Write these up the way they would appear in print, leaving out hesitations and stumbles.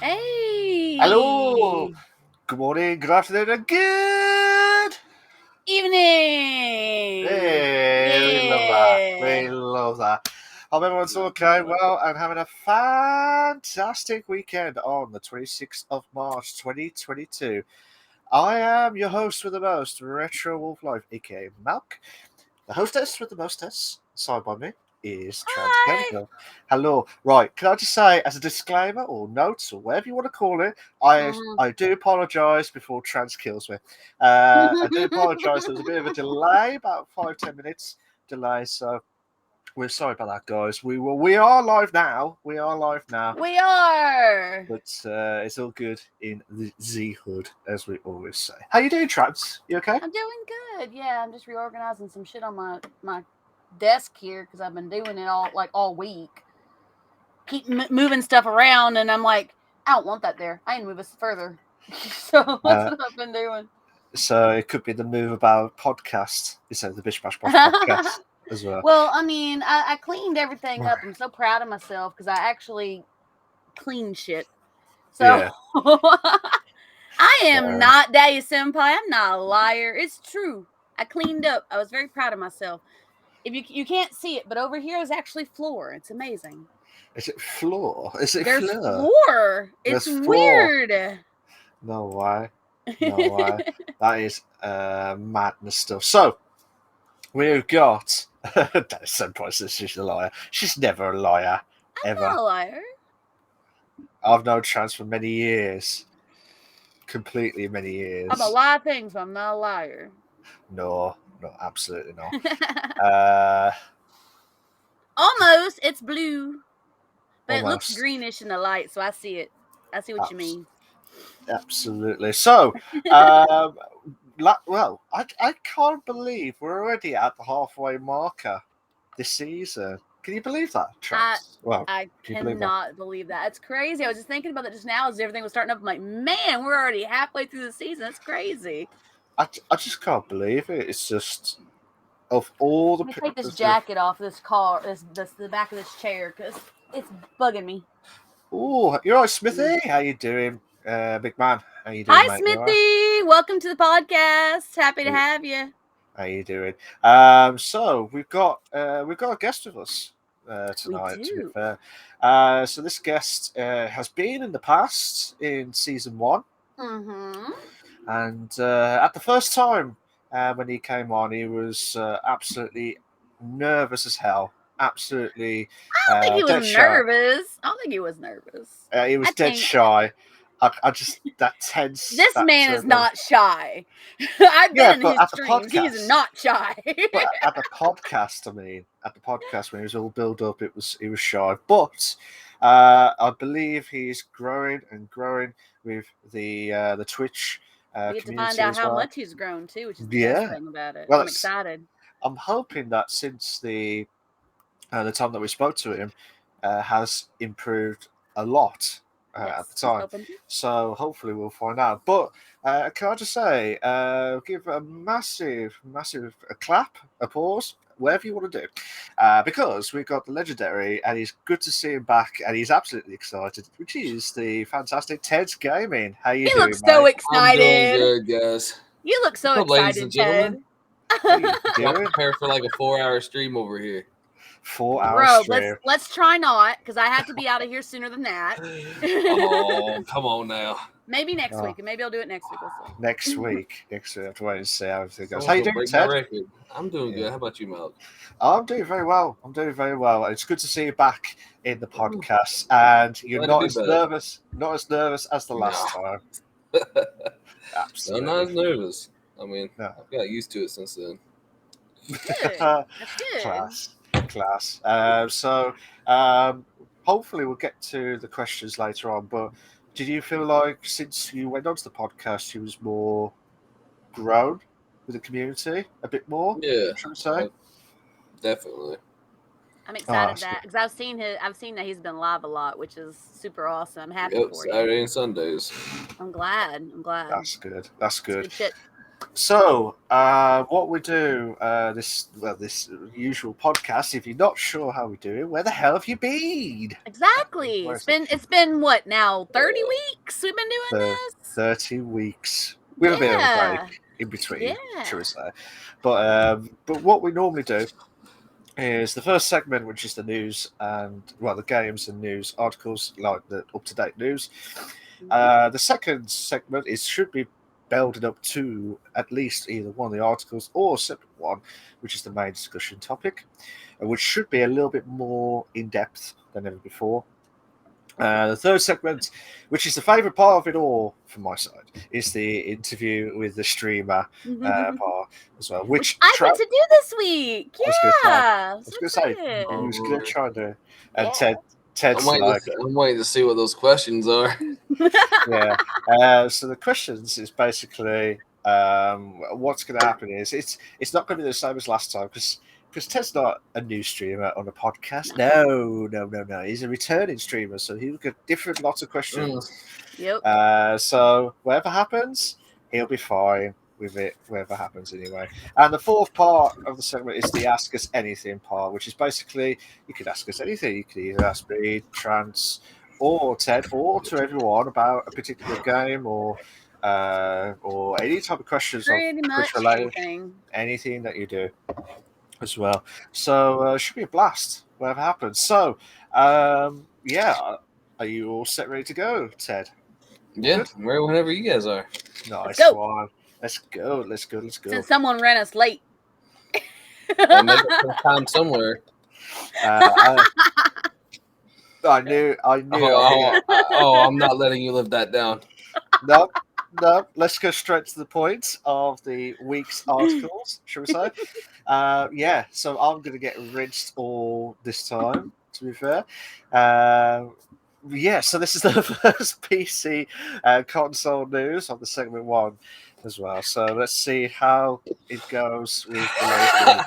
Hey. Hello. Good morning, good afternoon, and good Evening. Hey, we love that. Yeah. We love that. Hope everyone's Love okay, it. well, and having a fantastic weekend on the 26th of March 2022. I am your host with the most, Retro Wolf Life, aka Malk. The hostess with the mostess, side by me, is Hi. Transchemical. Hello. Right, can I just say, as a disclaimer or notes or whatever you want to call it, I do apologise before Trans kills me. I do apologise. There was a bit of a delay, about 5-10 minutes delay, so we're sorry about that, guys. We are live now. We are live now, We are. but it's all good in the Z hood, as we always say. How you doing, Trans? You okay? I'm doing good. Yeah, I'm just reorganizing some shit on my desk here because I've been doing it all week. Keep moving stuff around, and I'm like, I don't want that there. I need to move us further. So that's Uh, what I've been doing. So it could be the Move About podcast instead of the Bish Bash Bosh podcast as well. Well, I mean, I cleaned everything up. I'm so proud of myself because I actually clean shit. So Yeah. I am not Daddy Senpai. I'm not a liar. It's true. I cleaned up. I was very proud of myself. If you can't see it, but over here is actually floor. It's amazing. Is it floor? Is it There's floor? floor. It's There's floor. weird. No way. No way. That is madness stuff. So we've got that Senpai says she's a liar. She's never a liar. I'm Ever. not a liar. I've known Trans for many years. Completely many I'm a years. lot of things, but I'm not a liar. No, absolutely not. Uh Almost. It's blue, but it looks almost. greenish in the light, so I see it. I see what you mean. Absolutely. So, well, I can't believe we're already at the halfway marker this season. Can you believe that, I Travis? Well, I can you believe that? cannot believe that. It's crazy. I was just thinking about that just now as everything was starting up. I'm like, man, we're already halfway through the season. That's crazy. I just can't believe it. It's just of all the Let me take this jacket off this car, this the back of this chair, because it's bugging me. Oh, you're right, Smithy. How you doing, big man? How you doing, Hi, mate? You all right? Smithy. Welcome to the podcast. Happy to Hey, have you. how you doing? So we've got a guest with us We tonight. To be do. fair, so this guest has been in the past in season 1, Mm-hmm. and at the first time when he came on, he was absolutely nervous as hell. Absolutely I don't think he was dead shy. nervous. I don't think he was nervous. He was I dead think shy. I just that tense. this man is That not shy. I've yeah, been in but his at the streams. He's podcast. not shy. But at the podcast, I mean, at the podcast when it was all built up, he was shy. But I believe he's growing and growing with the Twitch We get to find community out as how well. much he's grown too, which is the best Yeah, thing about it. well, I'm excited. I'm hoping that since the time that we spoke to him has improved a lot at the Yes, he's time. hoping to. So hopefully we'll find out. But can I just say, give a massive clap, applause, whatever you want to do, because we've got the legendary, and it's good to see him back, and he's absolutely excited, which is the fantastic Ted's Gaming. How you He doing, looks so mate? I'm doing excited. good, guys. You look so What's up, ladies excited, and Ted. gentlemen? How you Y'all doing? prepare for like a 4-hour stream over here. 4 hour Bro, stream. let's try not, because I have to be out of here sooner than that. Oh, come on now. Maybe next Oh. week, and maybe I'll do it next week. We'll see. Next week, I have to wait and see how everything goes. Someone's How you gonna doing, break my Ted? record. I'm doing Yeah. good. How about you, Malk? I'm doing very well. It's good to see you back in the podcast, and you're Glad to not be as back. nervous as the last time. No, Absolutely. I'm not as nervous. I mean, No. I've got used to it since then. Good. That's good. Class. So hopefully we'll get to the questions later on. But did you feel like since you went onto the podcast, you was more grown with the community a bit more? Yeah, Should we say? definitely. I'm Oh, excited that's that because I've seen that he's been live a lot, which is super awesome. I'm happy Yep, for you. Saturday and Sundays. I'm glad. That's good. That's It's good. good shit. So, what we do this usual podcast. If you're not sure how we do it, where the hell have you been? Exactly. Where It's is it? been what now? 30 weeks we've been doing this. 30 weeks. With a bit of a Yeah. break in between, Yeah. shall we say? But what we normally do is the first segment, which is the news and the games and news articles, like the up to date news. The second segment should be building up to at least either one of the articles or a separate one, which is the main discussion topic, which should be a little bit more in depth than ever before. The third segment, which is the favourite part of it all from my side, is the interview with the streamer part as well. Which I get to do this week. Yeah. I was going to say, I was going to try to. And Yeah. Ted's I'm waiting to see what those questions are. yeah. So the questions is basically what's going to happen is it's not going to be the same as last time because Ted's not a new streamer on a podcast. No. He's a returning streamer, so he'll get different lots of questions. Yep. So whatever happens, he'll be fine with it, whatever happens anyway. And the fourth part of the segment is the Ask Us Anything part, which is basically you could ask us anything. You could either ask me, Trans, or Ted, or to everyone about a particular game or any type of questions Pretty much related, anything that you do as well. So it should be a blast, whatever happens. So yeah, are you all set, ready to go, Ted? Yeah, whenever you guys are. Nice one. Let's go. Since someone ran us late. I'll make up some time somewhere. I knew. I'm not letting you live that down. No. Let's go straight to the point of the week's articles, shall we say? Yeah. So I'm going to get rinsed all this time. To be fair. Yeah. So this is the first PC console news of the segment one as well. So let's see how it goes with the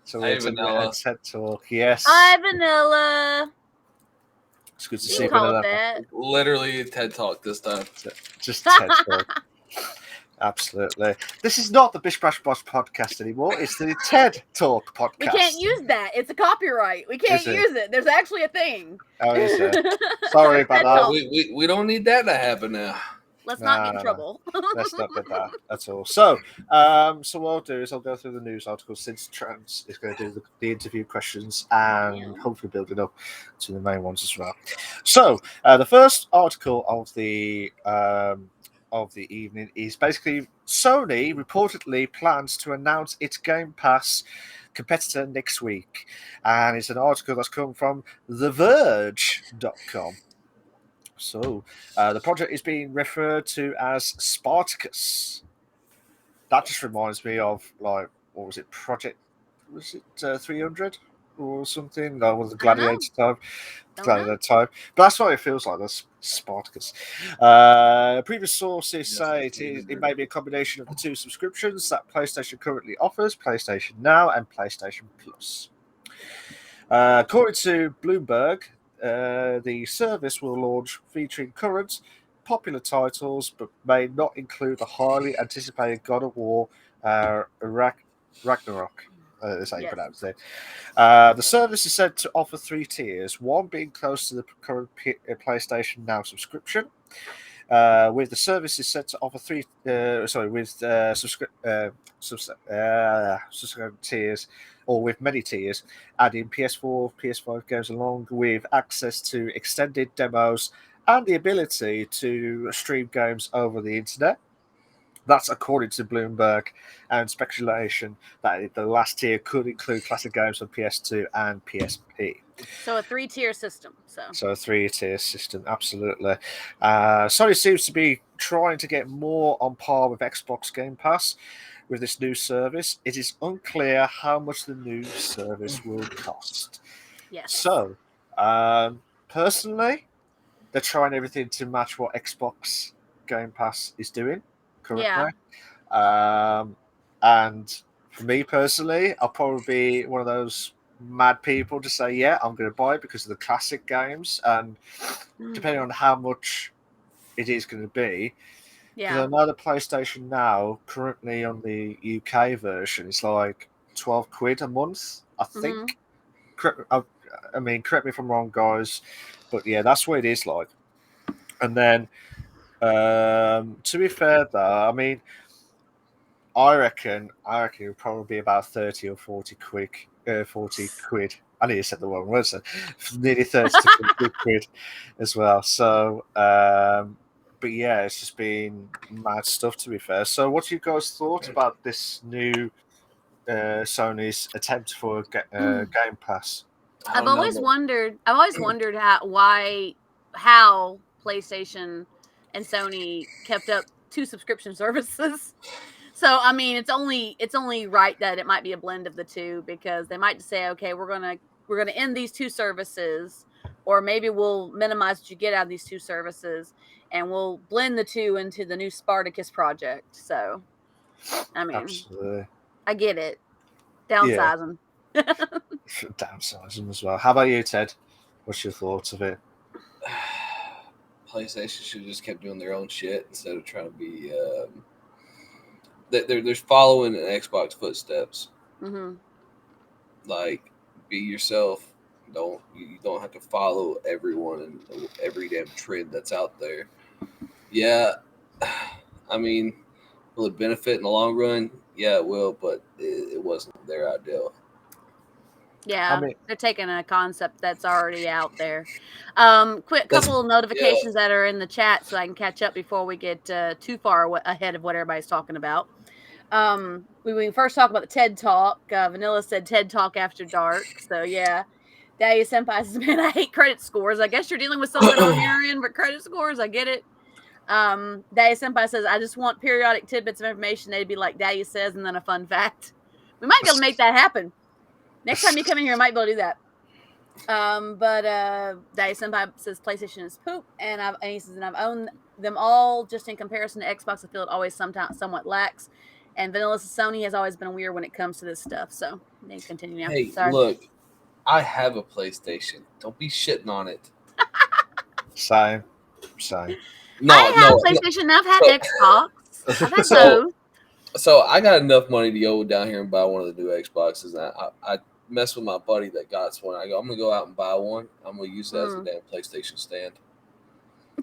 So we're Vanilla. TED Talk. Yes. Hi, Vanilla. It's good to You see can call Vanilla. it that. Literally TED Talk this time. Just TED Talk. Absolutely. This is not the Bish Bash Bosh podcast anymore. It's the TED Talk podcast. We can't use that. It's a copyright. We can't use it. There's actually a thing. Oh, is there? Sorry about that. We don't need that to happen now. Let's not get in trouble. Let's not get that at all. So, so what I'll do is I'll go through the news articles since Trans is going to do the interview questions and hopefully build it up to the main ones as well. So, the first article of the evening is basically Sony reportedly plans to announce its Game Pass competitor next week, and it's an article that's come from TheVerge.com. So, the project is being referred to as Spartacus. That just reminds me of, like, what was it? Project, was it 300 or something? No, was the Gladiator type? Gladiator type. But that's what it feels like. That's Spartacus. Previous sources say it may be a combination of the two subscriptions that PlayStation currently offers: PlayStation Now and PlayStation Plus. According to Bloomberg, the service will launch featuring current popular titles, but may not include the highly anticipated God of War Ragnarok. That's how you pronounce it. The service is said to offer 3 tiers, one being close to the current PlayStation Now subscription. With the service is set to offer subscription tiers, or with many tiers, adding PS4, PS5 games along with access to extended demos and the ability to stream games over the internet. That's according to Bloomberg, and speculation that the last tier could include classic games on PS2 and PSP. So a 3-tier system. So a 3-tier system, absolutely. Sony seems to be trying to get more on par with Xbox Game Pass with this new service. It is unclear how much the new service will cost. Yes. So, personally, they're trying everything to match what Xbox Game Pass is doing currently. Yeah. And for me personally, I'll probably be one of those mad people to say, yeah, I'm going to buy it because of the classic games. And depending on how much it is going to be, Because Yeah. I know the PlayStation Now, currently on the UK version, is like 12 quid a month, I think. Mhm. I mean, correct me if I'm wrong, guys, but yeah, that's what it is like. And then, to be fair, though, I mean, I reckon it would probably be about 30 or 40 quid. I nearly said the wrong word, so nearly 30 to 40 quid as well. So, but yeah, it's just been mad stuff, to be fair. So, what you guys thought about this new Sony's attempt for Game Pass? I I've don't know, always wondered. I've always wondered how PlayStation and Sony kept up two subscription services. So I mean, it's only right that it might be a blend of the two, because they might just say, okay, we're gonna end these two services, or maybe we'll minimize what you get out of these two services, and we'll blend the two into the new Spartacus project. So I mean, Absolutely. I get it, Yeah, downsizing. downsize them as well. How about you, Ted? What's your thoughts of it? PlayStation should have just kept doing their own shit instead of trying to be. They're following in Xbox footsteps. Hmm. Like, be yourself. You don't have to follow everyone and every damn trend that's out there. Yeah, I mean, will it benefit in the long run? Yeah, it will, but it wasn't their ideal. I Yeah, mean, they're taking a concept that's already out there. Quick That's couple of yeah. notifications that are in the chat so I can catch up before we get too far ahead of what everybody's talking about. We first talk about the TED Talk. Vanilla said TED Talk after dark. So yeah, Dahlia Senpai says, "Man, I hate credit scores. I guess you're dealing with something on your end, but credit scores, I get it." Dahlia Senpai says, "I just want periodic tidbits of information. They'd be like Dahlia says, and then a fun fact. We might be able to make that happen. Next time you come in here, I might be able to do that." But Dahlia Senpai says PlayStation is poop, and he says, and I've owned them all. Just in comparison to Xbox, I feel it always sometimes somewhat lacks. And Vanilla says Sony has always been weird when it comes to this stuff. So they continue now. Hey, Sorry. look, I have a PlayStation. Don't be shitting on it. same. No, I have no. PlayStation. I've had So, Xbox. I've had so, both. so I got enough money to go down here and buy one of the new Xboxes. And I messed with my buddy that got one. I go, I'm gonna go out and buy one. I'm gonna use that as a damn PlayStation stand.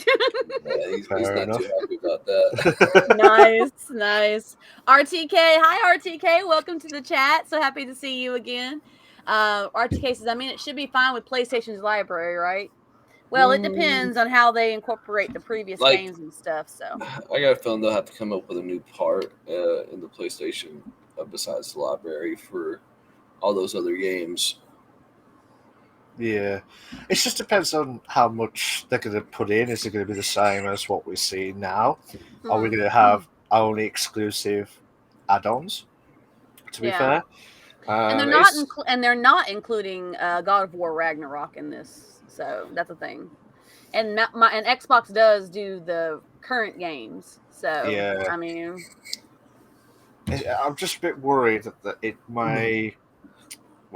Yeah, he's Fair not too enough. happy about that. Nice. RTK, hi RTK, welcome to the chat. So happy to see you again. RTK says, I mean, it should be fine with PlayStation's library, right? Well, it depends on how they incorporate the previous Like, games and stuff. So I got a feeling they'll have to come up with a new part in the PlayStation besides the library for all those other games. Yeah, it just depends on how much they're going to put in. Is it going to be the same as what we see now? Are we going to have only exclusive add-ons? To be yeah, fair, and it's they're not including God of War Ragnarok in this. So that's a thing. And and Xbox does do the current games. So yeah. I mean, I'm just a bit worried that it may.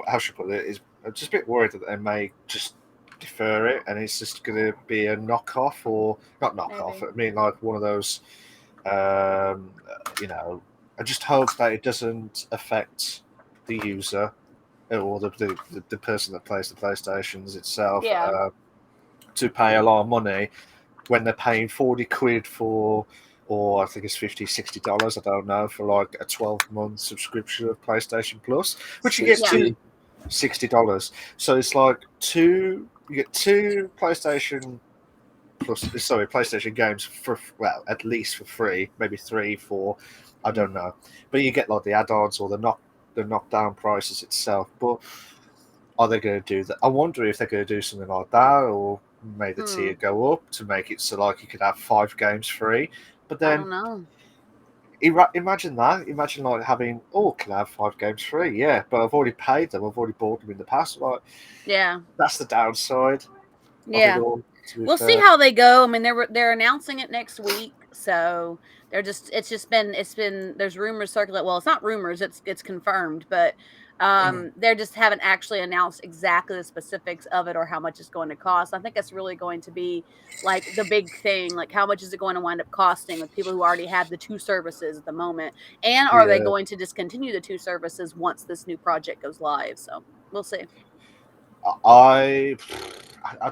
How should I put it? Is I'm just a bit worried that they may just defer it, and it's just going to be a knockoff, or not knockoff. maybe. I mean, like one of those. Um, I just hope that it doesn't affect the user or the person that plays the PlayStations itself Yeah. to pay a lot of money when they're paying 40 quid for, or I think it's $50, $60, I don't know, for like a 12-month subscription of PlayStation Plus, which you get $60. So it's like you get two PlayStation games for, well, at least for free, maybe 3, 4, I don't know. But you get like the add-ons or the knockdown prices itself. But are they going to do that? I wonder if they're going to do something like that, or make the tier go up to make it so like you could have 5 games free. But I then don't know. imagine that. Imagine like having, can I have 5 games free? Yeah, but I've already paid them. I've already bought them in the past. Like, Yeah. that's the downside of it Yeah. all. To be We'll fair. see how they go. I mean, they're announcing it next week, so there's rumors circulate. Well, it's not rumors; it's confirmed. But They just haven't actually announced exactly the specifics of it or how much it's going to cost. I think that's really going to be like the big thing. Like, how much is it going to wind up costing with people who already have the 2 services at the moment? And are they going to discontinue the 2 services once this new project goes live? So we'll see. I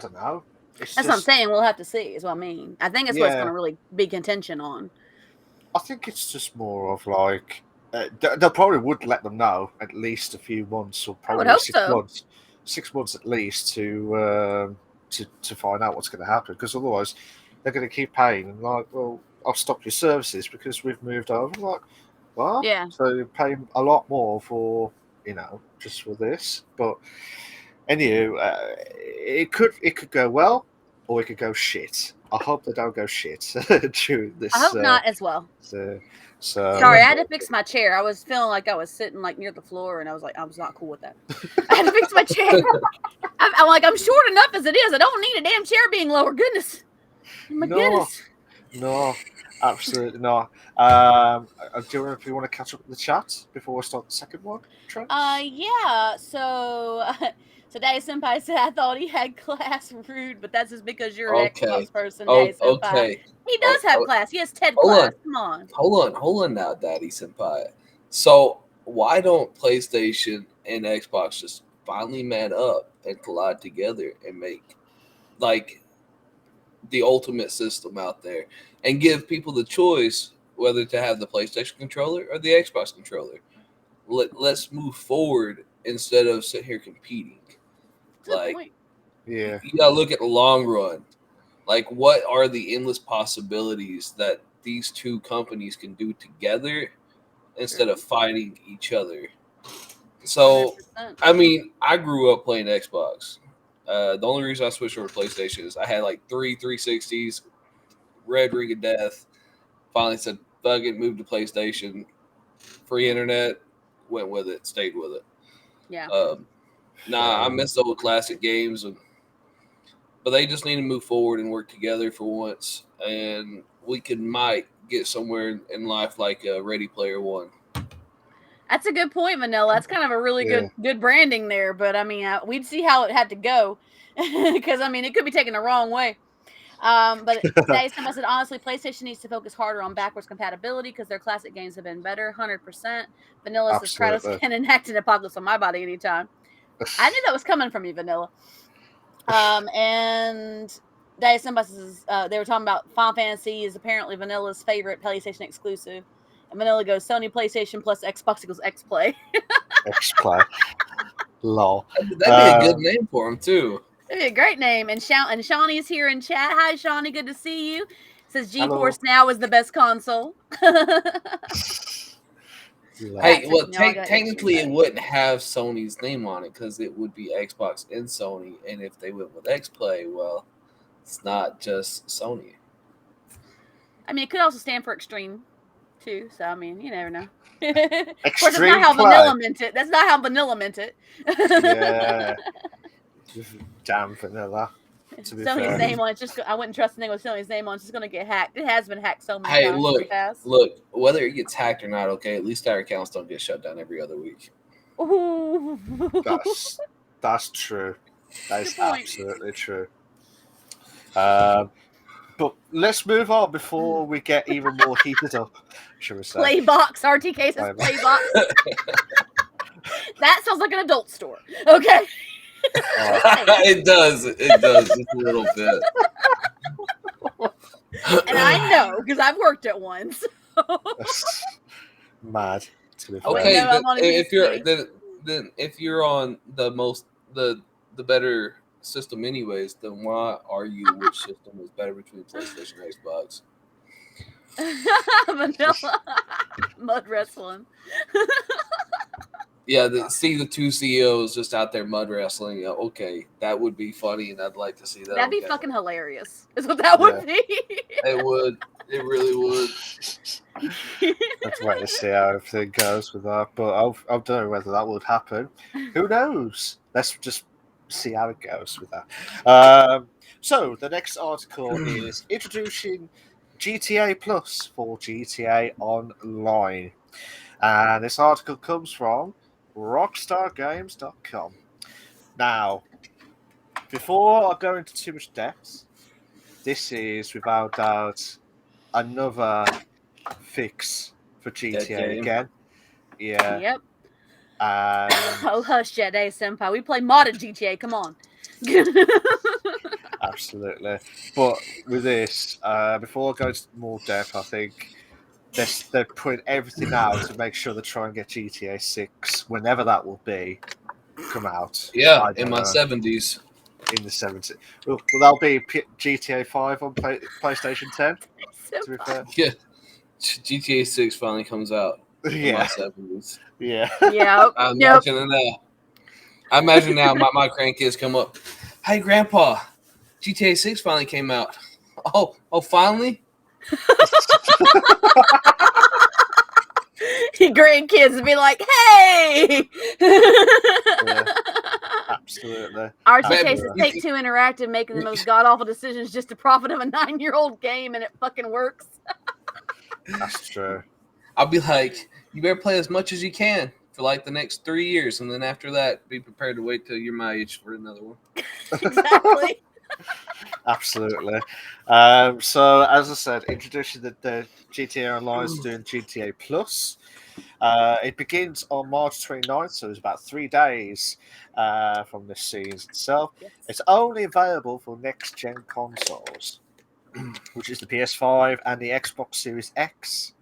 don't know. It's That's what I'm just, saying. We'll have to see, is what I mean. I think that's what it's going yeah. to really be contention on. I think it's just more of like they probably would let them know at least a few months, or I would probably hope 6 so. months, 6 months at least to find out what's going to happen. Because otherwise, they're going to keep paying and like, well, I'll stop your services because we've moved over. Like, what? Yeah. So you're paying a lot more for just for this. But anyway, it could go well or it could go shit. I hope they don't go shit during this. I hope not as well. So, Sorry, I had to fix my chair. I was feeling like I was sitting like near the floor, and I was like, I was not cool with that. I had to fix my chair. I'm like, I'm short enough as it is. I don't need a damn chair being lower. Goodness, my goodness. No, absolutely not. Do you know if you want to catch up with the chat before we start the second one? Trent? Yeah. So Daddy Senpai said I thought he had class. Rude, but that's just because you're an Xbox person, Daddy Senpai. Okay. He does have class. He has TED Hold class. on. Come on. Hold on now, Daddy Senpai. So why don't PlayStation and Xbox just finally man up and collide together and make like the ultimate system out there and give people the choice whether to have the PlayStation controller or the Xbox controller? Let's move forward instead of sit here competing. Like, yeah, you gotta look at the long run. Like, what are the endless possibilities that these two companies can do together instead of fighting each other? So, 100%. I mean, I grew up playing Xbox. The only reason I switched over to PlayStation is I had like 360s, Red Ring of Death. Finally said, fuck it, moved to PlayStation. Free internet, went with it, stayed with it. Yeah. I miss old classic games, but they just need to move forward and work together for once, and we might get somewhere in life like Ready Player One. That's a good point, Vanilla. That's kind of a really good branding there. But I mean, we'd see how it had to go because I mean, it could be taken the wrong way. But Daddy Senpai said, honestly, PlayStation needs to focus harder on backwards compatibility because their classic games have been better. 100%. Vanilla says, Kratos can enact an apocalypse on my body anytime. I knew that was coming from you, Vanilla. And Daddy Senpai says, they were talking about Final Fantasy is apparently Vanilla's favorite PlayStation exclusive. And Vanilla goes, Sony PlayStation plus Xbox equals X-Play. X-Play. Lol. That'd be a good name for him, too. That'd be a great name. And Shawnee is here in chat. Hi, Shawnee. Good to see you. Says GeForce Now is the best console. Hey, well, technically it wouldn't have Sony's name on it because it would be Xbox and Sony. And if they went with X-Play, well, it's not just Sony. I mean, it could also stand for Extreme, too. So, I mean, you never know. Of course, that's not how Vanilla meant it. That's not how Vanilla meant it. Yeah. Damn Vanilla. Sony's name on it. Just I wouldn't trust the name with Sony's name on. It's just going to get hacked. It has been hacked so many times. Look. Whether it gets hacked or not, okay. At least our accounts don't get shut down every other week. Ooh. That's true. That is absolutely true. But let's move on before we get even more heated up, shall we say? Playbox. RTK says Playbox. That sounds like an adult store. Okay. It does just a little bit. And I know because I've worked at one. So. Mad. Okay, then if you're on the better system anyways, then why argue which system is better between PlayStation and Xbox? Vanilla mud wrestling. Yeah, the two CEOs just out there mud wrestling. Yeah, okay, that would be funny, and I'd like to see that. That'd be fucking hilarious. Is what that would be. It would. It really would. Let's wait to see how everything goes with that. But I don't know whether that would happen. Who knows? Let's just see how it goes with that. So the next article is introducing GTA Plus for GTA Online, and this article comes from rockstargames.com. Now, before I go into too much depth, this is without doubt another fix for Dead GTA game. again. Yeah. Yep. And Oh, hush, Jet A Senpai. We play modded GTA. Come on. absolutely. But with this, before I go into more depth, I think they're putting everything out to make sure they try and get GTA 6, whenever that will be, come out. Yeah, I in don't my know. 70s. In the 70s. Well, that'll be GTA 5 on PlayStation 10, to be fair. Yeah, GTA 6 finally comes out in my Yeah. 70s. Yeah. Yep. I Yep. imagine now. I imagine now my grandkids come up. Hey, Grandpa, GTA 6 finally came out. Oh, finally? Your grandkids would be like, hey! Yeah. Absolutely. Archie Man, cases you- Take Two Interactive making the most god awful decisions just to profit of a 9-year-old game, and it fucking works. That's true. I'll be like, you better play as much as you can for like the next 3 years, and then after that, be prepared to wait till you're my age for another one. Exactly. Absolutely. So, as I said, introducing the GTA Online is doing GTA Plus. It begins on March 29th, so it's about 3 days from the series itself. Yes. It's only available for next gen consoles, which is the PS5 and the Xbox Series X/S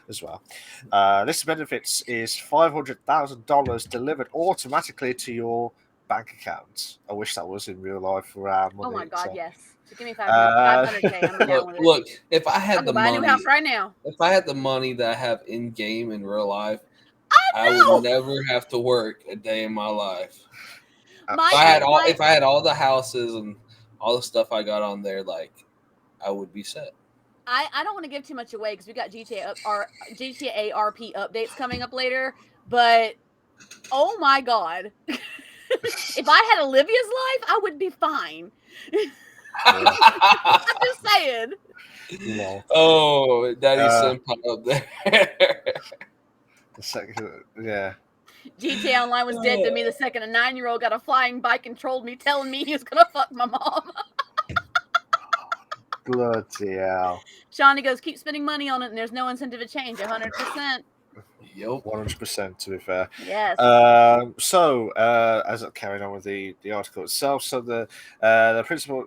as well. List of benefits is $500,000 delivered automatically to your bank account. I wish that was in real life for our money. Oh my god, so. yes. So give me 500K. I'm down with it. Look, if I I'll had go the buy a new money, house right now. if I had the money that I have in game in real life, I know! would never have to work a day in my life. My- If I had all the houses and all the stuff I got on there, like I would be set. I don't want to give too much away because we got GTA RP updates coming up later, but oh my god. If I had Olivia's life, I would be fine. I'm just saying. Lol. Oh, Daddy Senpai up there. The second, yeah. GTA Online was dead to me the second a 9-year-old got a flying bike and trolled me, telling me he was gonna fuck my mom. Bloody hell. Shawnee goes, keep spending money on it, and there's no incentive to change. 100%. Yep. 100%, to be fair. Yes. As I'm carrying on with the article itself, so the principal,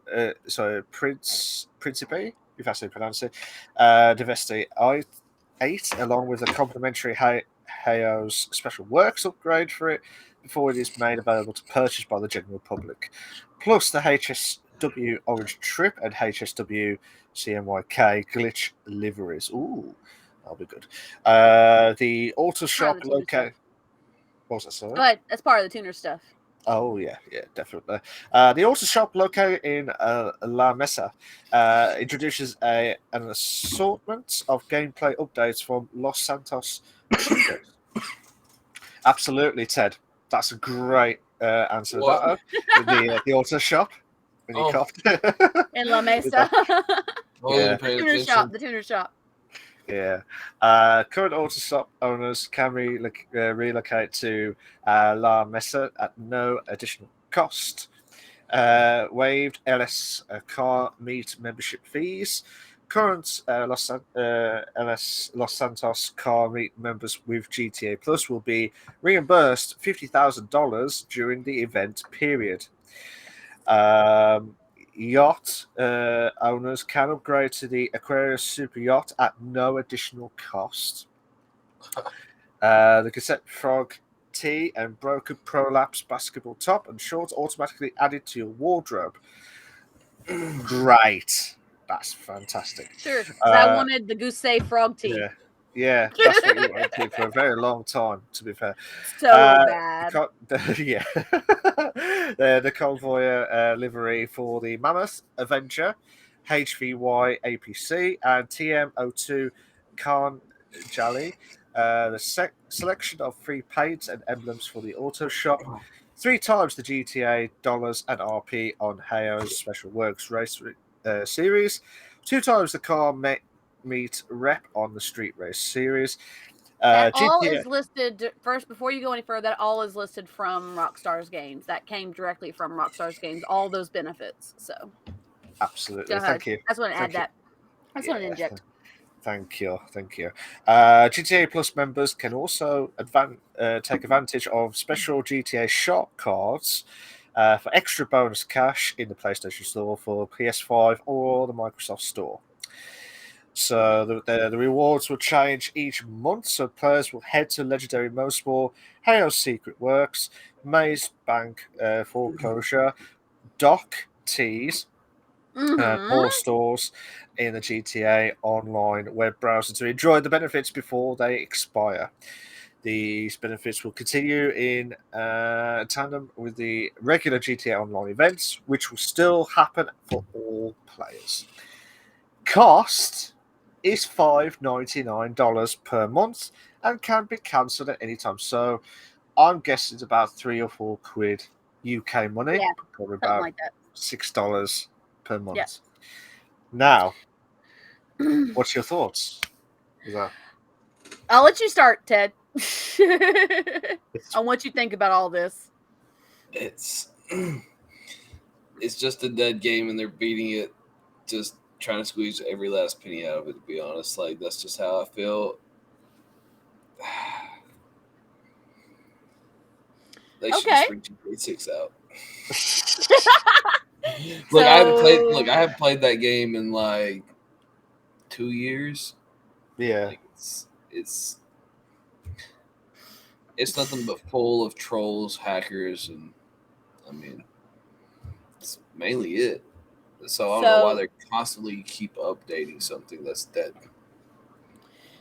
Principe, if that's how you pronounce it, Divesti i8, along with a complimentary Hayo's special works upgrade for it before it is made available to purchase by the general public. Plus the HSW Orange Trip and HSW CMYK glitch liveries. Ooh, that'll be good. The auto shop the tuner located. What was that, sorry? Go ahead. That's part of the tuner stuff. Oh, yeah, definitely. The auto shop located in La Mesa introduces an assortment of gameplay updates from Los Santos shooters. Absolutely, Ted. That's a great answer to What? that. The auto shop. When you coughed. In La Mesa. Wasn't The paying tuner attention. shop. The tuner shop. Yeah. Current auto shop owners can relocate to La Mesa at no additional cost. Waived LS car meet membership fees. Current LS Los Santos car meet members with GTA Plus will be reimbursed $50,000 during the event period. Yacht owners can upgrade to the Aquarius Super Yacht at no additional cost. The Cassette Frog tee and Broken Prolapse basketball top and shorts automatically added to your wardrobe. Great. That's fantastic. Sure. Because I wanted the Goose Say frog tee. Yeah, that's what you wanted for a very long time, to be fair. So bad. The convoy livery for the Mammoth Avenger, HVY APC, and TM02 Khan Jali. The selection of free paints and emblems for the auto shop. 3 times the GTA dollars and RP on Hayo's Special Works Race Series. 2 times the car meet rep on the Street Race Series. That all GTA. is listed first before you go any further. That all is listed from Rockstar's games. That came directly from Rockstar's games. All those benefits. So Absolutely. go ahead. Thank you. I just want to add Thank you. that. I just want to Yeah. inject. Thank you. GTA Plus members can also take advantage of special GTA Shark cards for extra bonus cash in the PlayStation Store for PS5 or the Microsoft Store. So the rewards will change each month, so players will head to Legendary Motorsport, Halo Secret Works, Maze Bank Foreclosure, Dock Tees, more stores in the GTA Online web browser to enjoy the benefits before they expire. These benefits will continue in tandem with the regular GTA Online events, which will still happen for all players. Cost is $5.99 per month and can be cancelled at any time. So I'm guessing it's about £3 or £4 UK money, Yeah, probably something about like that. $6 per month. Yeah. Now, what's your thoughts? I'll let you start, Ted. On what you think about all this. It's just a dead game, and they're beating it, just trying to squeeze every last penny out of it. To be honest, like that's just how I feel. They should just bring GTA 6 out. Look, I haven't played that game in like 2 years. Yeah, like it's nothing but full of trolls, hackers, and I mean, it's mainly it. So I don't know why they constantly keep updating something that's dead.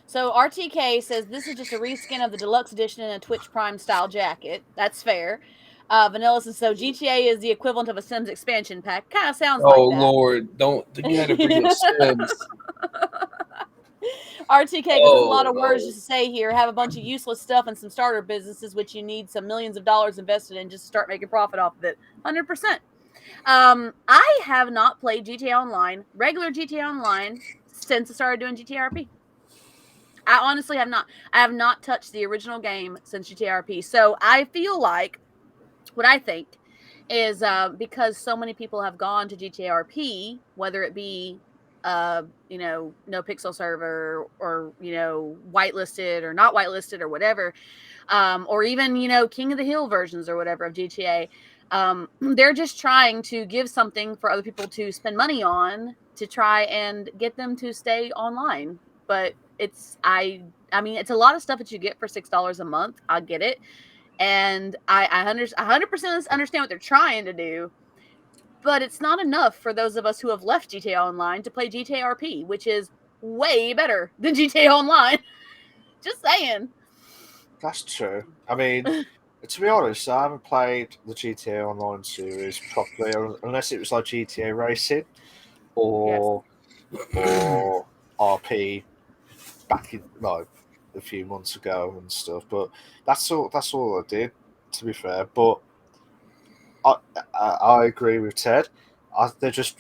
So RTK says this is just a reskin of the deluxe edition in a Twitch Prime style jacket. That's fair. Vanilla says so. GTA is the equivalent of a Sims expansion pack. Kind of sounds like that. Oh Lord, don't you had to bring up Sims. RTK goes, there's a lot of words just to say here. Have a bunch of useless stuff and some starter businesses, which you need some millions of dollars invested in just to start making profit off of it. 100%. I have not played GTA Online, regular GTA Online, since I started doing GTA RP. I honestly have not. I have not touched the original game since GTA RP. So I feel like what I think is because so many people have gone to GTA RP, whether it be no pixel server or whitelisted or not whitelisted or whatever, or even King of the Hill versions or whatever of GTA. They're just trying to give something for other people to spend money on to try and get them to stay online. But I mean, it's a lot of stuff that you get for $6 a month. I get it. And I 100% understand what they're trying to do, but it's not enough for those of us who have left GTA Online to play GTA RP, which is way better than GTA Online. Just saying. that's true. I mean, to be honest, I haven't played the GTA Online series properly, unless it was like GTA Racing or RP back in like a few months ago and stuff. But that's all I did, to be fair. But I agree with Ted. They're just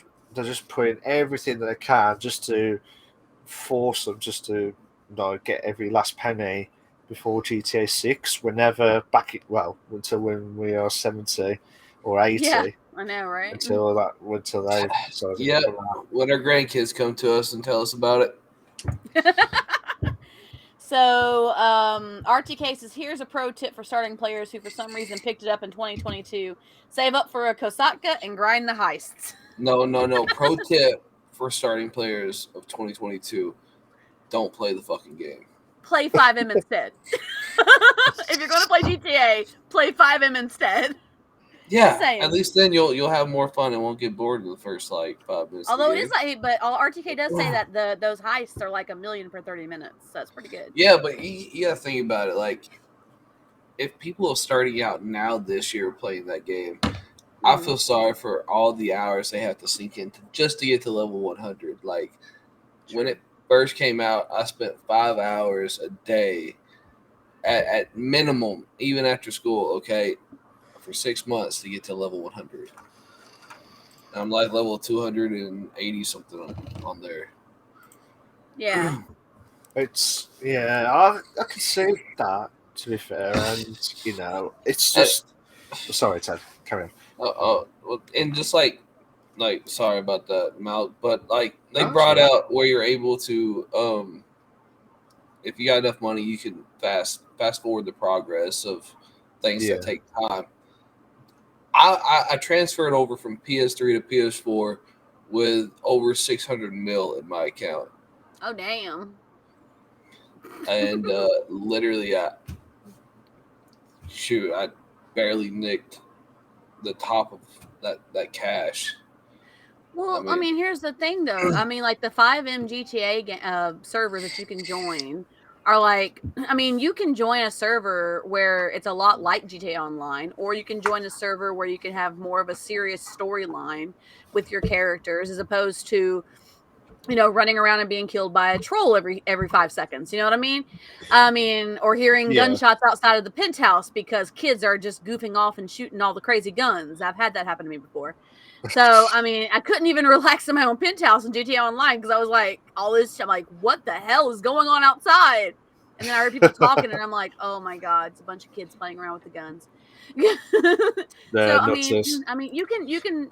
putting everything that they can just to force them just to get every last penny before GTA 6. Whenever until when we are 70 or 80. Yeah, I know, right? Until they yeah, when our grandkids come to us and tell us about it. So, RTK says, here's a pro tip for starting players who for some reason picked it up in 2022. Save up for a Kosatka and grind the heists. No. Pro tip for starting players of 2022. Don't play the fucking game. Play 5M instead. If you're going to play GTA, play 5M instead. Yeah, at least then you'll have more fun and won't get bored in the first 5 minutes. Although it is but RTK does say that those heists are like $1 million per 30 minutes, so that's pretty good. Yeah, but you gotta think about it. Like, if people are starting out now this year playing that game, I feel sorry for all the hours they have to sink into just to get to level 100. Like, when it first came out, I spent 5 hours a day at minimum, even after school. Okay, for 6 months to get to level 100. I'm like level 280 something on there. Yeah. It's I can see that. To be fair, and it's Uh, just. Sorry, Ted. Carry on. and just like sorry about that, Mal, but like they No, it's brought all right. out where you're able to if you got enough money, you can fast forward the progress of things that Yeah. take time. I transferred over from PS3 to PS4 with over 600 mil in my account, Oh damn. and literally, I barely nicked the top of that cash. Well, I mean, mean, here's the thing, though. I mean, like the 5M GTA servers that you can join are like, I mean, you can join a server where it's a lot like GTA Online, or you can join a server where you can have more of a serious storyline with your characters, as opposed to running around and being killed by a troll every 5 seconds. You know what I mean? Or hearing Yeah. gunshots outside of the penthouse because kids are just goofing off and shooting all the crazy guns. I've had that happen to me before. So, I mean, I couldn't even relax in my own penthouse in GTA Online because I was like, all this, I'm like, what the hell is going on outside? And then I heard people talking, and I'm like, oh my God, it's a bunch of kids playing around with the guns. So, I Nuts mean, this. you can,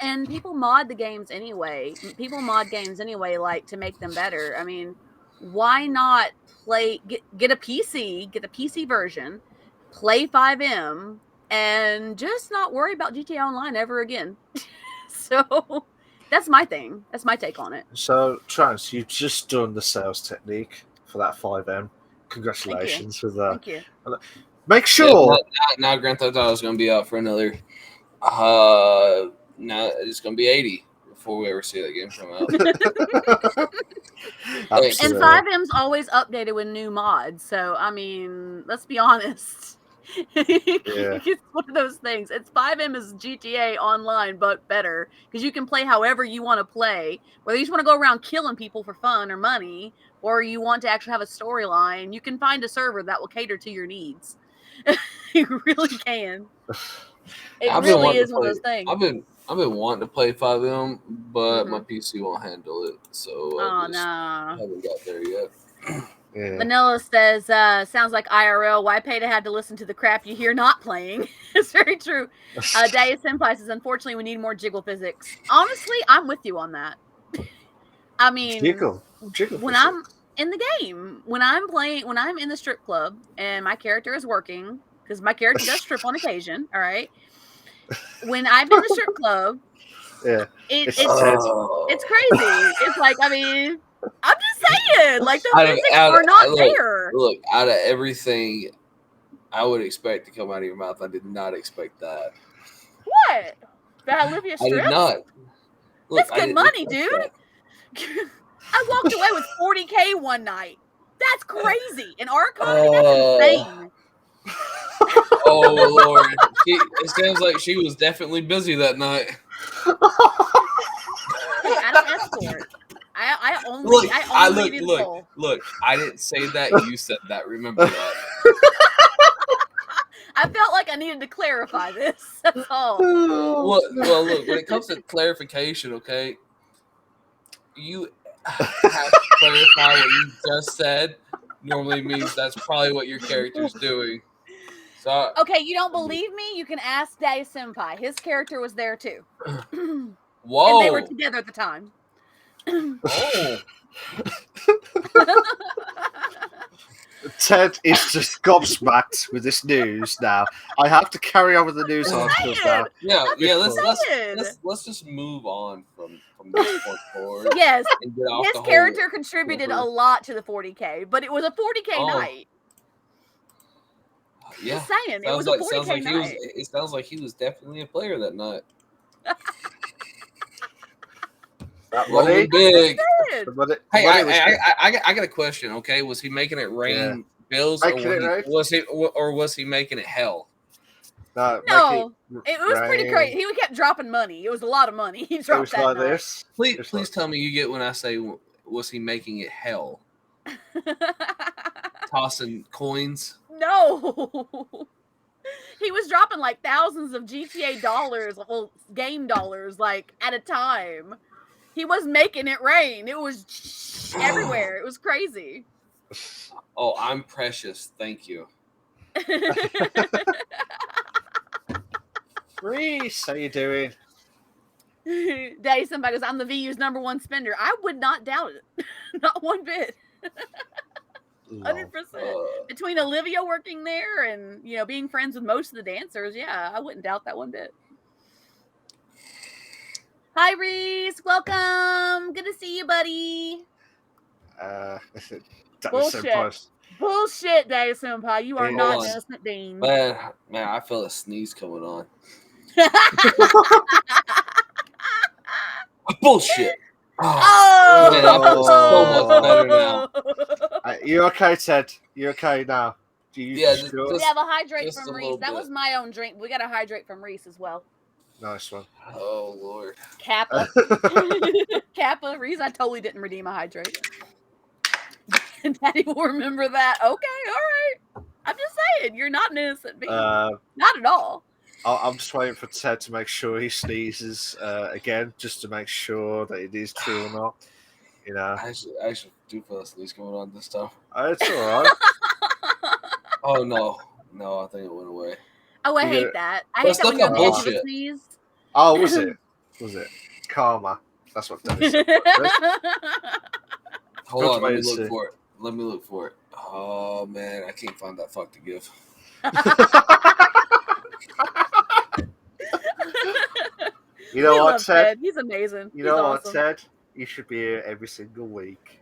and people mod the games anyway. People mod games anyway, like to make them better. I mean, why not get a PC version, play 5M, and just not worry about GTA Online ever again. So that's my thing. That's my take on it. So, Trans, you've just done the sales technique for that 5M. Thank you. Congratulations with that. Thank you. Make yeah, sure. now Grand Theft Auto is going to be out for another. Now it's going to be 80 before we ever see that game come out. And Absolutely. 5M's always updated with new mods. So, I mean, let's be honest. It's one of those things. It's 5M is GTA Online, but better because you can play however you want to play. Whether you just want to go around killing people for fun or money, or you want to actually have a storyline, you can find a server that will cater to your needs. You really can. It I've been really wanting to is one of play. those things. I've been wanting to play 5M, but my Mhm. PC won't handle it, so Oh I just no. haven't got there yet. Yeah. Vanilla says, sounds like IRL. Why pay to have to listen to the crap you hear not playing? It's very true. Daya Senpai says, unfortunately, we need more jiggle physics. Honestly, I'm with you on that. I mean, Jiggle when physics. I'm in the game, when I'm in the strip club and my character is working, because my character does strip on occasion, all right? When I'm in the strip club, Yeah. it, It's it's Ted. it's crazy. It's like, I mean, I'm just saying, like the physics Out are not look, there. look, out of everything I would expect to come out of your mouth, I did not expect that. What? That Olivia I did strips? not. Look, That's I good didn't money, expect dude. that. I walked away with 40K one night. That's crazy. In our economy, that's Uh, insane. oh Lord, it sounds like she was definitely busy that night. Hey, I don't escort. I Look, only do the pole. look. I didn't say that. You said that. Remember that. I felt like I needed to clarify this. That's all. Well, look. When it comes to clarification, okay, you have to clarify what you just said. Normally means that's probably what your character's doing. So, Okay, you don't believe me? You can ask Daddy Senpai. His character was there too. And they were whoa, together at the time. oh, Ted is just gobsmacked with this news now. I have to carry on with the news articles now. yeah. Before- Let's just move on from this point forward. Yes, And get off his the character whole contributed stripper. a lot to the 40K, but it was a 40K night. Yeah, Just saying, it was a 40K night. It sounds like he was definitely a player that night. That Rolling money, big. the money, the Hey, money was I got a question. Okay, was he making it rain bills, or Making it rain? was he making it hell? No, it was pretty rain. crazy. He kept dropping money. It was a lot of money. He It dropped was that like night. this. Please tell me you get when I say was he making it hell? Tossing coins. No. He was dropping like thousands of GTA dollars, well, game dollars, like at a time. He was making it rain. It was everywhere. It was crazy. Oh, I'm precious. Thank you. Reese, how you doing? Daddy, somebody goes, I'm the VU's #1 spender. I would not doubt it. Not one bit. 100%. Between Olivia working there and, being friends with most of the dancers, yeah, I wouldn't doubt that one bit. Hi, Reese. Welcome. Good to see you, buddy. Bullshit, Daddy Senpai. You are not an innocent being. Man, I feel a sneeze coming on. Bullshit. Oh, man, I feel so much better now. You okay, Ted? You okay now? We have a hydrate from Reese. That was my own drink. We got a hydrate from Reese as well. Nice one. Oh, Lord. Kappa. Kappa, Reese, I totally didn't redeem a hydrate. Daddy will remember that. Okay, all right. I'm just saying, you're not an innocent being. Not at all. I'm just waiting for Ted to make sure he sneezes again, just to make sure that it is true or not. I actually do feel a sneeze coming on this time. It's all right. Oh, no, I think it went away. Oh, I hate that. I hate that when you're on the edge of a sneeze. Oh, was it? Karma? That's what that is. Hold on, let me look for it. Oh, man, I can't find that fuck to give. You know what, Ted? He's amazing. You know what, Ted? You should be here every single week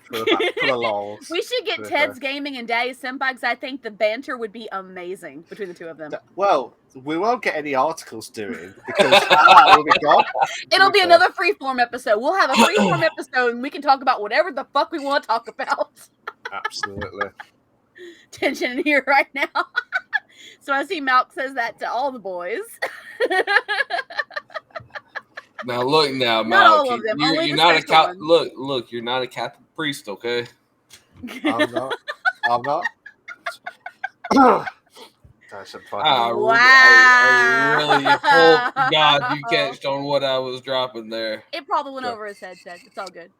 for the lols. We should get Ted's Gaming and Daddy Senpai because I think the banter would be amazing between the two of them. Well, we won't get any articles doing because that will be gone. It'll be another freeform episode. We'll have a freeform episode and we can talk about whatever the fuck we want to talk about. Absolutely. Tension in here right now. So I see Malk says that to all the boys. Now look, Malk. Not all of them. You're not a look. You're not a Catholic priest, okay? I'm not. Wow. I really hope God you catched on what I was dropping there. It probably went over his head, Ted. It's all good.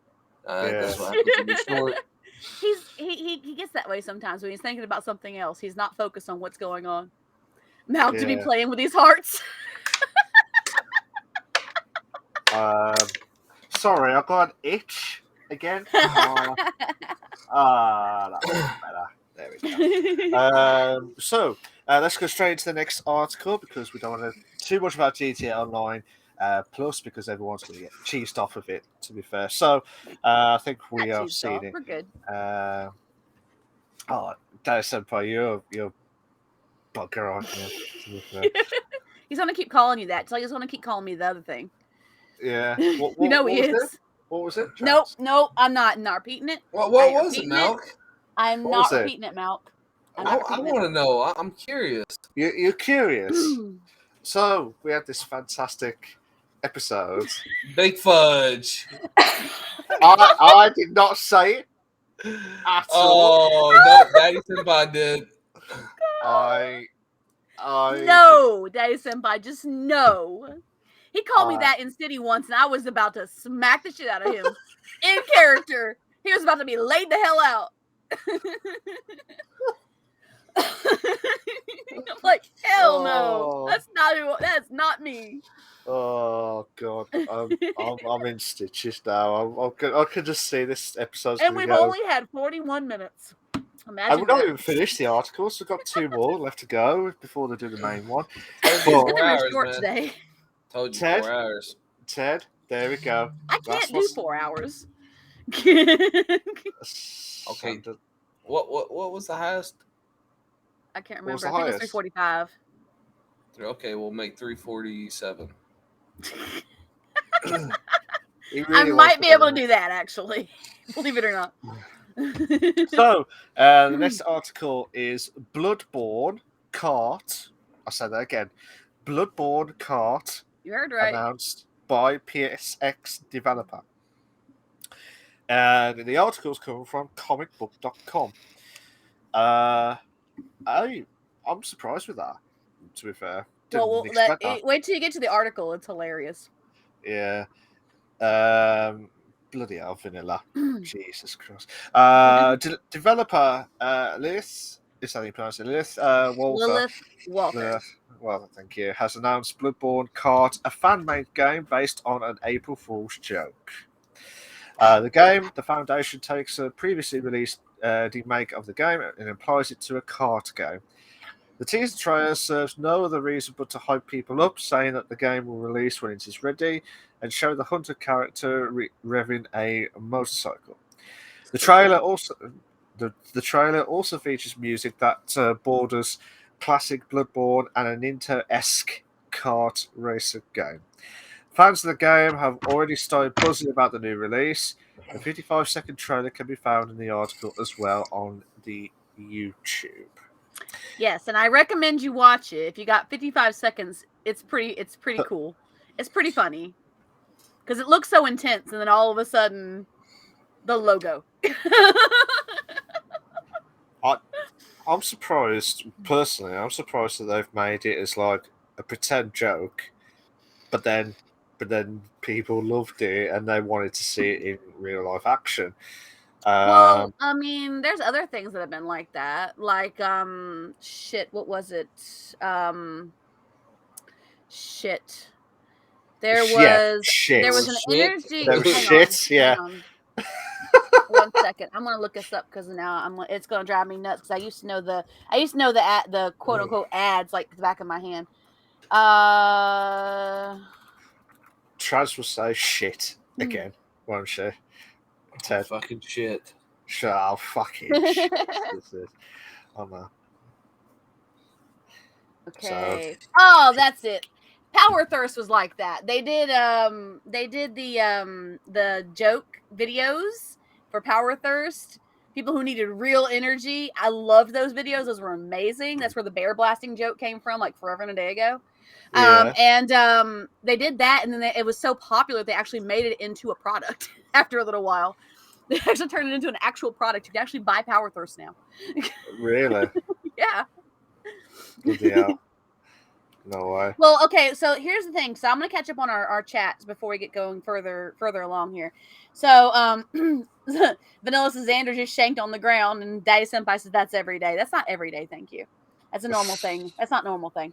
That's what happens to be short. He gets that way sometimes when he's thinking about something else. He's not focused on what's going on. Malk to be playing with these hearts. Sorry, I got an itch again. That was better. There we go. So let's go straight into the next article because we don't want to too much about GTA Online. Plus, because everyone's going to get cheesed off of it. To be fair, so I think we have seen it. We're good. Daddy Senpai, you're bugger, aren't you? He's going to keep calling you that. So he's going to keep calling me the other thing. Yeah. He is. What was it? Nope. I'm not repeating it. What was it, Malk? I'm not repeating it, Malk. I want to know. I'm curious. You're curious? So, we had this fantastic episode. Big fudge. I did not say it at all. Oh, no, Daddy Senpai did. No, Daddy Senpai, just no. He called me that in City once, and I was about to smack the shit out of him. In character. He was about to be laid the hell out. I'm like, hell no. That's not me. Oh God, I'm in stitches now. I can just see this episode. And we've only had 41 minutes. Imagine. And we've not even finished the articles. We've got 2 more left to go before they do the main one. Short today. Told you Ted, 4 hours. Ted, there we go. I can't do 4 hours. Okay. What was the highest? I can't remember. I think it was 345. Okay, we'll make 347. I might be able to do that, actually. Believe it or not. So, the next article is Bloodborne Kart. I'll say that again. Bloodborne Kart. You heard right. Announced by PSX developer. And the article's coming from comicbook.com. I'm surprised with that, to be fair. Wait till you get to the article. It's hilarious. Yeah. Bloody hell, vanilla. Jesus Christ. Developer Lilith, is that how you pronounce it? Lilith Walter. Lilith Walter. Lilith, well, thank you. Has announced Bloodborne Kart, a fan-made game based on an April Fool's joke. The game, the Foundation takes a previously released remake of the game and applies it to a kart game. The teaser trailer serves no other reason but to hype people up, saying that the game will release when it is ready, and show the hunter character revving a motorcycle. The trailer also features music that borders classic Bloodborne and a Nintendo-esque kart racer game. Fans of the game have already started buzzing about the new release. The 55-second trailer can be found in the article as well on the YouTube. Yes, and I recommend you watch it. If you got 55 seconds, it's pretty cool. It's pretty funny. Because it looks so intense, and then all of a sudden, the logo. I'm surprised, personally, that they've made it as like a pretend joke, but then people loved it and they wanted to see it in real life action. Well, I mean, there's other things that have been like that. Like, shit, what was it? Shit. There was an energy. There was hang shit, on, yeah. hang on. 1 second. I'm gonna look this up because now it's gonna drive me nuts. Because I used to know the quote unquote ads like the back of my hand. Traz will say shit again, won't she? Ted. Fucking shit. Shut up, fucking shit. Oh no. Okay. So. Oh, that's it. Power Thirst was like that. They did the joke videos for Power Thirst. People who needed real energy. I loved those videos. Those were amazing. That's where the bear blasting joke came from, like forever and a day ago. Yeah. They did that, and then it was so popular they actually made it into a product after a little while. They actually turned it into an actual product. You can actually buy Power Thirst now. Really? Yeah. Yeah. No way. Well, okay, so here's the thing. So I'm going to catch up on our chats before we get going further along here. So Vanilla says Xander just shanked on the ground, and Daddy Senpai says that's every day. That's not every day, thank you. That's a normal thing. That's not a normal thing.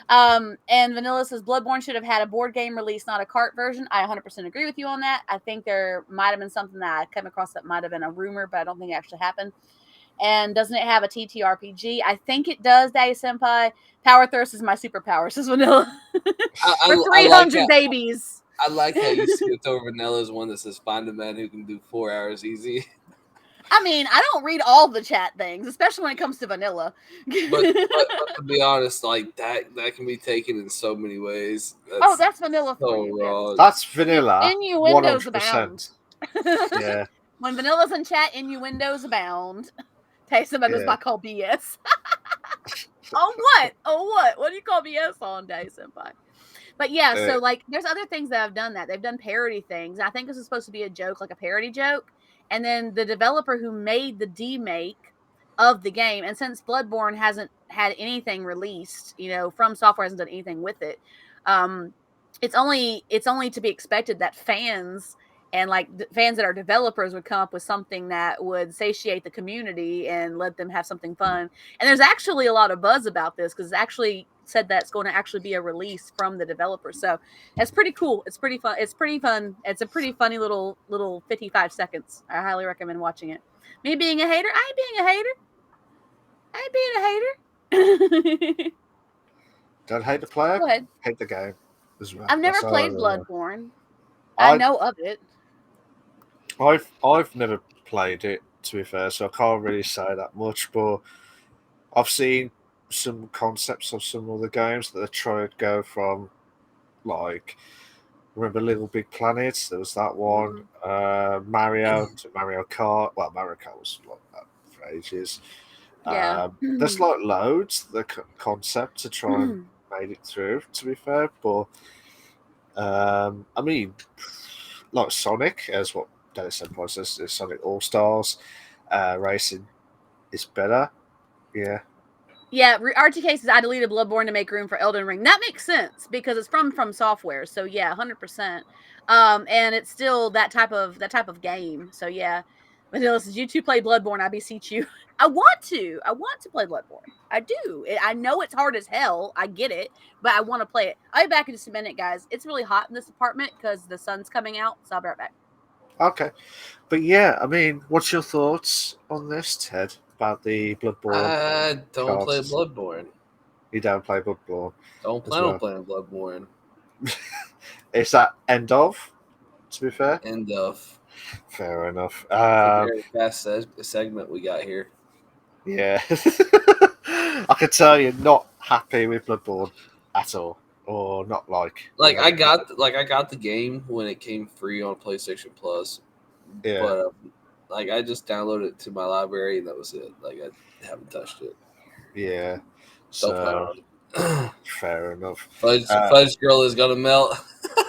And Vanilla says Bloodborne should have had a board game release, not a cart version. I 100% agree with you on that. I think there might have been something that I came across that might have been a rumor, but I don't think it actually happened. And doesn't it have a TTRPG? I think it does, Daddy Senpai. Power Thirst is my superpower, says Vanilla. For 300 babies. I like how you skipped over Vanilla's one that says find a man who can do 4 hours easy. I mean, I don't read all the chat things, especially when it comes to Vanilla. but to be honest, like that can be taken in so many ways. That's Vanilla for you. Wrong. That's Vanilla. Innuendos 100%. abound. Yeah. When Vanilla's in chat, innuendos abound. Taysom goes by call BS. Oh what? What do you call BS on, Day Senpai? But yeah, so like there's other things that have done that. They've done parody things. I think this is supposed to be a joke, like a parody joke. And then the developer who made the demake of the game, and since Bloodborne hasn't had anything released, From Software hasn't done anything with it, it's only to be expected that fans and like fans that are developers would come up with something that would satiate the community and let them have something fun. And there's actually a lot of buzz about this because it's actually said that it's going to actually be a release from the developer. So it's pretty cool. It's pretty fun. It's pretty fun. It's a pretty funny little 55 seconds. I highly recommend watching it. Me being a hater, I ain't being a hater. Don't hate the player. Go ahead. Hate the game as well. I've never played Bloodborne. I know of it. I've never played it, to be fair, so I can't really say that much, but I've seen some concepts of some other games that they try to go from, like, remember Little Big Planet? There was that one. Mario to Mario Kart. Well, Mario Kart was like that for ages. Yeah. There's like loads the concept to try and make it through, to be fair, but I mean, like Sonic, as what Dennis said, process is Sonic All Stars racing is better. Yeah. Yeah, RTK says I deleted Bloodborne to make room for Elden Ring. That makes sense because it's from Software. So yeah, 100%. And it's still that type of game. So yeah. Vanilla says, "You two play Bloodborne. I beseech you." I want to. I want to play Bloodborne. I do. I know it's hard as hell. I get it, but I want to play it. I'll be back in just a minute, guys. It's really hot in this apartment because the sun's coming out. So I'll be right back. Okay. But yeah, I mean, what's your thoughts on this, Ted, about the Bloodborne I don't play cards? Bloodborne. You don't play Bloodborne Don't as plan on well. playing Bloodborne. Is that end of, to be fair? End of. Fair enough. It's a very fast segment we got here. Yeah. I can tell you're not happy with Bloodborne at all. Or not like I got the game when it came free on PlayStation Plus. Yeah. But I just downloaded it to my library and that was it. Like I haven't touched it. Yeah. Don't plan So on it. fair enough. Fudge Girl is gonna melt.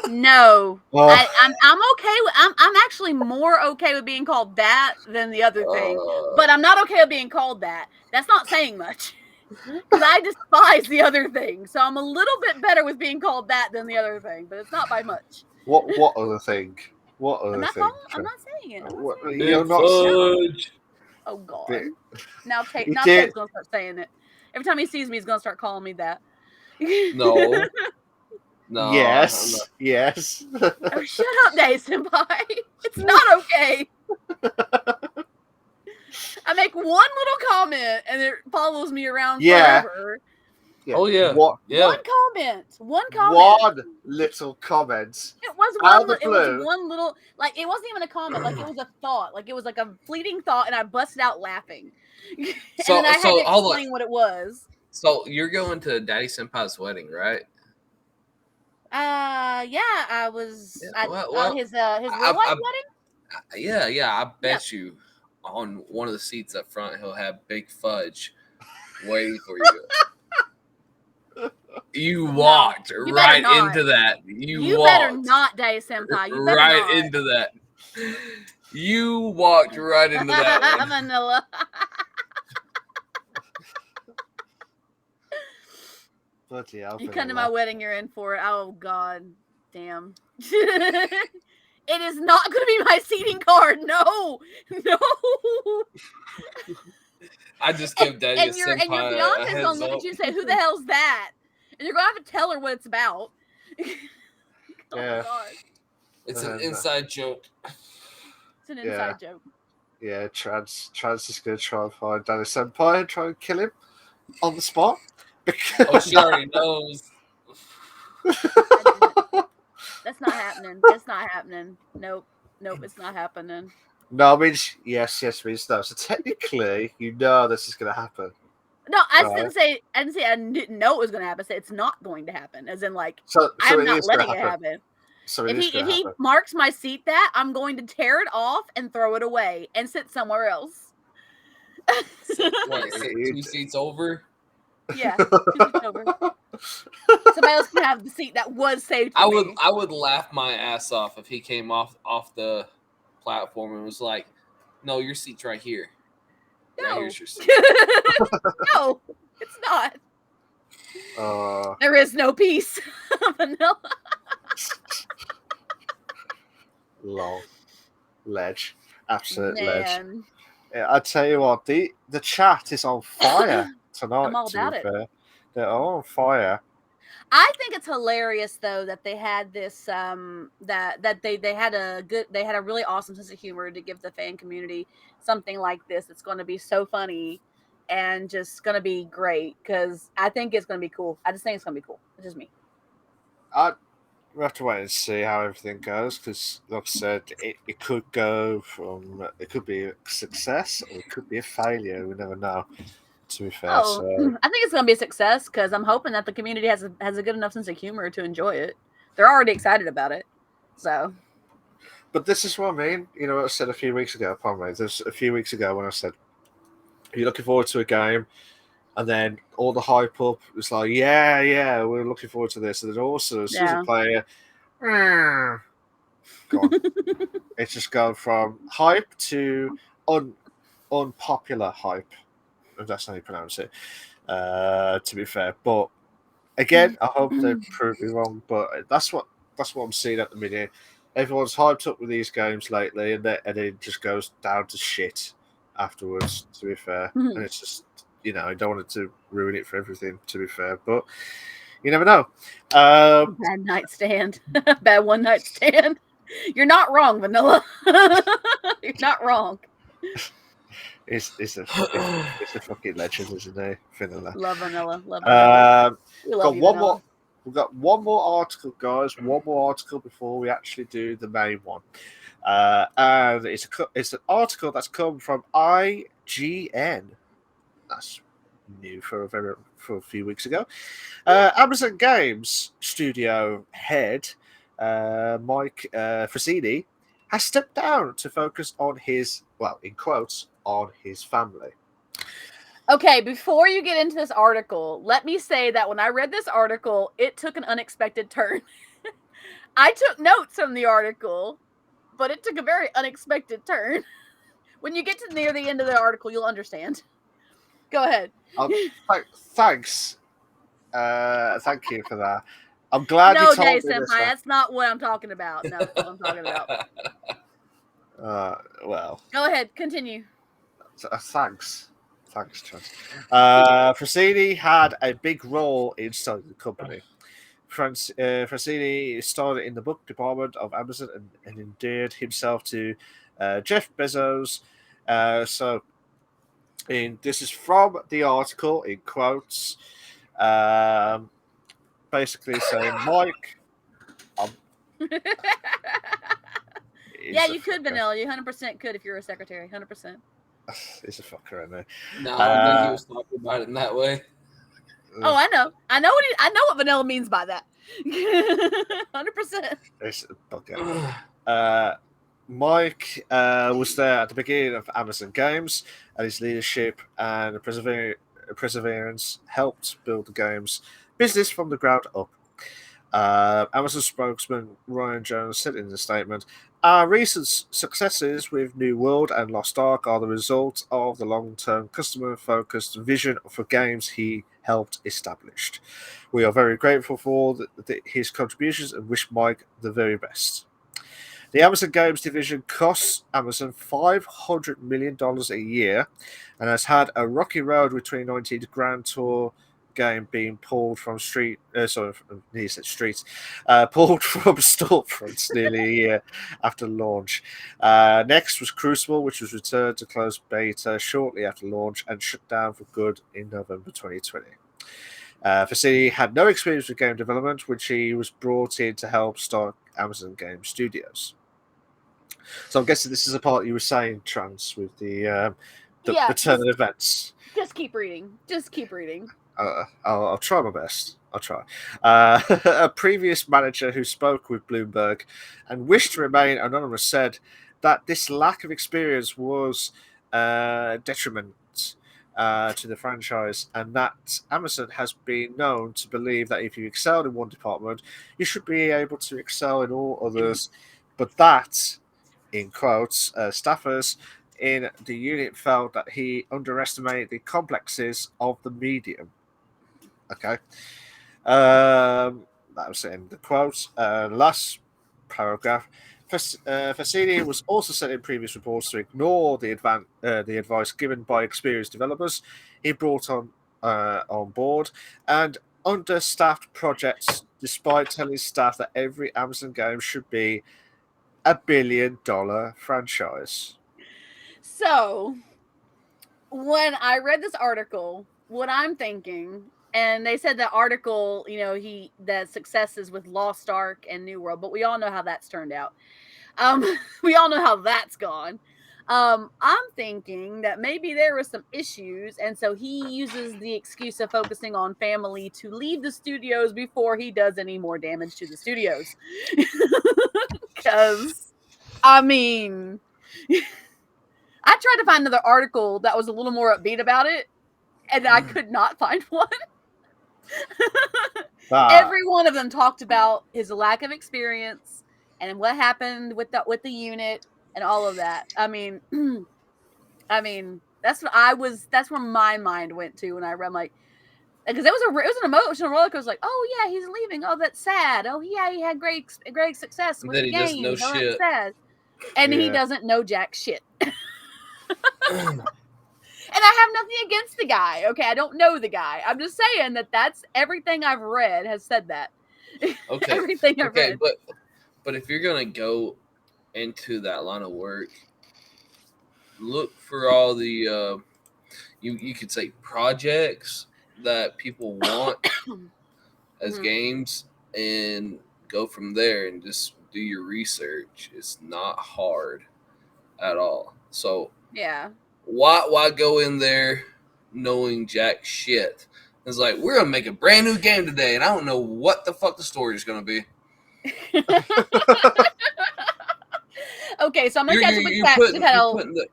No, Well, I'm okay with. I'm actually more okay with being called that than the other thing. But I'm not okay with being called that. That's not saying much. Because I despise the other thing. So I'm a little bit better with being called that than the other thing, but it's not by much. what other thing? What I'm other not thing? I'm not saying it. I'm not What, saying it. you're not Fudge. Oh God. Bit- Now You Ted's did- gonna start saying it. Every time he sees me, he's gonna start calling me that. No. No. Yes. Yes. Oh, shut up, Day Senpai. It's not okay. I make one little comment and it follows me around Yeah. forever. Yeah. Oh yeah. What? Yeah. One comment. One little comment. It was Out of one. the It was blue. one little. Like it wasn't even a comment. Like it was a thought. Like it was like a fleeting thought, and I busted out laughing. And then I had to hold on. explain what it was. So you're going to Daddy Senpai's wedding, right? Yeah, I was Yeah, at well, his real life wedding. Yeah. I bet you on one of the seats up front he'll have Big Fudge waiting for you. You walked you right better not. into that. You walked better not, Day Senpai. You better right not. into that. You walked right into that one. Vanilla. Bloody hell, You come to Vanilla. my wedding, you're in for it. Oh God, damn. It is not going to be my seating card. No. I just give Daddy and a your senpai fiance's a heads gonna look up. at you and say, "Who the hell's that?" And you're gonna have to tell her what it's about. Oh Yeah. God, It's an inside joke. it's an inside joke. Yeah, Trans is going to try and find Danny Senpai and try and kill him on the spot. Oh, she already knows. That's not happening. That's not happening. Nope, it's not happening. No, I mean, yes means no. So technically, you know this is going to happen. No, I didn't say I didn't know it was going to happen. I said it's not going to happen. As in, like, So I'm it not is letting gonna it happen. So if he marks my seat that, I'm going to tear it off and throw it away and sit somewhere else. What, 2 seats over? Yeah, 2 seats over. Somebody else can have the seat that was saved for me. I would laugh my ass off if he came off the platform and was like, "No, your seat's right here. No. Right here's your seat." No, it's not. There is no peace. Vanilla. Lol. Ledge. Absolute Man. ledge. Yeah, I tell you what, the chat is on fire tonight. I'm all about it. They're all on fire. I think it's hilarious though that they had this that they had a really awesome sense of humor to give the fan community something like this. It's going to be so funny and just going to be great because I think it's going to be cool. I just think it's going to be cool. It's just me. We have to wait and see how everything goes because, like I said, it could go from it could be a success or it could be a failure. We never know. To be fair, so I think it's going to be a success because I'm hoping that the community has a good enough sense of humor to enjoy it. They're already excited about it, so. But this is what I mean. You know what I said a few weeks ago. Pardon me. There's a few weeks ago when I said, "Are you looking forward to a game?" And then all the hype up was like, "Yeah, we're looking forward to this." And then also, as soon as I play it, gone. It's just gone from hype to unpopular hype. If that's how you pronounce it. To be fair, but again, I hope they prove me wrong. But that's what I'm seeing at the minute. Everyone's hyped up with these games lately, and it just goes down to shit afterwards. To be fair, and it's just I don't want it to ruin it for everything. To be fair, but you never know. Bad night stand. Bad one night stand. You're not wrong, Vanilla. You're not wrong. It's a fucking legend, isn't it, Vanilla? Love Vanilla. Love Vanilla. We love Got you, one Vanilla. more. We've got one more article, guys. One more article before we actually do the main one. And it's an article that's come from IGN. That's new for a few weeks ago. Amazon Games studio head Mike Frassini has stepped down to focus on his, well, in quotes, on his family. Okay, before you get into this article, let me say that when I read this article, it took an unexpected turn. I took notes from the article, but it took a very unexpected turn. When you get to near the end of the article, you'll understand. Go ahead. Thanks. Thank you for that. I'm glad No, you told Day me this. Senpai, that's not what I'm talking about. No, that's not what I'm talking about. Well. Go ahead, continue. Thanks, Chance. Frassini had a big role in starting the company. Frassini started in the book department of Amazon and endeared himself to Jeff Bezos. This is from the article in quotes. Basically saying, Mike. Yeah, you could, Vanilla. You 100% could if you were a secretary. 100%. He's a fucker, isn't he? No, I think he was talking about it in that way. Oh, I know. I know what Vanilla means by that. 100%. It's a bugger. Mike was there at the beginning of Amazon Games, and his leadership and perseverance helped build the game's business from the ground up. Amazon spokesman Ryan Jones said in the statement, "Our recent successes with New World and Lost Ark are the result of the long-term customer-focused vision for games he helped establish. We are very grateful for his contributions and wish Mike the very best." The Amazon Games division costs Amazon $500 million a year and has had a rocky road with 2019's Grand Tour game being pulled from pulled from storefronts nearly a year after launch. Next was Crucible, which was returned to closed beta shortly after launch and shut down for good in November 2020. Frassini had no experience with game development, which he was brought in to help start Amazon Game Studios. So I'm guessing this is a part you were saying, Trans, with the turn of events. Just keep reading. I'll try my best. I'll try. A previous manager who spoke with Bloomberg and wished to remain anonymous said that this lack of experience was detriment to the franchise, and that Amazon has been known to believe that if you excelled in one department, you should be able to excel in all others, but that, in quotes, staffers in the unit felt that he underestimated the complexes of the medium. Okay. That was in the quote. Last paragraph. Fassini was also said in previous reports to ignore the advice given by experienced developers he brought on board and understaffed projects, despite telling staff that every Amazon game should be $1 billion franchise. So, when I read this article, what I'm thinking, and they said that article, that successes with Lost Ark and New World, but we all know how that's turned out. We all know how that's gone. I'm thinking that maybe there were some issues, and so he uses the excuse of focusing on family to leave the studios before he does any more damage to the studios. Because, I mean, I tried to find another article that was a little more upbeat about it, and I could not find one. Every one of them talked about his lack of experience and what happened with the unit and all of that. I mean, that's where my mind went to when I read. I'm like, because it was an emotional roller coaster. Like, oh yeah, he's leaving. Oh, that's sad. Oh yeah, he had great success with Then the he doesn't know game. Oh, that's shit. sad. And he Yeah. doesn't know jack shit. And I have nothing against the guy. Okay, I don't know the guy. I'm just saying that's everything I've read has said that. Okay. Everything I've read. But if you're gonna go into that line of work, look for all the you could say projects that people want as games, and go from there and just do your research. It's not hard at all. So Yeah. why go in there knowing jack shit? It's like, we're gonna make a brand new game today, and I don't know what the fuck the story is gonna be. Okay, so I'm gonna catch up with Jack.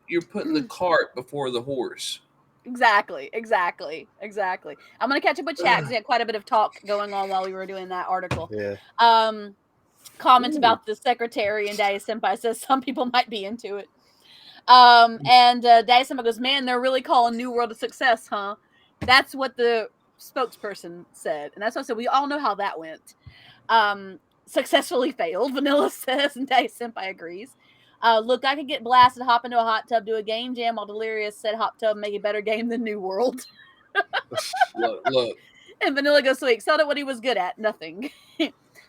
You're putting the cart before the horse. Exactly. I'm gonna catch up with Jack because we had quite a bit of talk going on while we were doing that article. Yeah. Comment about the secretary, and Daddy Senpai says some people might be into it. And Daddy Senpai goes, man, they're really calling New World a success, huh? That's what the spokesperson said, and that's what I said. We all know how that went. Successfully failed, Vanilla says, and Daddy Senpai agrees. Look, I could get blasted, hop into a hot tub, do a game jam, while Delirious said hot tub make a better game than New World. Look. And Vanilla goes, so he excelled at what he was good at, nothing.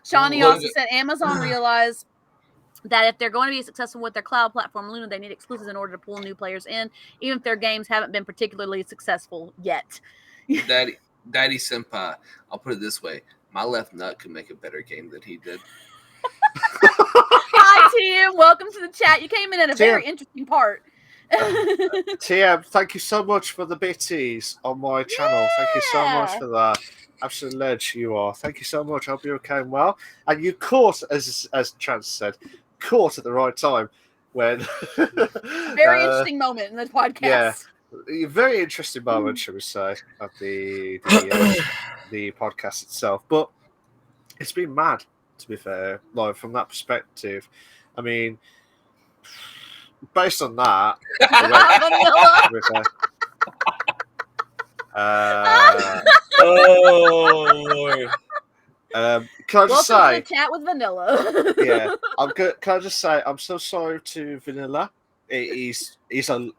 Shawnee also said Amazon realized that if they're going to be successful with their cloud platform, Luna, they need exclusives in order to pull new players in, even if their games haven't been particularly successful yet. Daddy Senpai, I'll put it this way. My left nut could make a better game than he did. Hi, Tim. Welcome to the chat. You came in at a very interesting part. TM, thank you so much for the bitties on my channel. Thank you so much for that. Absolute ledge you are. Thank you so much. I hope you're okay and well. And you caught, as Chance said, caught at the right time when... Very interesting moment in the podcast. Yeah. A very interesting moment, shall we say, of the podcast itself. But it's been mad, to be fair, like from that perspective. I mean, based on that, oh Lord. Can I just say, welcome to the chat with Vanilla. Yeah, can I just say, I'm so sorry to Vanilla. He's a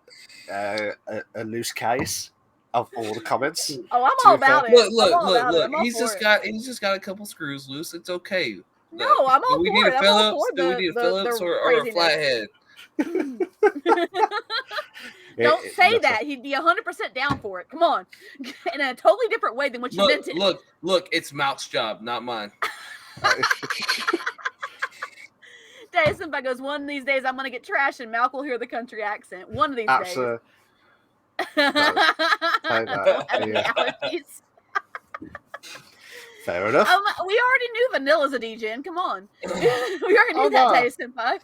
loose case of all the comments. Oh, I'm all about it. Look. He's just got a couple screws loose. It's okay. No, I'm all for it. Do we need a Phillips or a flathead? Don't say that. He'd be 100% down for it. Come on. In a totally different way than what you meant it. Look, it's Mouth's job, not mine. Daddy Senpai goes, one of these days I'm going to get trashed and Malk will hear the country accent. One of these days. Fair enough. We already knew Vanilla's a DJ. Come on. We already knew that, Daddy Senpai.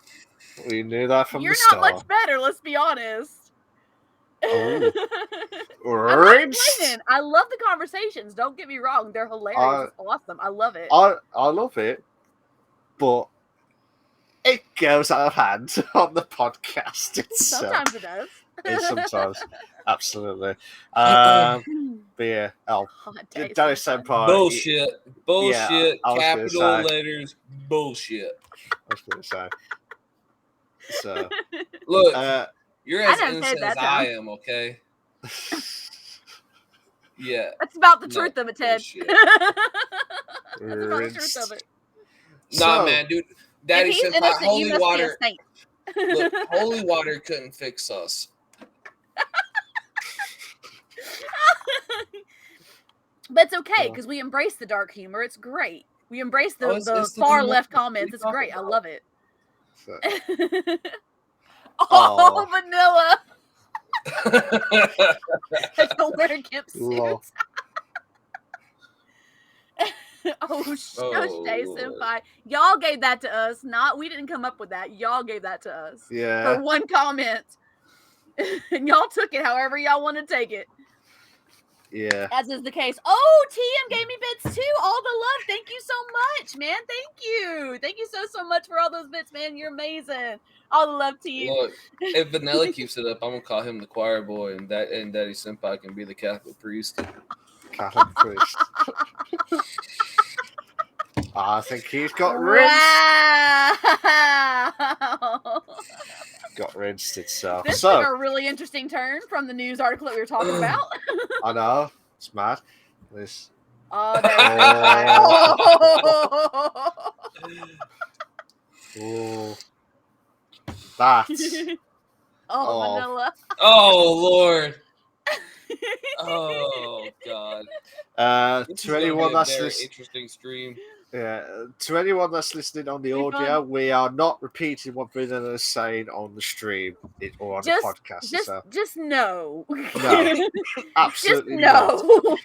We knew that from You're the start. not much better, let's be honest. Oh. I love the conversations. Don't get me wrong. They're hilarious. It's awesome. I love it. I love it. But it goes out of hand on the podcast itself. Sometimes it does. Sometimes. Absolutely. But yeah. Daddy Senpai. Bullshit. Capital letters. Bullshit. I was going to say. So, look, you're as innocent as I am, okay? Yeah. That's about the truth of it, Ted. That's about the truth of it. Nah, man, dude. Daddy Senpai, holy water. Look, holy water couldn't fix us. But it's okay, because we embrace the dark humor. It's great. We embrace the far left comments. It's great. I love it. So. Vanilla. I don't wear gimp suits. Shush, Day Senpai. Y'all gave that to us. We didn't come up with that. Y'all gave that to us. Yeah. For one comment. And y'all took it however y'all want to take it. Yeah. As is the case. Oh, TM gave me bits too. All the love. Thank you so much, man. Thank you. Thank you so much for all those bits, man. You're amazing. All the love to you. Look, if Vanilla keeps it up, I'm gonna call him the choir boy, and Daddy Senpai can be the Catholic priest. Callum Priest. I think he's got rinsed. Wow. Got rinsed itself. This So took a really interesting turn from the news article that we were talking about. I know it's mad. This. Oh, there's Oh, that. oh, vanilla. Oh Lord. Oh God. This is To gonna be anyone a that's very listening, interesting stream. to anyone that's listening on the Be audio, fun. we are not repeating what Vanilla is saying on the stream or on the podcast. Just know. No, absolutely just know.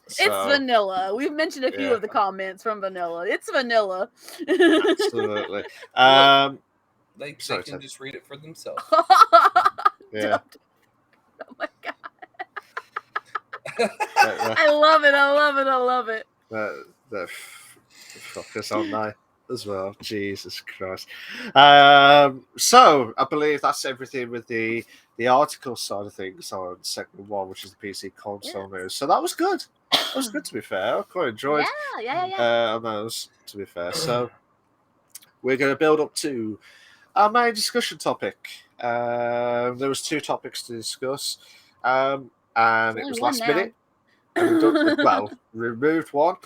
So, It's vanilla. We've mentioned a few yeah. of the comments from vanilla. It's vanilla. Absolutely. They Sorry, can Ted. just read it for themselves. Yeah. Oh my god. I love it. I love it. I love it. The fuckers on there as well. Jesus Christ. So I believe that's everything with the article side of things on segment 1, which is the PC console news. So that was good. That was good, to be fair. I quite enjoyed on those, to be fair. So we're going to build up to our main discussion topic. There was 2 topics to discuss, and it was last minute. And we removed one,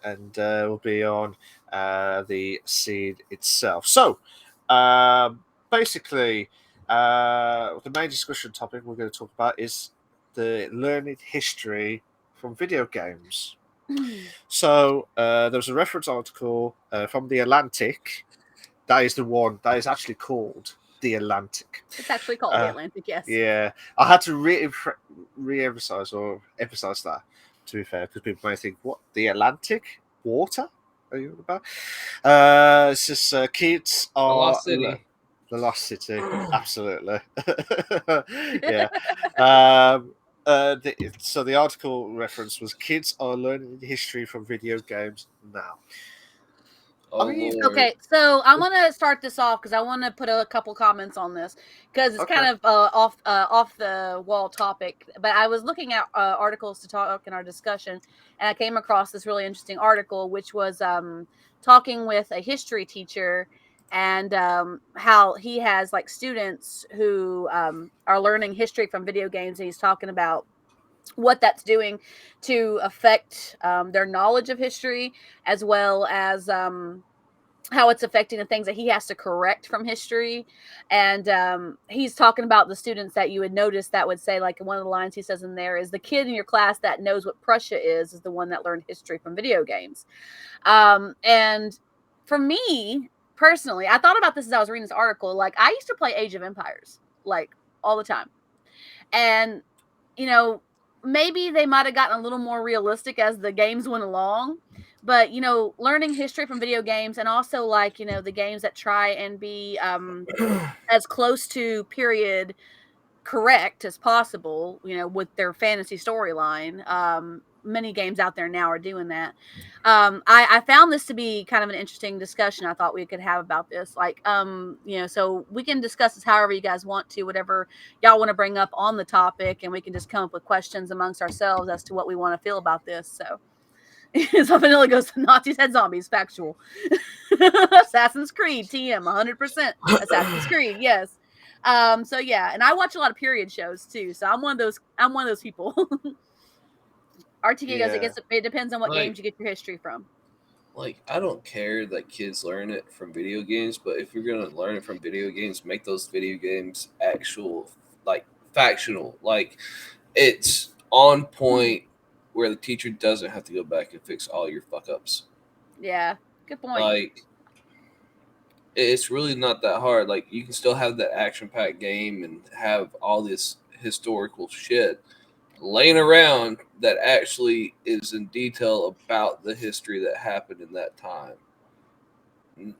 and we'll be on the seed itself. So, basically, the main discussion topic we're going to talk about is the learned history from video games. So, there was a reference article from The Atlantic. That is the one that is actually called The Atlantic. It's actually called The Atlantic, yes. Yeah, I had to re-emphasize that, to be fair, because people may think, what, the Atlantic? Water? Are you about? It's just kids are... The Lost City. The Lost City, absolutely. Yeah. So the article reference was kids are learning history from video games now. Oh, Lord. Okay, so I'm gonna start this off because I want to put a couple comments on this because it's kind of off the wall topic. But I was looking at articles to talk in our discussion, and I came across this really interesting article, which was talking with a history teacher and how he has like students who are learning history from video games, and he's talking about what that's doing to affect their knowledge of history, as well as how it's affecting the things that he has to correct from history. And he's talking about the students that you would notice that would say, like, one of the lines he says in there is, the kid in your class that knows what Prussia is the one that learned history from video games. And for me personally, I thought about this as I was reading this article. Like, I used to play Age of Empires, like, all the time. And, you know, maybe they might have gotten a little more realistic as the games went along, but, you know, learning history from video games, and also, like, you know, the games that try and be as close to period correct as possible, you know, with their fantasy storyline. Many games out there now are doing that. I found this to be kind of an interesting discussion. I thought we could have about this, like, you know, so we can discuss this however you guys want to, whatever y'all want to bring up on the topic, and we can just come up with questions amongst ourselves as to what we want to feel about this. So, so Vanilla goes, Nazis had zombies, factual. Assassin's Creed, TM, 100%. Assassin's Creed, yes. So yeah, and I watch a lot of period shows too. So I'm one of those people. RTK goes, it depends on what games you get your history from. Like, I don't care that kids learn it from video games, but if you're gonna learn it from video games, make those video games actual, like, factional. Like, it's on point where the teacher doesn't have to go back and fix all your fuck ups. Yeah, good point. Like, it's really not that hard. Like, you can still have that action-packed game and have all this historical shit laying around that actually is in detail about the history that happened in that time.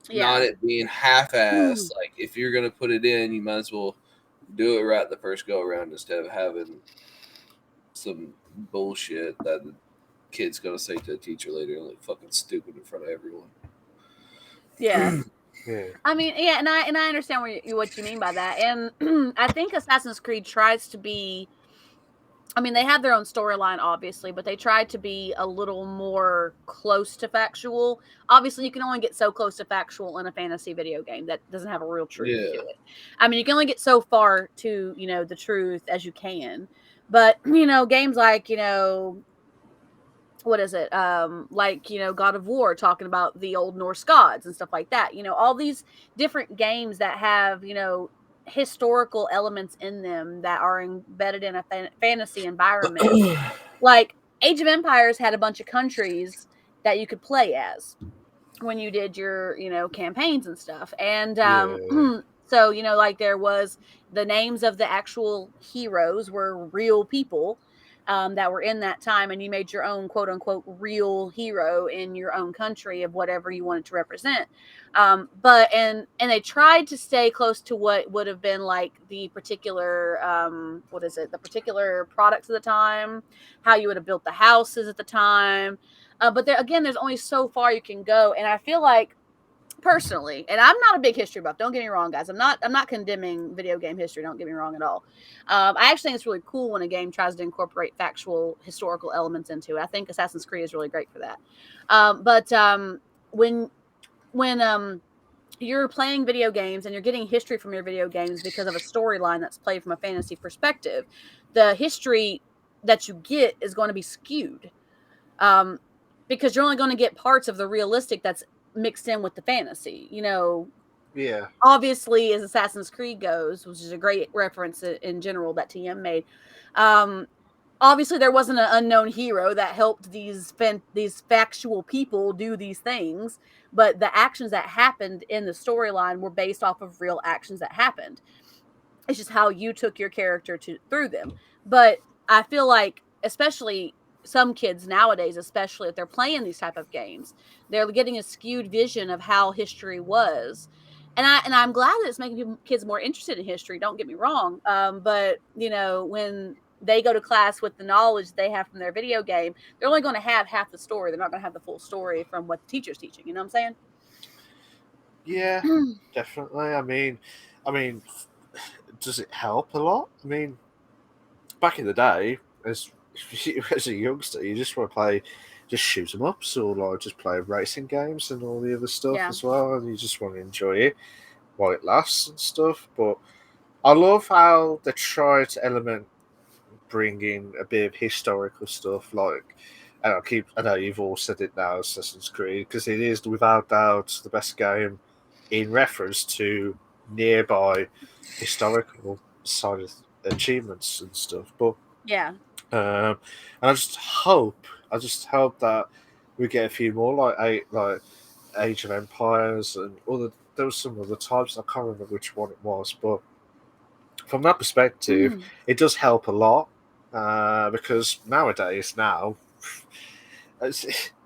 Not it being half-assed. Like, if you're going to put it in, you might as well do it right the first go-around instead of having some bullshit that the kid's going to say to a teacher later and look fucking stupid in front of everyone. Yeah. I mean, yeah, and I understand what you mean by that, and I think Assassin's Creed tries to be I mean, they have their own storyline, obviously, but they tried to be a little more close to factual. Obviously, you can only get so close to factual in a fantasy video game that doesn't have a real truth to Yeah. it. I mean, you can only get so far to, the truth as you can. But, games like, what is it? Like, God of War, talking about the old Norse gods and stuff like that. All these different games that have, historical elements in them that are embedded in a fantasy environment. Like Age of Empires had a bunch of countries that you could play as when you did your, campaigns and stuff. And Yeah. so, like there was the names of the actual heroes were real people that were in that time, and you made your own quote unquote real hero in your own country of whatever you wanted to represent. But and they tried to stay close to what would have been like the particular what is it, the particular products of the time, how you would have built the houses at the time. But there again, there's only so far you can go, and I feel like personally, and I'm not a big history buff. Don't get me wrong, guys. I'm not condemning video game history. Don't get me wrong at all. I actually think it's really cool when a game tries to incorporate factual historical elements into it. I think Assassin's Creed is really great for that. But when you're playing video games and you're getting history from your video games because of a storyline that's played from a fantasy perspective, the history that you get is going to be skewed. Um, because you're only going to get parts of the realistic that's mixed in with the fantasy. Yeah. Obviously, as Assassin's Creed goes, which is a great reference in general that TM made. Obviously, there wasn't an unknown hero that helped these factual people do these things, but the actions that happened in the storyline were based off of real actions that happened. It's just how you took your character through them. But I feel like, especially some kids nowadays, especially if they're playing these type of games, they're getting a skewed vision of how history was. And I'm glad that it's making kids more interested in history. Don't get me wrong. But when they go to class with the knowledge they have from their video game, they're only going to have half the story. They're not going to have the full story from what the teacher's teaching. You know what I'm saying? Yeah, definitely. I mean, does it help a lot? I mean, back in the day, as a youngster, you just want to play, just shoot 'em ups, or like just play racing games and all the other stuff Yeah. as well, and you just want to enjoy it while it lasts and stuff. But I love how they try to bring in a bit of historical stuff, like. And I know you've all said it now, Assassin's Creed, because it is without doubt the best game in reference to nearby historical side of achievements and stuff. But Yeah. and I just hope that we get a few more like Age of Empires and other. There was some other types. I can't remember which one it was, but from that perspective, it does help a lot because nowadays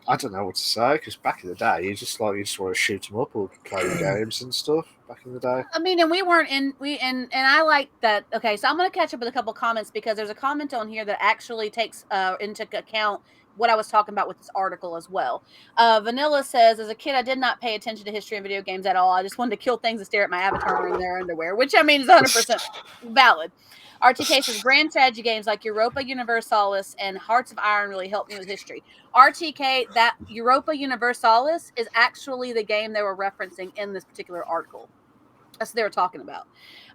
I don't know what to say because back in the day, you just want to shoot them up or play games and stuff. Back in the day, I mean, and we weren't in and I like that. Okay, so I'm gonna catch up with a couple comments because there's a comment on here that actually takes into account what I was talking about with this article as well. Vanilla says, as a kid, I did not pay attention to history in video games at all. I just wanted to kill things and stare at my avatar in their underwear, which I mean is 100% valid. RTK says grand strategy games like Europa Universalis and Hearts of Iron really helped me with history. RTK, that Europa Universalis is actually the game they were referencing in this particular article. That's what they were talking about.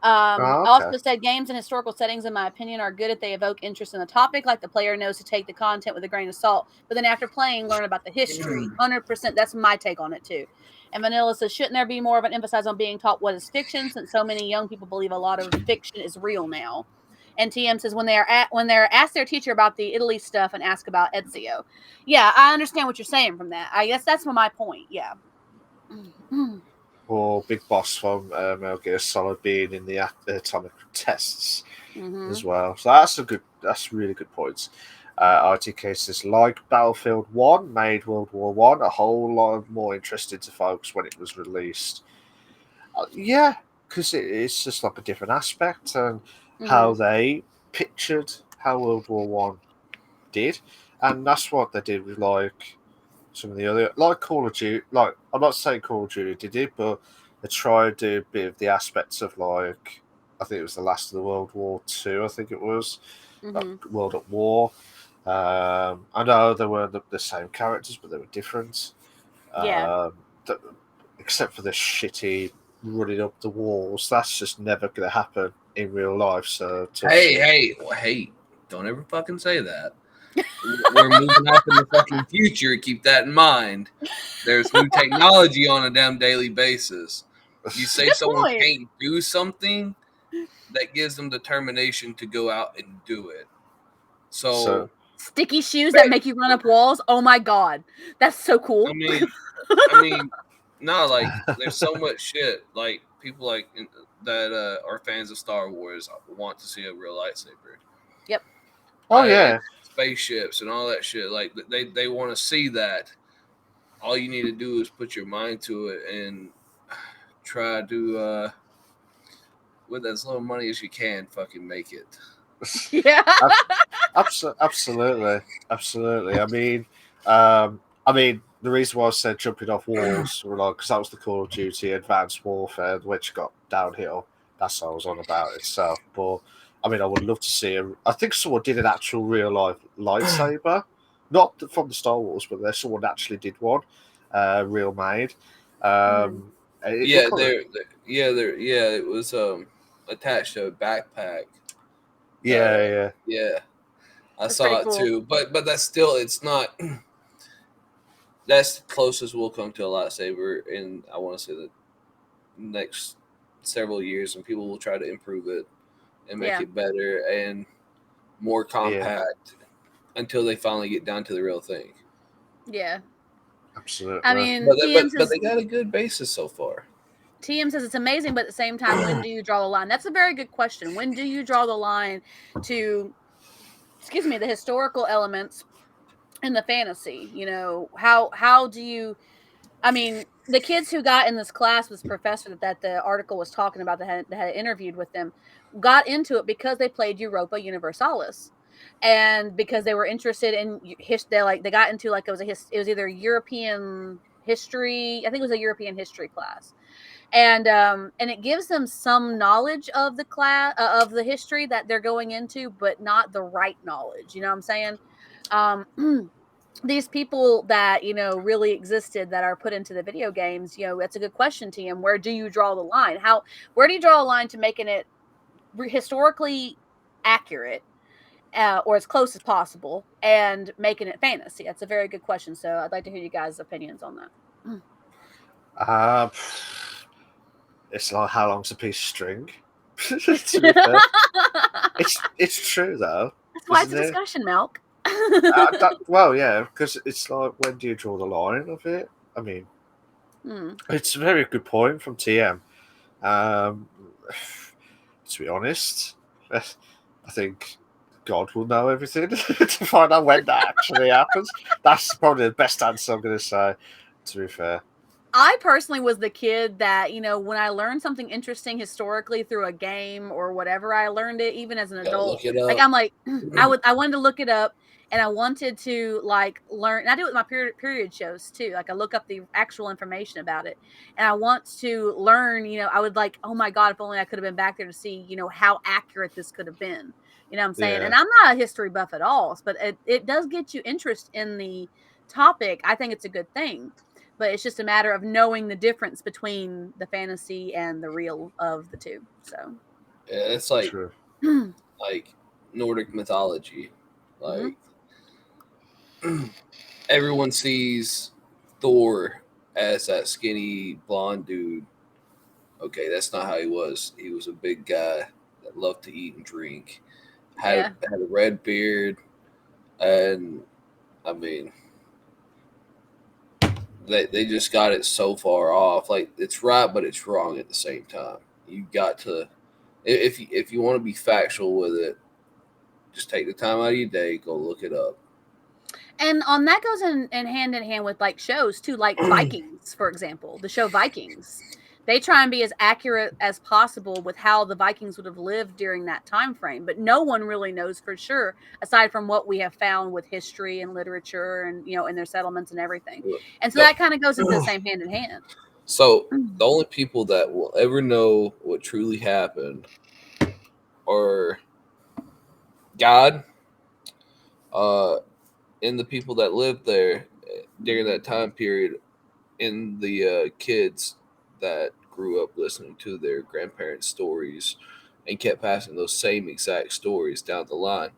oh, okay. Also said games in historical settings, in my opinion, are good if they evoke interest in the topic, like the player knows to take the content with a grain of salt. But then after playing, learn about the history. 100%. That's my take on it too. And Vanilla says, shouldn't there be more of an emphasis on being taught what is fiction, since so many young people believe a lot of fiction is real now? And TM says when they're asked their teacher about the Italy stuff and ask about Ezio. Yeah, I understand what you're saying from that. I guess that's my point. Yeah. Or Big Boss from Metal Gear Solid being in the atomic tests as well. So that's really good points. RTK says, like Battlefield 1 made World War One a whole lot more interesting to folks when it was released. Yeah, because it's just like a different aspect and how they pictured how World War One did, and that's what they did with like some of the other, like Call of Duty. Like, I'm not saying Call of Duty did it, but they tried to do a bit of the aspects of like, I think it was the last of the World War Two. I think it was World at War. I know they were the same characters, but they were different. Yeah. Except for the shitty running up the walls. That's just never going to happen in real life. So, Hey! Don't ever fucking say that. We're moving up in the fucking future. Keep that in mind. There's new technology on a damn daily basis. You say Good someone point. can't do something, that gives them determination to go out and do it. So Sticky shoes that make you run up walls. Oh my god, that's so cool. I mean, no, like there's so much shit. Like people that are fans of Star Wars want to see a real lightsaber. Yep. Oh yeah, spaceships and all that shit. Like they want to see that. All you need to do is put your mind to it and try to with as little money as you can, fucking make it. Yeah. Absolutely. I mean, the reason why I said jumping off walls were like because that was the Call of Duty Advanced Warfare, which got downhill. That's what I was on about itself. But I mean, I would love to see I think someone did an actual real life lightsaber, not from the Star Wars, but there someone actually did one, real made. It was attached to a backpack. Yeah. I That's saw pretty it cool. too, but that's still it's not. That's the closest we'll come to a lightsaber in I want to say the next several years, and people will try to improve it and make it better and more compact until they finally get down to the real thing. Yeah. Absolutely. I mean, but they got a good basis so far. TM says it's amazing, but at the same time, when do you draw the line? That's a very good question. When do you draw the line to, the historical elements in the fantasy? You know, how do you? I mean, the kids who got in this class, this professor that the article was talking about, that had interviewed with them, got into it because they played Europa Universalis, and because they were interested in they got into like it was either European history. I think it was a European history class, and it gives them some knowledge of the class of the history that they're going into, but not the right knowledge. You know what I'm saying? These people that really existed that are put into the video games, that's a good question to him. Where do you draw the line? Where do you draw a line to making it historically accurate, or as close as possible, and making it fantasy? That's a very good question. So I'd like to hear you guys' opinions on that. It's like how long's a piece of string? To be fair, it's true though. That's why it's a discussion, Milk. Well, yeah, because it's like when do you draw the line of it? I mean, it's a very good point from TM. To be honest, I think God will know everything to find out when that actually happens. That's probably the best answer I'm going to say. To be fair. I personally was the kid that, when I learned something interesting historically through a game or whatever, I learned it even as an adult. Like I'm like, I wanted to look it up, and I wanted to like learn. And I do it with my period shows too. Like I look up the actual information about it, and I want to learn. I would like, oh my god, if only I could have been back there to see, how accurate this could have been. You know what I'm saying? Yeah. And I'm not a history buff at all, but it does get you interest in the topic. I think it's a good thing. But it's just a matter of knowing the difference between the fantasy and the real of the two. So yeah, it's like like Nordic mythology. Like everyone sees Thor as that skinny blonde dude. Okay, that's not how he was. He was a big guy that loved to eat and drink. Had a red beard, and I mean, they just got it so far off. Like it's right, but it's wrong at the same time. You got to, if you want to be factual with it, just take the time out of your day, go look it up. And on that goes in hand with like shows too, like Vikings, for example, the show Vikings. They try and be as accurate as possible with how the Vikings would have lived during that time frame, but no one really knows for sure, aside from what we have found with history and literature and in their settlements and everything. And so that kind of goes into the same hand in hand. So the only people that will ever know what truly happened are God, and the people that lived there during that time period, and the kids that grew up listening to their grandparents' stories and kept passing those same exact stories down the line.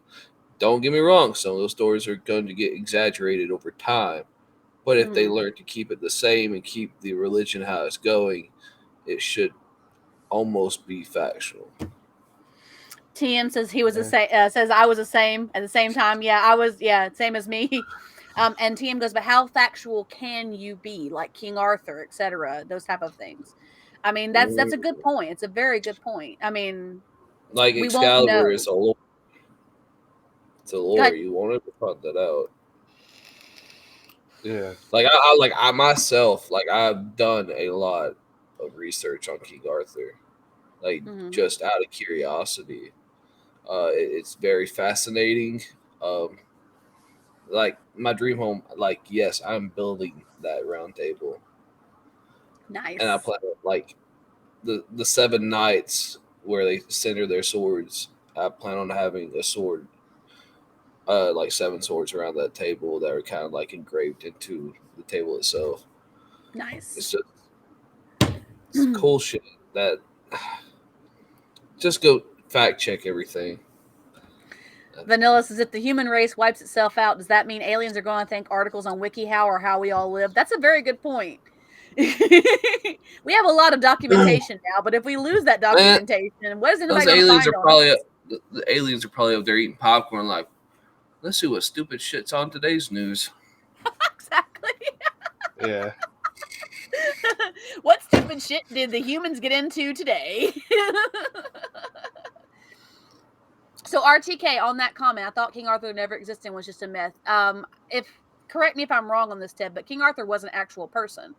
Don't get me wrong, some of those stories are going to get exaggerated over time, but if they learn to keep it the same and keep the religion how it's going, it should almost be factual. TM says he was the same. Says I was the same at the same time. Yeah, I was. Yeah, same as me. And TM goes, but how factual can you be? Like King Arthur, etc. Those type of things. I mean, that's a good point. It's a very good point. I mean, Like we won't Excalibur know. is a lore. It's a lore. You won't ever find that out. Yeah. Like I myself, like I've done a lot of research on King Arthur, like just out of curiosity. It's very fascinating. Like my dream home, like yes, I'm building that round table, Nice. and I plan like the 7 knights where they center their swords. I plan on having a sword, like 7 swords around that table that are kind of like engraved into the table itself. Nice. It's just cool shit that just go fact check everything. Vanilla says, if the human race wipes itself out, does that mean aliens are going to think articles on WikiHow or how we all live? That's a very good point. We have a lot of documentation now, but if we lose that documentation, what is anybody going to find on us? The aliens are probably up there eating popcorn like, let's see what stupid shit's on today's news. Exactly. Yeah. What stupid shit did the humans get into today? So RTK on that comment, I thought King Arthur never existed and was just a myth. If correct me if I'm wrong on this, Ted, but King Arthur was an actual person.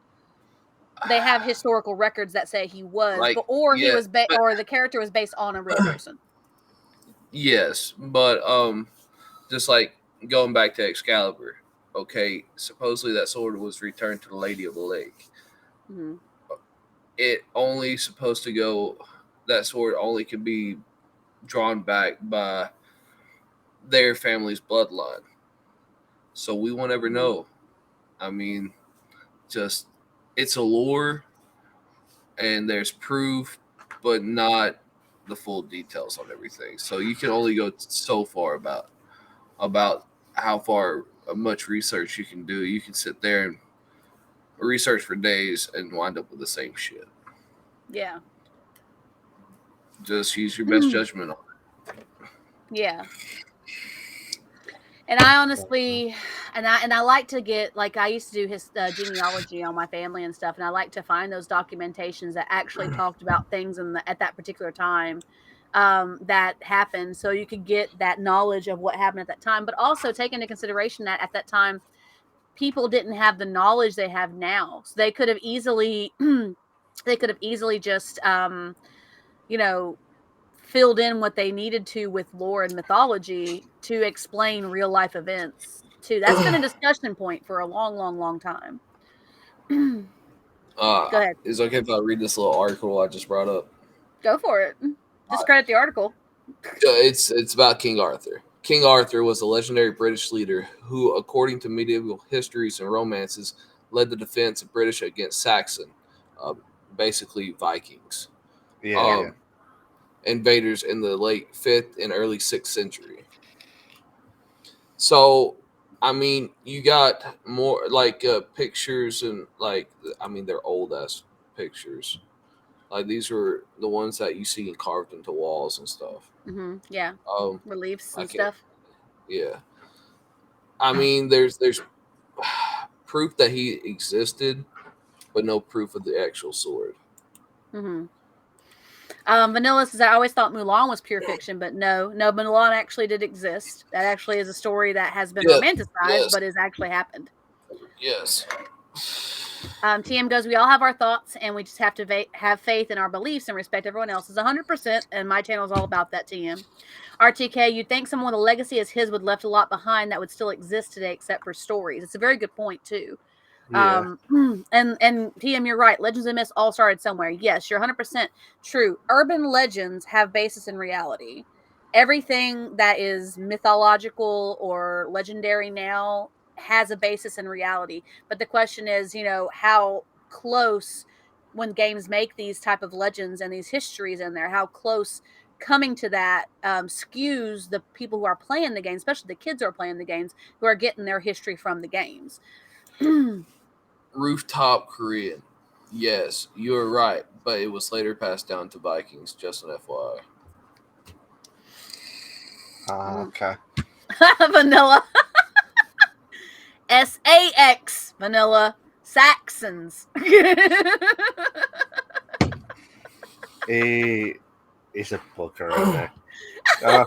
They have historical records that say he was, like, or he was, or the character was based on a real person. Yes, but just like going back to Excalibur, okay, supposedly that sword was returned to the Lady of the Lake. Mm-hmm. It only supposed to go. That sword only can be drawn back by their family's bloodline. So we won't ever know. I mean, just it's a lore, and there's proof, but not the full details on everything. So you can only go so far about how far much research you can do. You can sit there and research for days and wind up with the same shit. Yeah. Just use your best judgment on it. Yeah. And I honestly, and I like to get, like, I used to do his genealogy on my family and stuff, and I like to find those documentations that actually talked about things at that particular time that happened, so you could get that knowledge of what happened at that time, but also take into consideration that at that time people didn't have the knowledge they have now, so they could have easily just you know, filled in what they needed to with lore and mythology to explain real life events too. That's been a discussion point for a long time. Go ahead. Is it okay if I read this little article I just brought up? Go for it. Discredit the article. It's about King Arthur. King Arthur was a legendary British leader who, according to medieval histories and romances, led the defense of British against Saxon, basically Vikings. Yeah. Invaders in the late 5th and early 6th century. So, I mean, you got more like pictures and like, I mean, they're old ass pictures. Like these were the ones that you see carved into walls and stuff. Mm-hmm. Yeah. Reliefs and stuff. Yeah. I mean, there's proof that he existed, but no proof of the actual sword. Mm-hmm. Vanilla says, I always thought Mulan was pure fiction, but no, Mulan actually did exist. That actually is a story that has been romanticized, but has actually happened. Yes. TM goes, we all have our thoughts, and we just have to have faith in our beliefs and respect everyone else's 100%, and my channel is all about that, TM. RTK, you'd think someone with a legacy as his would left a lot behind that would still exist today except for stories. It's a very good point, too. Yeah. And TM, you're right. Legends and myths all started somewhere. Yes, you're 100% true. Urban legends have basis in reality. everything that is mythological or legendary now has a basis in reality. But the question is, how close, when games make these type of legends and these histories in there, how close coming to that skews the people who are playing the game, especially the kids who are playing the games, who are getting their history from the games. Rooftop Korean. Yes, you're right, but it was later passed down to Vikings, just an FYI. Okay. Vanilla. SAX. Vanilla. Saxons. He is a booker, isn't he?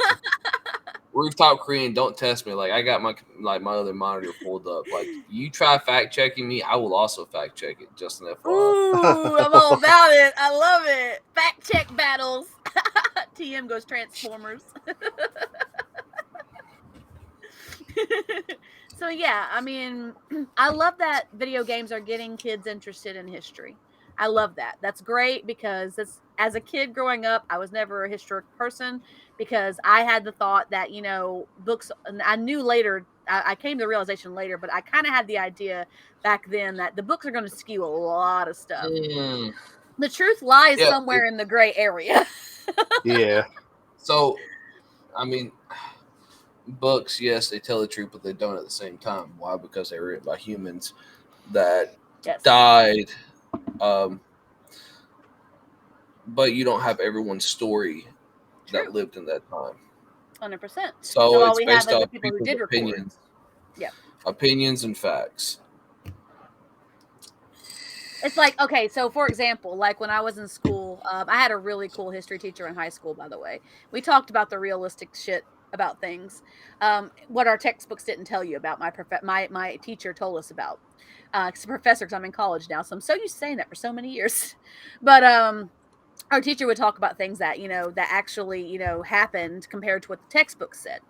Rooftop Korean, don't test me. Like, I got my other monitor pulled up. Like, you try fact checking me, I will also fact check it. Just an FYI. Ooh, I'm all about it. I love it. Fact check battles. TM goes Transformers. So yeah, I mean, I love that video games are getting kids interested in history. I love that. That's great because as a kid growing up, I was never a historic person because I had the thought that, books, and I knew later, I came to the realization later, but I kind of had the idea back then that the books are going to skew a lot of stuff. The truth lies somewhere in the gray area. Yeah. So, I mean, books, yes, they tell the truth, but they don't at the same time. Why? Because they were written by humans that died. But you don't have everyone's story that lived in that time. 100%. So all it's we based have is off the people who did opinions. Yeah. Opinions and facts. It's like, okay, so for example, like when I was in school, I had a really cool history teacher in high school, by the way. We talked about the realistic shit about things, what our textbooks didn't tell you about. My teacher told us about. Professor, because I'm in college now, so I'm so used to saying that for so many years. But our teacher would talk about things that that actually happened compared to what the textbook said.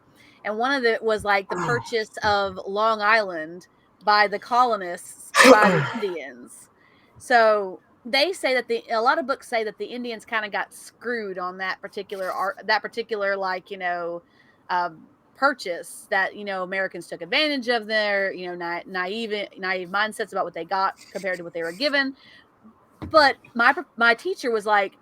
And one of it was like the purchase of Long Island by the colonists by the Indians. So they say that a lot of books say that the Indians kind of got screwed on that particular like purchase, that Americans took advantage of their naive mindsets about what they got compared to what they were given. But my teacher was like,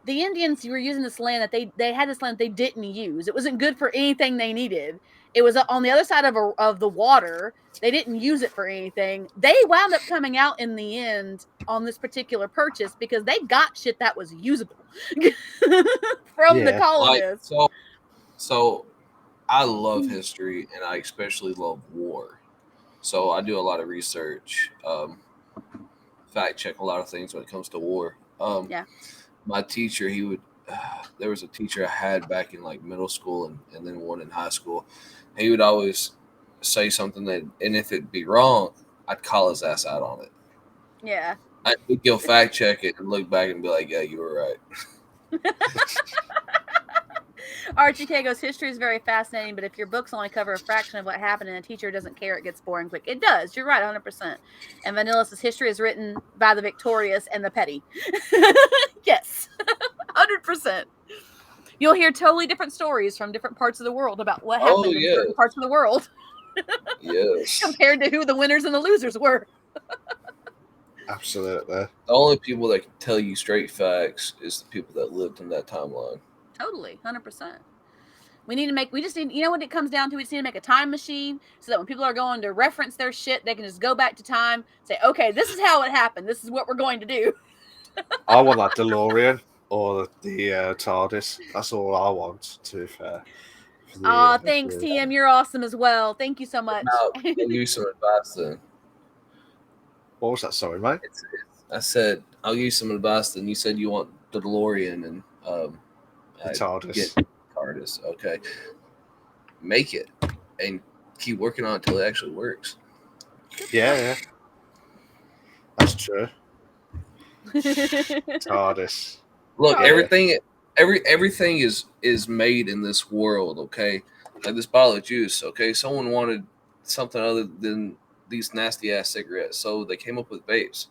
the Indians were using this land that they had this land they didn't use. It wasn't good for anything they needed. It was on the other side of the water. They didn't use it for anything. They wound up coming out in the end on this particular purchase because they got shit that was usable from the colonists. So I love history, and I especially love war. So I do a lot of research, fact check a lot of things when it comes to war. My teacher, there was a teacher I had back in like middle school and then one in high school. He would always say something and if it'd be wrong, I'd call his ass out on it. Yeah. He'll fact check it and look back and be like, yeah, you were right. RGK goes, history is very fascinating, but if your books only cover a fraction of what happened and a teacher doesn't care, it gets boring quick. It does. You're right, 100%. And Vanilla says, history is written by the victorious and the petty. Yes, 100%. You'll hear totally different stories from different parts of the world about what happened in certain parts of the world. Yes. Compared to who the winners and the losers were. Absolutely. The only people that can tell you straight facts is the people that lived in that timeline. Totally, 100%. We just need, what it comes down to? We just need to make a time machine so that when people are going to reference their shit, they can just go back to time, say, okay, this is how it happened. This is what we're going to do. I want that DeLorean or the TARDIS. That's all I want, to be fair. Thanks, TM. You're awesome as well. Thank you so much. Now, I'll give you some advice then. What was that? Sorry, mate. I said, I'll give you some advice then. You said you want the DeLorean and the TARDIS. TARDIS. Okay. Make it and keep working on it until it actually works. Yeah. That's true. TARDIS. Look, everything is made in this world, okay? Like this bottle of juice, okay? Someone wanted something other than these nasty ass cigarettes, so they came up with vapes.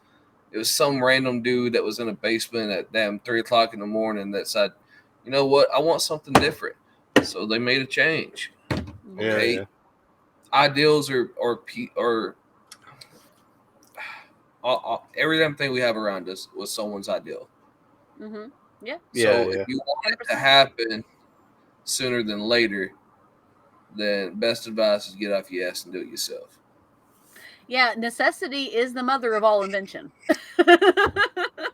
It was some random dude that was in a basement at damn 3 o'clock in the morning that said, you know what, I want something different. So they made a change. Yeah, Okay, yeah. ideals or every damn thing we have around us was someone's ideal. Mm-hmm. Yeah. So Yeah, if you want it to 100%. happen sooner than later, then best advice is get off your ass and do it yourself. Yeah, necessity is the mother of all invention.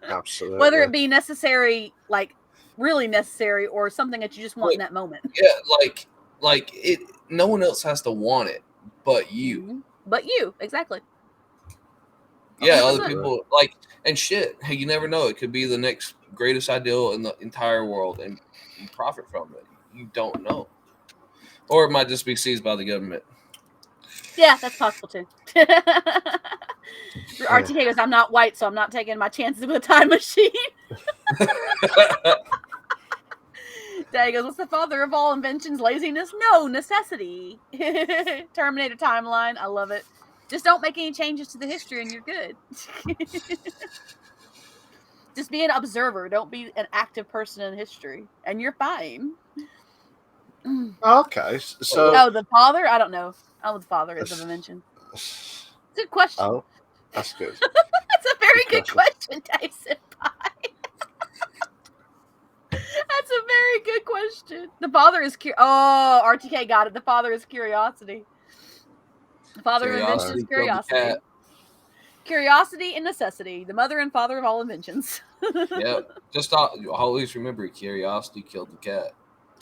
absolutely. Whether it be necessary, like really necessary, or something that you just want in that moment. Yeah, like it. No one else has to want it but you. Mhm. But you, exactly. Yeah, 100%. other people like and shit. Hey, you never know. It could be the next greatest ideal in the entire world, and you profit from it. You don't know, or it might just be seized by the government. Yeah, that's possible too. RTK goes, I'm not white, so I'm not taking my chances with a time machine. Daddy goes, what's the father of all inventions? Laziness? No, necessity. Terminator timeline. I love it. Just don't make any changes to the history and you're good. Just be an observer. Don't be an active person in history. And you're fine. Okay, so Oh, the father? I don't know. I don't know what the father is of invention. Good question. oh, that's good. That's a very Good good question, Tyson Pie. That's a very good question. The father is oh, RTK got it. The father is curiosity. The father of invention is Curiosity killed the curiosity. cat. Curiosity and necessity, the mother and father of all inventions. Yep. Just always remember, curiosity killed the cat.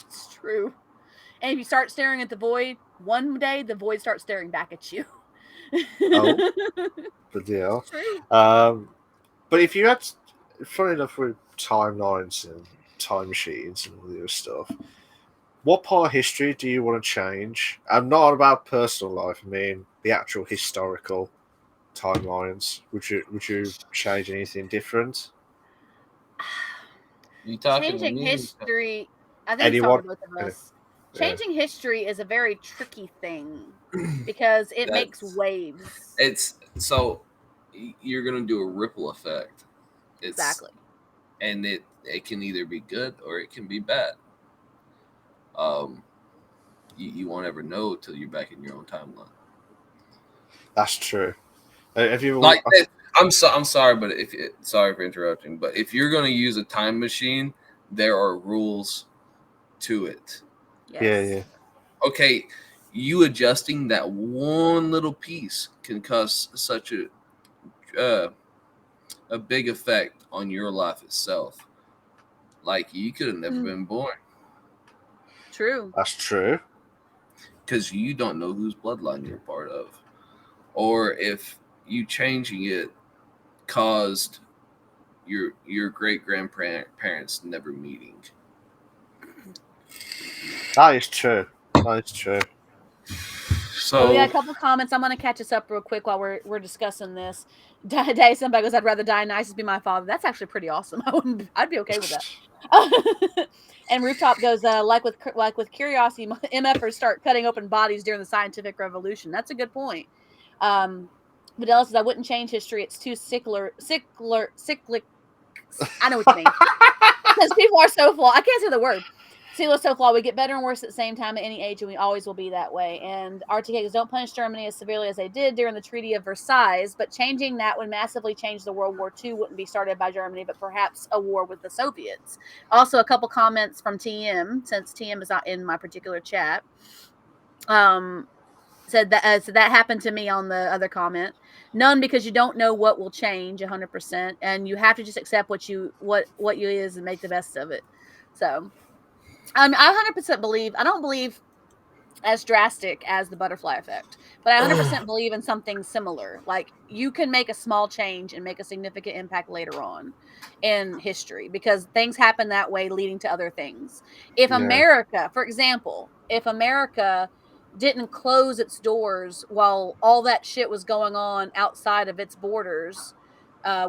It's true. And if you start staring at the void, one day the void starts staring back at you. Oh, good deal. True. But if you had, funny enough, with timelines and time machines and all the other stuff, what part of history do you want to change? I'm not about personal life. I mean the actual historical timelines. Would you change anything different? You talking to Changing me? history, I think he's talking Anyone? to both of Yeah. us. Changing history is a very tricky thing because it makes waves. It's so you're gonna do a ripple effect. Exactly. And it can either be good or it can be bad. You won't ever know till you're back in your own timeline. That's true. Have you Like I'm sorry, but sorry for interrupting, but if you're gonna use a time machine, there are rules to it. Yes. Yeah. Okay, you adjusting that one little piece can cause such a big effect on your life itself. Like you could have never been born. True. That's true. Because you don't know whose bloodline you're part of, or if you changing it caused your great grandparents never meeting. That is true. That is true. So we got a couple comments. I'm going to catch us up real quick while we're discussing this. Day somebody goes, I'd rather die nice as be my father. That's actually pretty awesome. I'd be okay with that. And Rooftop goes, like with curiosity, MFers start cutting open bodies during the scientific revolution. That's a good point. Vidal says, I wouldn't change history. It's too cyclic. I know what you mean. Because people are so flawed. I can't say the word. See what's so flawed. We get better and worse at the same time at any age, and we always will be that way. And RTK goes, don't punish Germany as severely as they did during the Treaty of Versailles, but changing that would massively change the World War II. Wouldn't be started by Germany, but perhaps a war with the Soviets. Also, a couple comments from TM, since TM is not in my particular chat. Said that so that happened to me on the other comment. None, because you don't know what will change 100%, and you have to just accept what you is and make the best of it. So I 100% believe. I don't believe as drastic as the butterfly effect, but I 100% believe in something similar. Like you can make a small change and make a significant impact later on in history because things happen that way, leading to other things. If America, for example, if America didn't close its doors while all that shit was going on outside of its borders,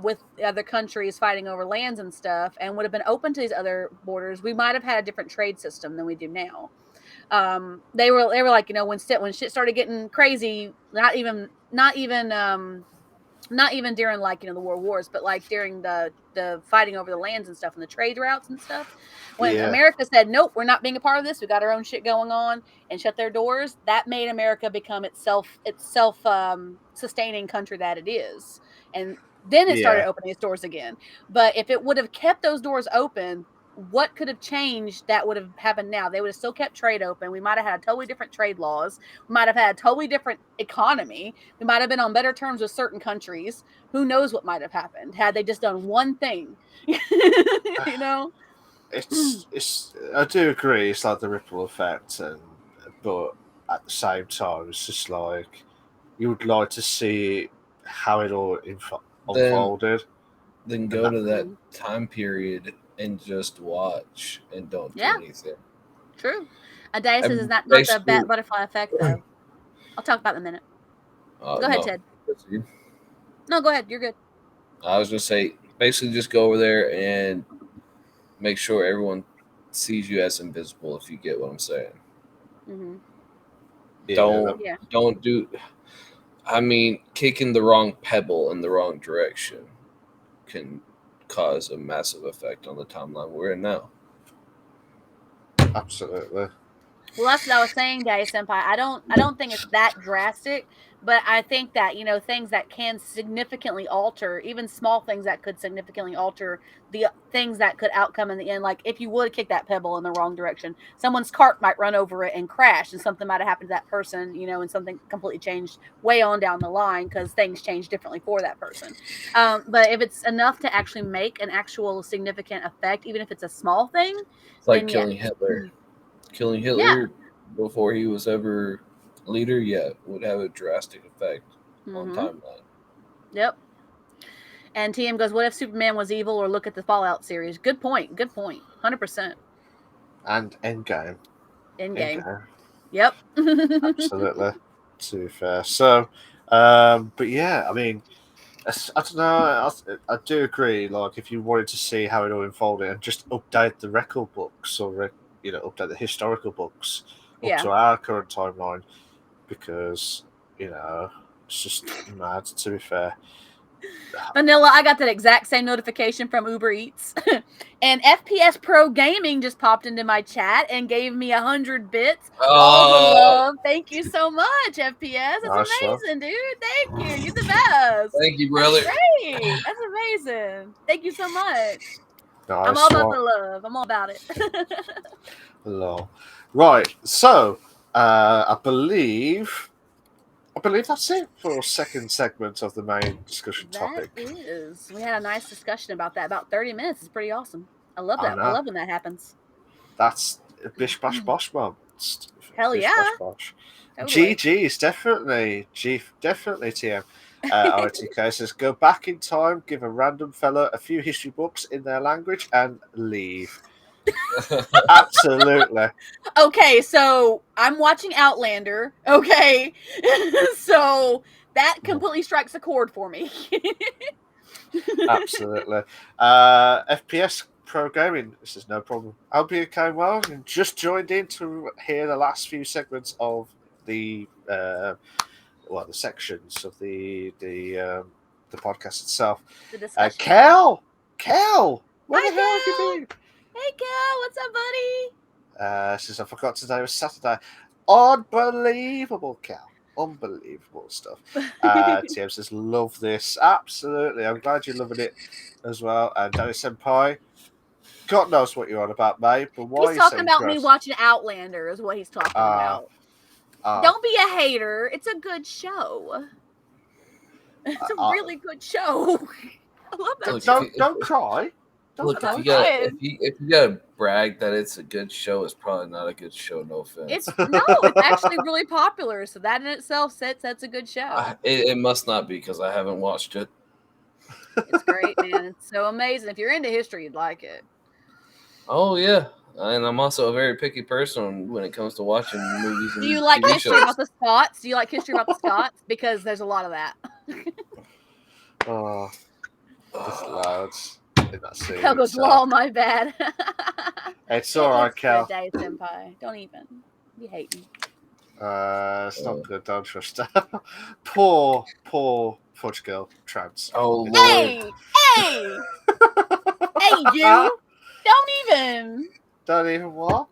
with other countries fighting over lands and stuff, and would have been open to these other borders, we might have had a different trade system than we do now. They were like, when shit started getting crazy, not even not even during like the world wars, but like during the fighting over the lands and stuff and the trade routes and stuff, when Yeah. America said nope, we're not being a part of this, we got our own shit going on, and shut their doors, that made America become itself sustaining country that it is, and then it started Yeah. opening its doors again. But if it would have kept those doors open, what could have changed that would have happened now? They would have still kept trade open. We might have had totally different trade laws. We might have had a totally different economy. We might have been on better terms with certain countries. Who knows what might have happened had they just done one thing? you know? It's I do agree. It's like the ripple effect, but at the same time, it's just like you would like to see how it all unfolded. Then go to that time period and just watch and don't do anything. True. Adair says it's not the butterfly effect, though. I'll talk about it in a minute. Go ahead, Ted. No, go ahead. You're good. I was going to say, basically just go over there and make sure everyone sees you as invisible, if you get what I'm saying. Mm-hmm. Don't do... I mean, kicking the wrong pebble in the wrong direction can cause a massive effect on the timeline we're in now. Absolutely. Well, that's what I was saying, Daddy Senpai. I don't think it's that drastic, but I think that things that can significantly alter, even small things that could significantly alter the things that could outcome in the end. Like if you would kick that pebble in the wrong direction, someone's cart might run over it and crash, and something might have happened to that person, and something completely changed way on down the line because things change differently for that person. But if it's enough to actually make an actual significant effect, even if it's a small thing, it's like killing Hitler. Killing Hitler before he was ever leader, would have a drastic effect on timeline. Yep. And TM goes, what if Superman was evil, or look at the Fallout series? Good point. 100%. And Endgame. Yep. Absolutely. To be fair. So, but yeah, I mean, I don't know. I do agree. Like, if you wanted to see how it all unfolded and just update the record books or update the historical books up to our current timeline, because it's just mad. To be fair. Vanilla, I got that exact same notification from Uber Eats. And FPS Pro Gaming just popped into my chat and gave me 100 bits. All the love. Thank you so much, FPS. That's amazing, dude. Thank you. You're the best. Thank you, brother. That's great. That's amazing. Thank you so much. Nice. I'm all about the love. I'm all about it. Hello. Right. So, I believe that's it for our second segment of the main discussion topic. That is. We had a nice discussion about that. About 30 minutes. It's pretty awesome. I love that. I love when that happens. That's Bish Bash Bosh, man. Hell Bish, yeah. Bash, Bosh. Totally. GG's, definitely. Definitely, TM. RTK says, go back in time, give a random fella a few history books in their language, and leave. Absolutely. Okay, so I'm watching Outlander. Okay, so that completely strikes a chord for me. Absolutely. FPS Pro Gaming, this is no problem. I'll be okay. Well, and just joined in to hear the last few segments of the the sections of the podcast itself. The discussion. Cal, where Hi, the hell have you been? Hey, Cal, what's up, buddy? Since I forgot today was Saturday. Unbelievable, Cal. Unbelievable stuff. TM says, love this. Absolutely. I'm glad you're loving it as well. And Danny Senpai, God knows what you're on about, mate. But why he's talking about me watching Outlander is what he's talking about. Don't be a hater. It's a good show. It's a really good show. I love that show. Don't cry. Look, if you gotta brag that it's a good show, it's probably not a good show. No offense. It's actually really popular. So that in itself sets that's a good show. It must not be because I haven't watched it. It's great, man. It's so amazing. If you're into history, you'd like it. Oh yeah, and I'm also a very picky person when it comes to watching movies. And Do you like TV history shows. about the Scots? Do you like history about the Scots? Because there's a lot of that. Oh, it's loud. Cal goes, lol, my bad. It's all right, Cal. Day, Senpai. Don't even. You hate me. It's not good. Don't trust that. Poor Fudge Girl, trans. Oh Lord. Hey, hey, hey, you! Don't even Don't even what?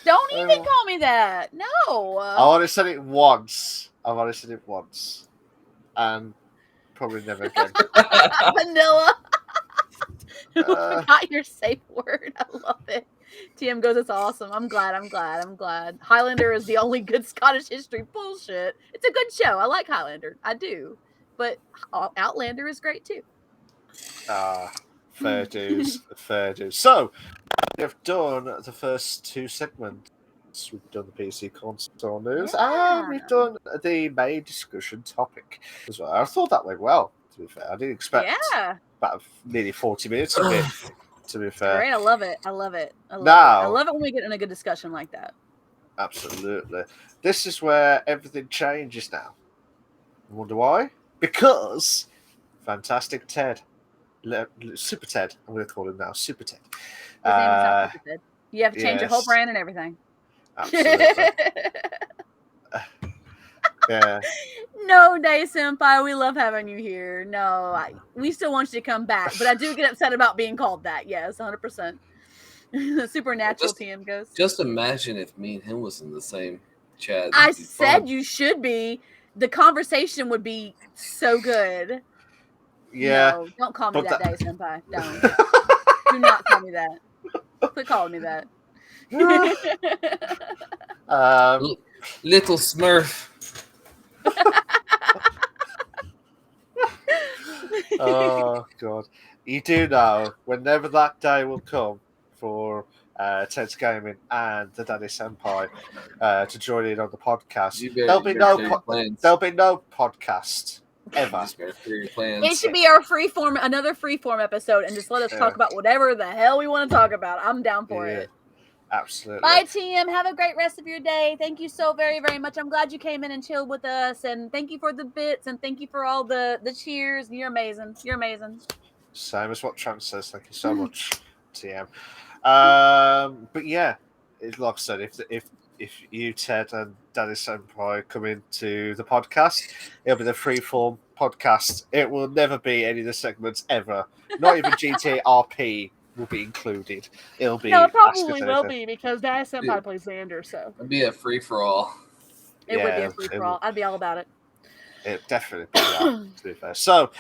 Don't Don't even even- call me that. No. I've only said it once. And probably never again. Vanilla. Uh, Forgot your safe word. I love it. TM goes, it's awesome. I'm glad. Highlander is the only good Scottish history. Bullshit. It's a good show. I like Highlander. I do. But Outlander is great too. fair dues. So, we have done the first two segments. We've done the PC console news, and we've done the main discussion topic as well. I thought that went well, to be fair. I didn't expect about nearly 40 minutes of it, to be fair. Great. I love it. I love it when we get in a good discussion like that. Absolutely. This is where everything changes now. I wonder why? Because Fantastic Ted, Super Ted, I'm going to call him now, Super Ted. His name is not Super Ted. You have to change your whole yes. brand and everything. Absolutely. Yeah. No, Day Senpai, we love having you here. No, we still want you to come back, but I do get upset about being called that. Yes, 100%. Supernatural TM goes. Just imagine if me and him was in the same chat. I said you should be. The conversation would be so good. Yeah. No, don't call me that, Day Senpai. Don't. Do not call me that. Quit calling me that. Little Smurf. Oh God! You do know whenever that day will come for Ted's Gaming and the Daddy Senpai to join in on the podcast, there'll be no podcast ever. It should be our another freeform episode, and just let us talk about whatever the hell we want to talk about. I'm down for it. Absolutely. Bye, TM. Have a great rest of your day. Thank you so very, very much. I'm glad you came in and chilled with us, and thank you for the bits, and thank you for all the cheers. You're amazing. You're amazing. Same as what Trump says. Thank you so much, TM. But yeah, like I said, if you, Ted, and Daddy Senpai come into the podcast, it'll be the freeform podcast. It will never be any of the segments ever. Not even GTA RP will be included. It'll be it probably will be because Daddy Senpai plays Xander, so it'd be a free for all. It would be a free for all. I'd be all about it. It definitely be that, to be fair. So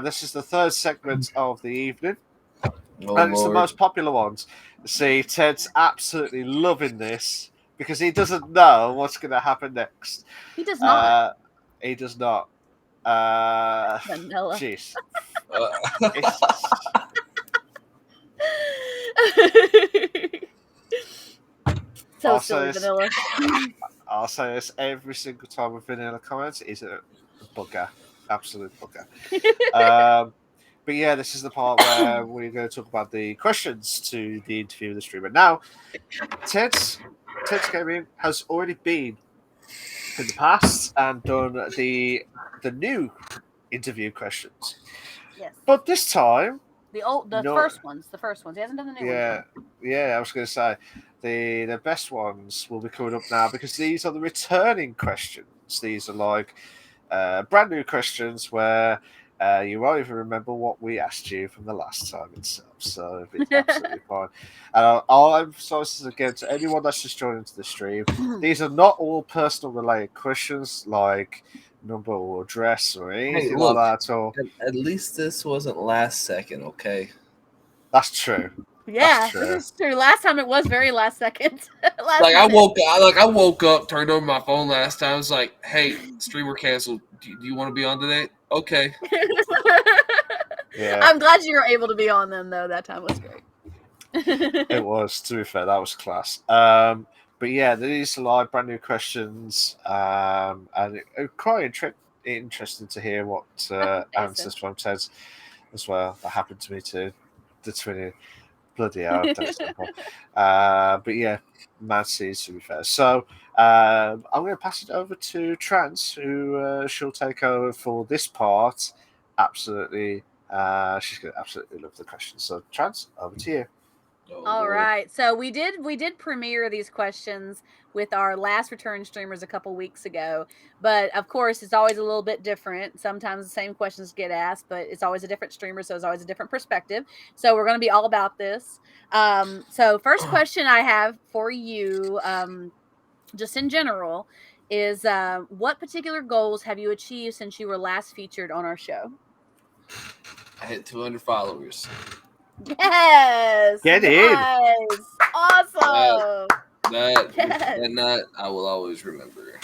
this is the third segment of the evening. And it's the most popular ones. See, Ted's absolutely loving this because he doesn't know what's going to happen next. He does not. He does not. Vanilla. Jeez. So silly, Vanilla. I'll say this every single time with Vanilla comments. He's a bugger. Absolute bugger. But yeah, this is the part where we're going to talk about the questions to the interview of the streamer. Now, Ted's Gaming has already been in the past and done the new interview questions. Yes. But this time, the first ones. He hasn't done the new ones. Yeah. I was going to say the best ones will be coming up now because these are the returning questions. These are like brand new questions where you won't even remember what we asked you from the last time itself. So it's absolutely fine. I'll emphasize this again to anyone that's just joined into the stream. These are not all personal related questions like number or address or anything like that at all. At least this wasn't last second, okay? That's true. Yeah, this is true. Last time it was very last second. I woke up, turned over my phone last time. I was like, "Hey, streamer canceled. Do you want to be on today?" Okay. Yeah. I'm glad you were able to be on them though. That time was great. It was, to be fair, that was class. But yeah, these are like brand new questions, and it's quite interesting to hear what answers from Ted as well. That happened to me too. The twinning. Bloody hell. But yeah, mad seas, to be fair. So I'm going to pass it over to Trans, who she'll take over for this part. Absolutely. She's going to absolutely love the question. So, Trans, over to you. Oh, All Lord. right. So we did premiere these questions with our last return streamers a couple weeks ago. But of course, it's always a little bit different. Sometimes the same questions get asked, but it's always a different streamer, so it's always a different perspective. So we're going to be all about this. So first question I have for you, just in general, is what particular goals have you achieved since you were last featured on our show? I hit 200 followers. Yes. Get in. Nice. Awesome. That Yes. that night I will always remember.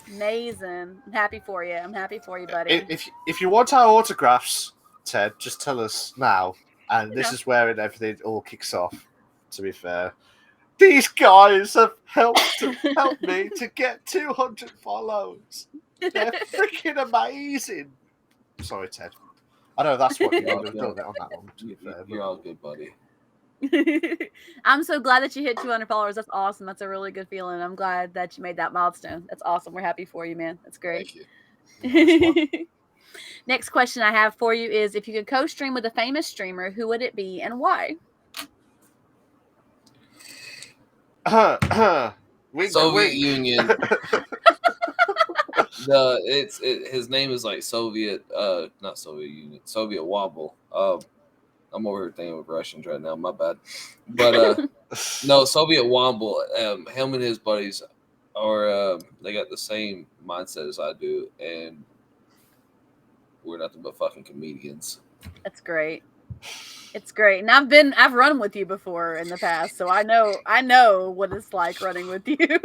Amazing. I'm happy for you. I'm happy for you, buddy. If you want our autographs, Ted, just tell us now, and this is where everything all kicks off. To be fair, these guys have helped me to get 200 follows. They're freaking amazing. Sorry, Ted. I know that's what you would have done it on that one. To be fair, You're all good, buddy. I'm so glad that you hit 200 followers. That's awesome. That's a really good feeling. I'm glad that you made that milestone. That's awesome. We're happy for you, man. That's great. Thank you. Next question I have for you is, if you could co-stream with a famous streamer, who would it be and why? Soviet Union. His name is like Soviet, not Soviet Union, Soviet Wobble. I'm over here thinking with Russians right now. My bad. But no, Soviet Wobble. Him and his buddies are they got the same mindset as I do, and we're nothing but fucking comedians. That's great. It's great. And I've run with you before in the past, so I know what it's like running with you.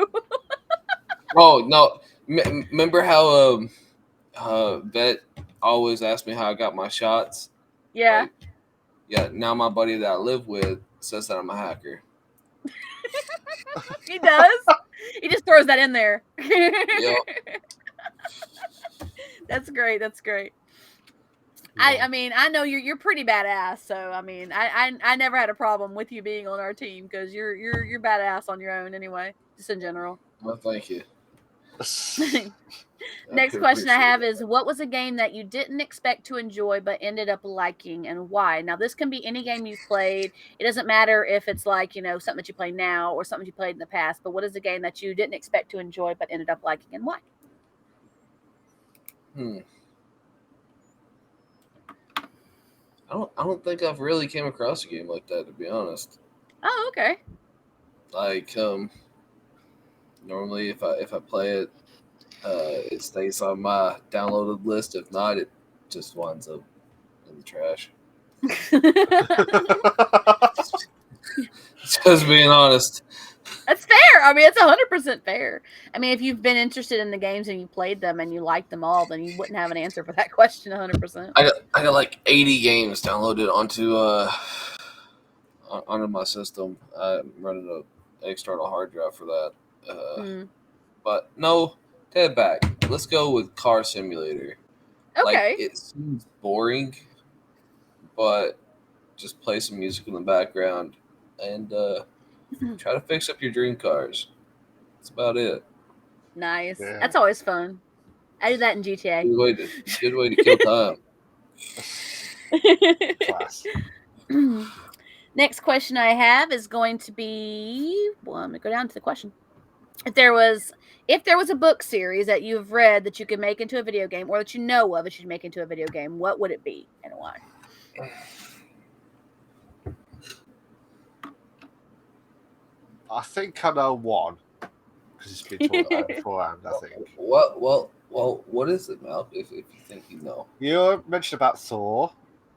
Oh no! Remember how Vet always asked me how I got my shots? Yeah. Like, yeah. Now my buddy that I live with says that I'm a hacker. He does. He just throws that in there. Yep. That's great. That's great. Yeah. I mean, I know you're pretty badass, so I mean, I never had a problem with you being on our team because you're badass on your own anyway, just in general. Well, thank you. Next question I have is, what was a game that you didn't expect to enjoy but ended up liking, and why? Now, this can be any game you've played. It doesn't matter if it's like, something that you play now or something you played in the past, but what is a game that you didn't expect to enjoy but ended up liking, and why? I don't think I've really came across a game like that, to be honest. Oh, okay. Like normally if I play it, it stays on my downloaded list. If not, it just winds up in the trash. Just being honest. That's fair. I mean, it's 100% fair. I mean, if you've been interested in the games and you played them and you liked them all, then you wouldn't have an answer for that question 100%. I got like 80 games downloaded onto my system. I'm running an external hard drive for that. But no, head back. Let's go with Car Simulator. Okay. Like, it seems boring, but just play some music in the background and try to fix up your dream cars. That's about it. Nice. Yeah. That's always fun. I do that in GTA. Good way to kill time. Class. Next question I have is going to be, well, I'm going to go down to the question. If there was a book series that you've read that you could make into a video game, or that you know of that you should make into a video game, what would it be and why? I think I know one because it's been talked about beforehand. I think. What is it, Mal? If you think you know, You mentioned about Thor.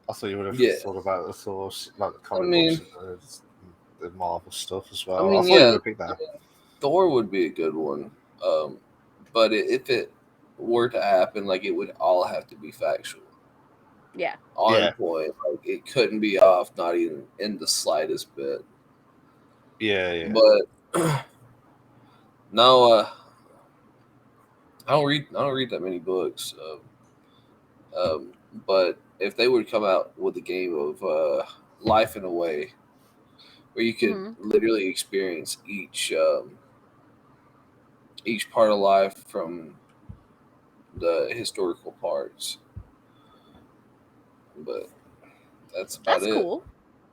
I thought you would have Yeah. thought about the Thor, like the comic books and the Marvel stuff as well. I thought you would have picked that. Thor would be a good one. But if it were to happen, like, it would all have to be factual. Yeah. On point. Like, it couldn't be off, not even in the slightest bit. Yeah. But no, I don't read that many books. But if they would come out with a game of Life in a Way, where you could literally experience each part of life from the historical parts, but that's about it. Cool.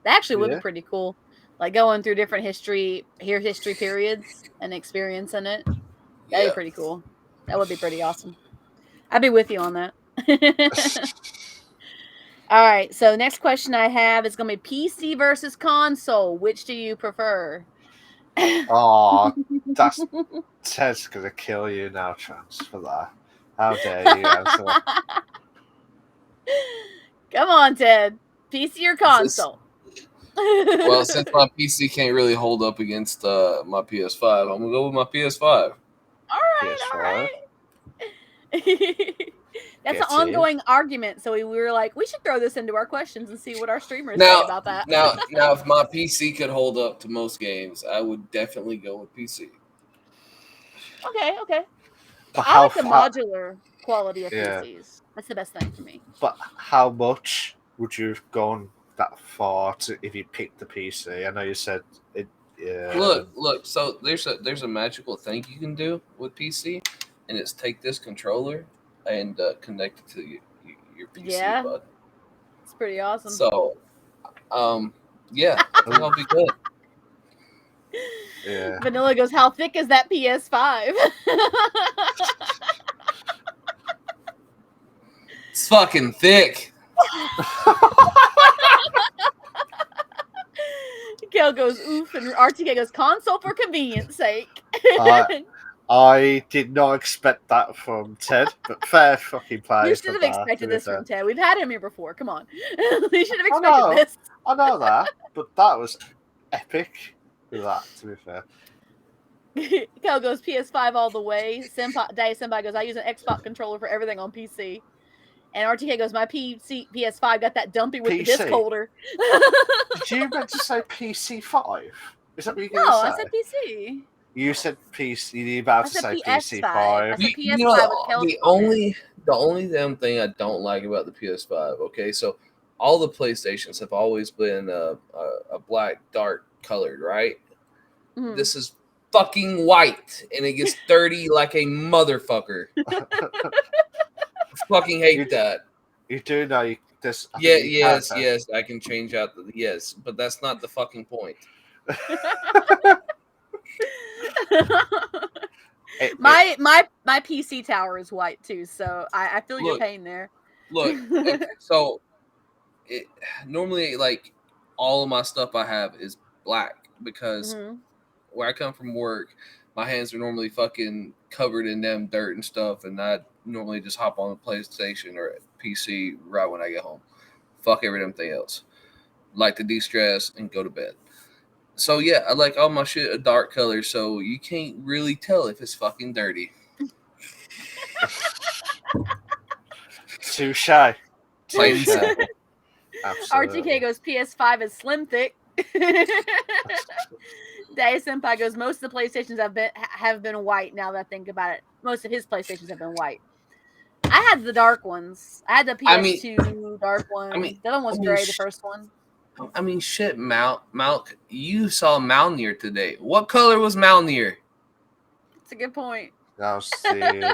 That actually would be pretty cool. like going through different history periods and experiencing it. That'd be pretty cool. That would be pretty awesome. I'd be with you on that. All right. So next question I have is going to be PC versus console. Which do you prefer? Oh, that's Ted's gonna kill you now, Chance, for that. How dare you answer that? Come on, Ted. PC or console? Well, since my PC can't really hold up against my PS5, I'm gonna go with my PS5. All right. PS5. That's an Get ongoing argument. So we were like, we should throw this into our questions and see what our streamers Now, say about that. now, if my PC could hold up to most games, I would definitely go with PC. Okay. But I like the modular quality of Yeah. PCs. That's the best thing for me. But how much would you have gone that far if you picked the PC? I know you said it. Look. So there's a magical thing you can do with PC, and it's take this controller and connect it to your PC. Yeah. Bud. It's pretty awesome. So, yeah, I think I'll be good. Yeah. Vanilla goes, how thick is that PS5? It's fucking thick. Kel goes, oof, and RTK goes, console for convenience sake. I did not expect that from Ted, but fair fucking play. You should have expected this from Ted. We've had him here before. Come on. You should have expected this. I know that, but that was epic with that, to be fair. Kel goes, PS5 all the way. Senpai goes, I use an Xbox controller for everything on PC. And RTK goes, my PS5 got that dumpy with the disc holder. Did you meant to say PC5? Is that what you're going to say? No, I said PC. You said PC. You're about to say PS5. I said PS5 with Kel's the only damn thing I don't like about the PS5, okay? So all the PlayStations have always been a black, dark colored, right? Mm-hmm. This is fucking white, and it gets dirty like a motherfucker. I fucking hate that. You do know this. Yes, I can change out yes, but that's not the fucking point. My PC tower is white too, so I feel your pain there. Look, okay, so normally like all of my stuff I have is black because where I come from work, my hands are normally fucking covered in them dirt and stuff, and I normally just hop on the PlayStation or PC right when I get home. Fuck everything else. Like to de-stress and go to bed. So yeah, I like all my shit a dark color, so you can't really tell if it's fucking dirty. Touche. RTK goes, PS5 is slim thick. Day Senpai goes, most of the PlayStations have been white. Now that I think about it, most of his PlayStations have been white. I had the dark ones. I had the PS2 dark one. The other one was gray. The first one. I mean, shit, Malk. You saw Malnir today. What color was Malnir? That's a good point. That was the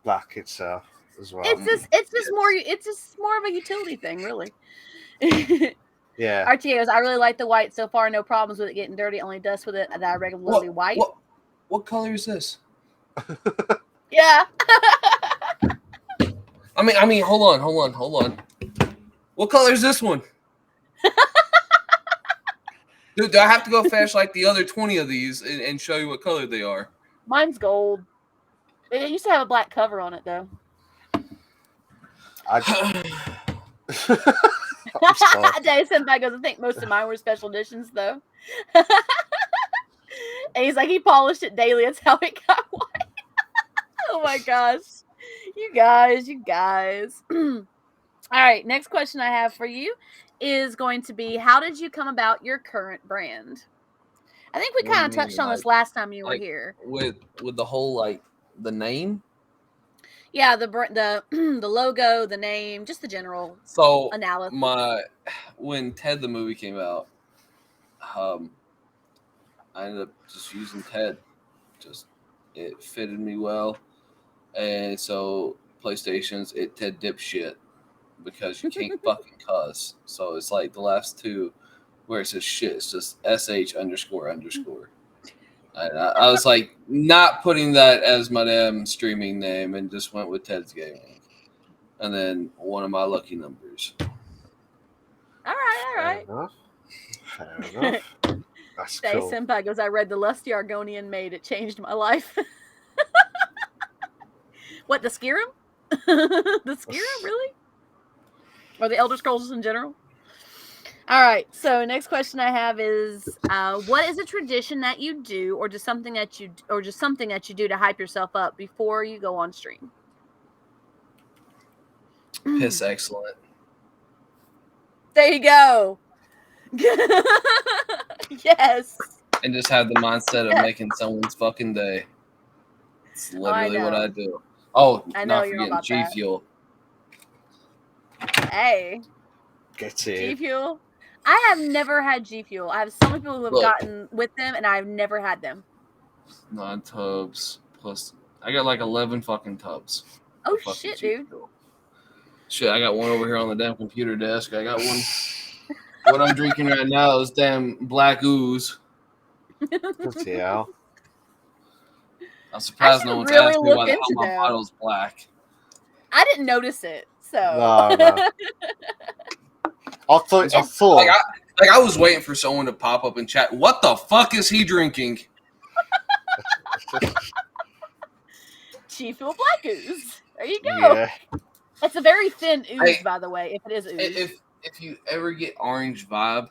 black itself as well. It's just more of a utility thing, really. Yeah. RTA goes, I really like the white so far. No problems with it getting dirty. Only dust with it that I regularly white. What color is this? Yeah. I mean, hold on. What color is this one? Dude, do I have to go fetch like the other 20 of these and show you what color they are? Mine's gold. It used to have a black cover on it, though. Day Senpai goes, I think most of mine were special editions, though. And he's like, he polished it daily. That's how it got white. Oh my gosh. You guys. All right, next question I have for you is going to be, how did you come about your current brand? I think we kind of touched on this last time you were here. With the whole, like, the name? Yeah, the logo, the name, just the general analysis. When Ted the movie came out, I ended up just using Ted. It fitted me well. And so PlayStations, Ted dipshit, because you can't fucking cuss. So it's like the last two where it says shit. It's just sh___. I was like, not putting that as my damn streaming name, and just went with Ted's Gaming. And then one of my lucky numbers. All right. Fair enough. That's Day cool. Senpai goes, I read the Lusty Argonian Maid. It changed my life. What, the Skyrim? The Skyrim, really? Or the Elder Scrolls in general? All right. So next question I have is, what is a tradition that you do, or just something that you do to hype yourself up before you go on stream? Piss excellent. There you go. Yes. And just have the mindset of making someone's fucking day. It's literally what I do. Oh, I know not you're forgetting about G that. Fuel. Hey, Get G in. Fuel. I have never had G Fuel. I have so many people who have gotten with them, and I've never had them. 9 tubs plus. I got like 11 fucking tubs. Oh shit, dude. Shit, I got one over here on the damn computer desk. I got one. What I'm drinking right now is damn black ooze. Bloody hell. I'm surprised no one's asked me why the hell my bottle's black. I didn't notice it, so. No. I thought. Like I was waiting for someone to pop up and chat. What the fuck is he drinking? G Fuel black ooze. There you go. Yeah. It's a very thin ooze, by the way, if it is ooze. If you ever get orange vibe,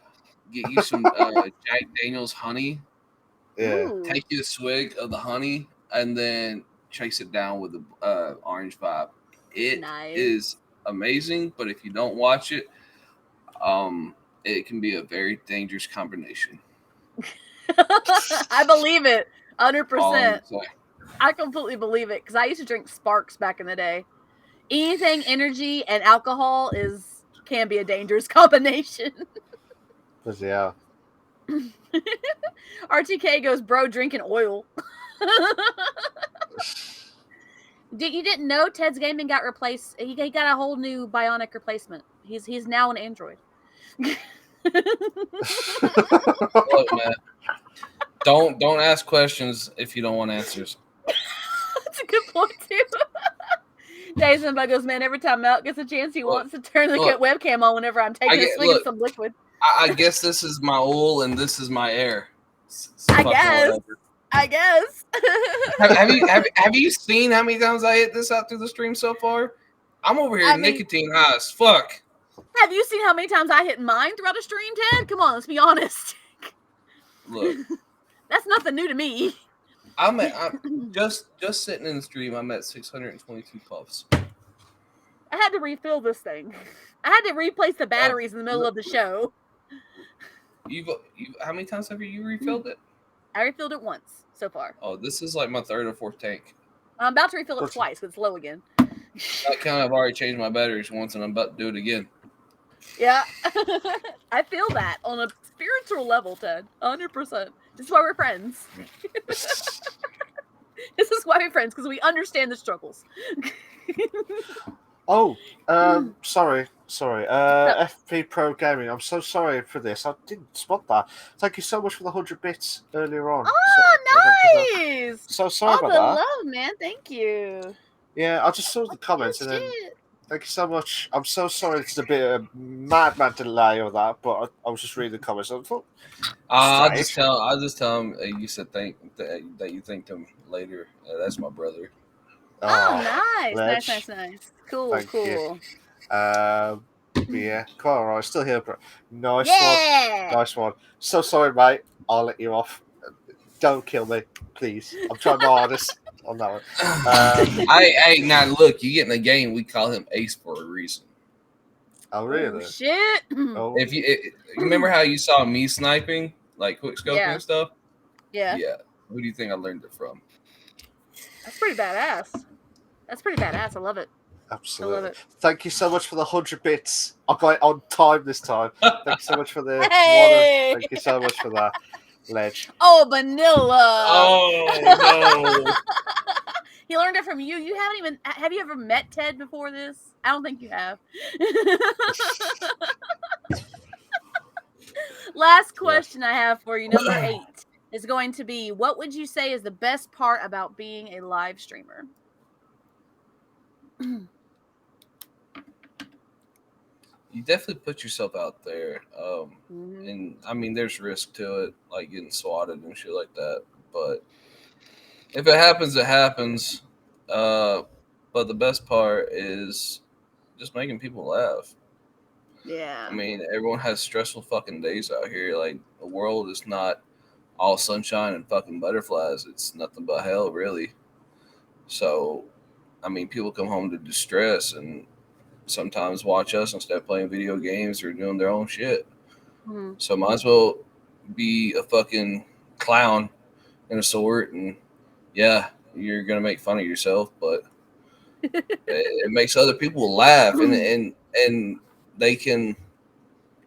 get you some Jack Daniels honey. Yeah. Ooh. Take you a swig of the honey and then chase it down with the orange vibe. It is amazing, but if you don't watch it, it can be a very dangerous combination. I believe it, 100%. So, I completely believe it, because I used to drink Sparks back in the day. Anything energy and alcohol can be a dangerous combination. Bloody hell. RTK goes, bro, drinking oil. You didn't know Ted's Gaming got replaced? He got a whole new bionic replacement. He's now an android. look, man, don't ask questions if you don't want answers. That's a good point too. Jason goes, man, every time Mount gets a chance, he wants to turn the webcam on whenever I'm taking a swig of some liquid. I guess this is my oil and this is my air. I guess. Have you seen how many times I hit this out through the stream so far? I'm over here nicotine high as fuck. Have you seen how many times I hit mine throughout a stream, Ted? Come on, let's be honest. Look, that's nothing new to me. I'm just sitting in the stream. I'm at 622 puffs. I had to refill this thing. I had to replace the batteries in the middle of the show. How many times have you refilled it? I refilled it once so far. Oh, this is like my 3rd or 4th tank. I'm about to refill it twice because it's low again. I've already changed my batteries once, and I'm about to do it again. Yeah, I feel that on a spiritual level, Ted. 100%. This is why we're friends. This is why we're friends, because we understand the struggles. Sorry. FP Pro Gaming. I'm so sorry for this. I didn't spot that. Thank you so much for the 100 bits earlier on. Oh, nice! So sorry about that. Love, man. Thank you. Yeah, I just saw the comments and then. Thank you so much. I'm so sorry it's a bit of a mad delay or that, but I was just reading the comments. I thought, I'll just tell him you said that you thanked him later. That's my brother. Oh, nice. Cool. Thank you. Yeah, quite alright. Still here, bro. Nice one. So sorry, mate. I'll let you off. Don't kill me, please. I'm trying my hardest on that one. Now look, you get in the game. We call him Ace for a reason. Oh really? Oh, shit. If you remember how you saw me sniping, like quick scoping and stuff. Yeah. Who do you think I learned it from? That's pretty badass. I love it. Absolutely. I love it. Thank you so much for the 100 bits. I got it on time this time. Thank you so much for the water. Thank you so much for that, Ledge. Oh, vanilla. Oh, no. He learned it from you. Have you ever met Ted before this? I don't think you have. Last question I have for you, number 8, is going to be: what would you say is the best part about being a live streamer? You definitely put yourself out there, and I mean, there's risk to it, like getting swatted and shit like that. But if it happens, it happens. But the best part is just making people laugh. Yeah. I mean, everyone has stressful fucking days out here. Like, the world is not all sunshine and fucking butterflies. It's nothing but hell, really. So, I mean, people come home to distress and sometimes watch us instead of playing video games or doing their own shit. Mhm. So, might as well be a fucking clown in a sword, and yeah, you're gonna make fun of yourself, but it makes other people laugh, and they can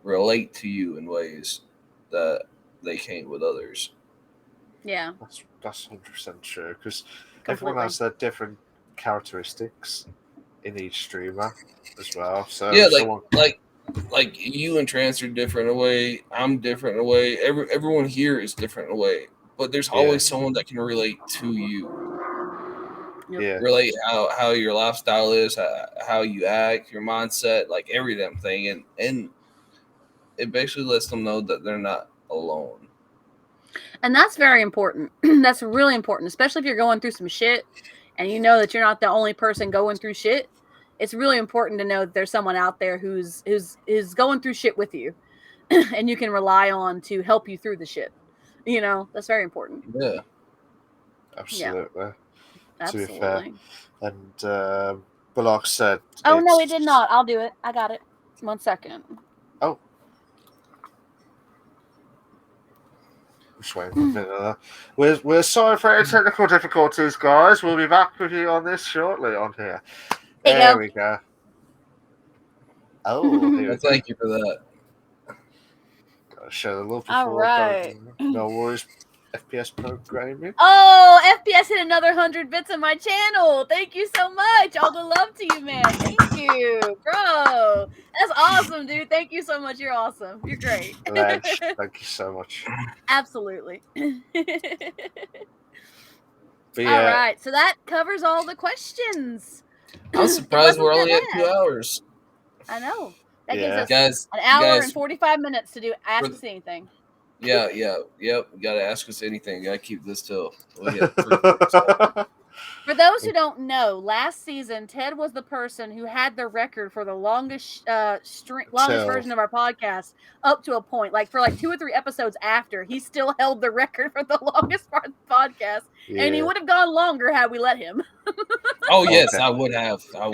relate to you in ways that they can't with others. Yeah. That's 100% true, because everyone Completely. has their different characteristics in each streamer as well. So Yeah, someone, like you and Trans are different in a way. I'm different in a way. Everyone here is different in a way. But there's always someone that can relate to you. Yep. yeah, Relate how your lifestyle is, how you act, your mindset, like every damn thing, and it basically lets them know that they're not alone. And that's very important. That's really important, especially if you're going through some shit and you know that you're not the only person going through shit. It's really important to know that there's someone out there who's going through shit with you and you can rely on to help you through the shit. You know, that's very important. Yeah. absolutely. Yeah, To be fair, absolutely. and but like I said, Oh no, it did not. I'll do it. I got it. 1 second. Oh, just waiting for a minute. We're sorry for any technical difficulties, guys. We'll be back with you on this shortly on here. There we go. Oh, here we Well, go. thank you for that. Gotta show the love All before right. no worries. FPS programming. Oh, FPS hit another 100 bits on my channel. Thank you so much. All the love to you, man. Thank you, bro. That's awesome, dude. Thank you so much. You're awesome. You're great. Ledge. Thank you so much. Absolutely. But All right. So that covers all the questions. I'm surprised we're wasn't only that at 2 bad. hours. I know. That gives Yeah. us Guys, an hour guys, and 45 minutes to do Ask for- Us Anything. yep. Gotta ask us anything. Gotta keep this till we hit 347. For those who don't know, last season Ted was the person who had the record for the longest longest version of our podcast up to a point. Like for like 2 or 3 episodes after, he still held the record for the longest part of the podcast, and he would have gone longer had we let him. Oh yes, Okay. I would have. I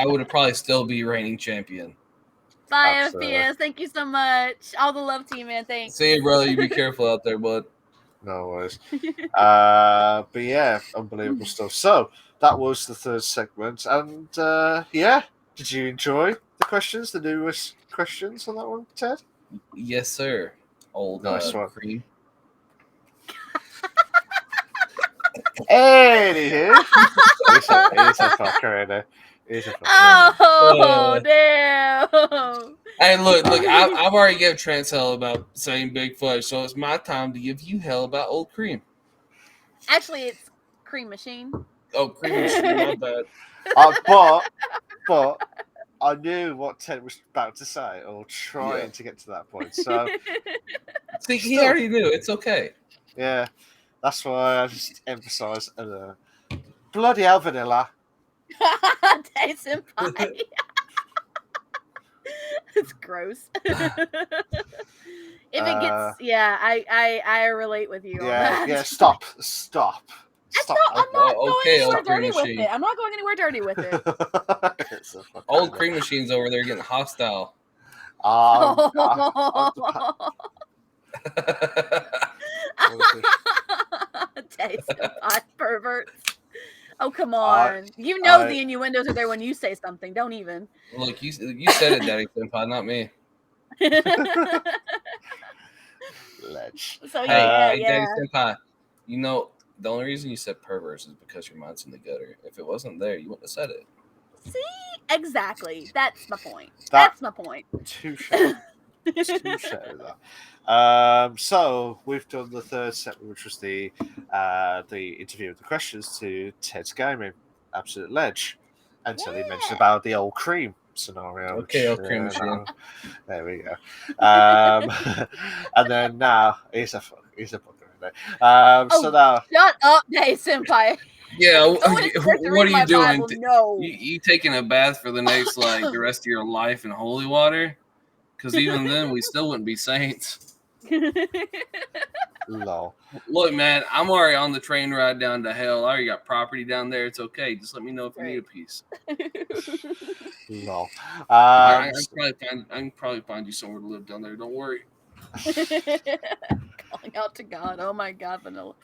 would have probably still be reigning champion. Bye, Absolutely. FPS. Thank you so much. All the love to you, man. Thanks. See you, brother. You be careful out there, bud. No worries. But yeah, unbelievable stuff. So that was the third segment, and yeah, did you enjoy the questions, the newest questions on that one, Ted? Yes, sir. Old Nice one. cream. Anywho, he's a fucker, isn't he? He's a fucker. Oh, damn. Hey, look! I've already given Trans hell about saying Big Fudge, so it's my time to give you hell about Old Cream. Actually, it's Cream Machine. Oh, Cream Machine, my bad. But I knew what Ted was about to say, or trying to get to that point. So see, he already knew. It's okay. Yeah, that's why I just emphasise bloody hell, vanilla. Tyson pie. It's gross. If it gets, I relate with you on that. Yeah, stop. I'm not going Okay, anywhere Old Cream dirty with Machine. it. I'm not going anywhere dirty with it. Old Cream Machine's over there getting hostile. Tyson pie perverts. Oh, come on. You know the innuendos are there when you say something. Don't even. Look, you said it, Daddy Senpai, not me. Ledge. So Hey, Daddy Senpai, you know, the only reason you said perverse is because your mind's in the gutter. If it wasn't there, you wouldn't have said it. See? Exactly. That's my point. That's my point. Touche. Touche so we've done the third segment, which was the interview with the questions to Ted's Gaming, Absolute Ledge, until he mentioned about the old cream scenario. Okay, which, old cream machine. There we go. And then now he's a bugger. So now, shut up, Dave Senpai. Yeah, Someone is supposed to what are read you my doing? Bible. No. You taking a bath for the next the rest of your life in holy water? Because even then, we still wouldn't be saints. lol. Look, man, I'm already on the train ride down to hell. I already got property down there. It's okay. Just let me know if you need a piece. Lol. I can probably find you somewhere to live down there. Don't worry. Calling out to God. Oh my God, Vanilla.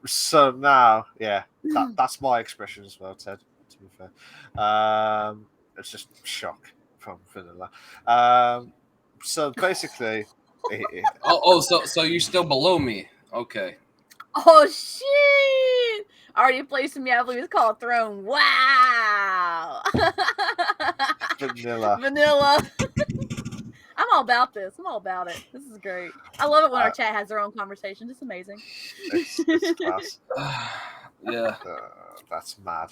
So now, yeah, that's my expression as well, Ted. To be fair, it's just shock from Vanilla. So basically, So you're still below me? Okay. Oh shit! Already placed me. I believe it's called Throne. Wow. Vanilla. I'm all about this. I'm all about it. This is great. I love it when our chat has their own conversation. It's amazing. It's class. Yeah. That's mad,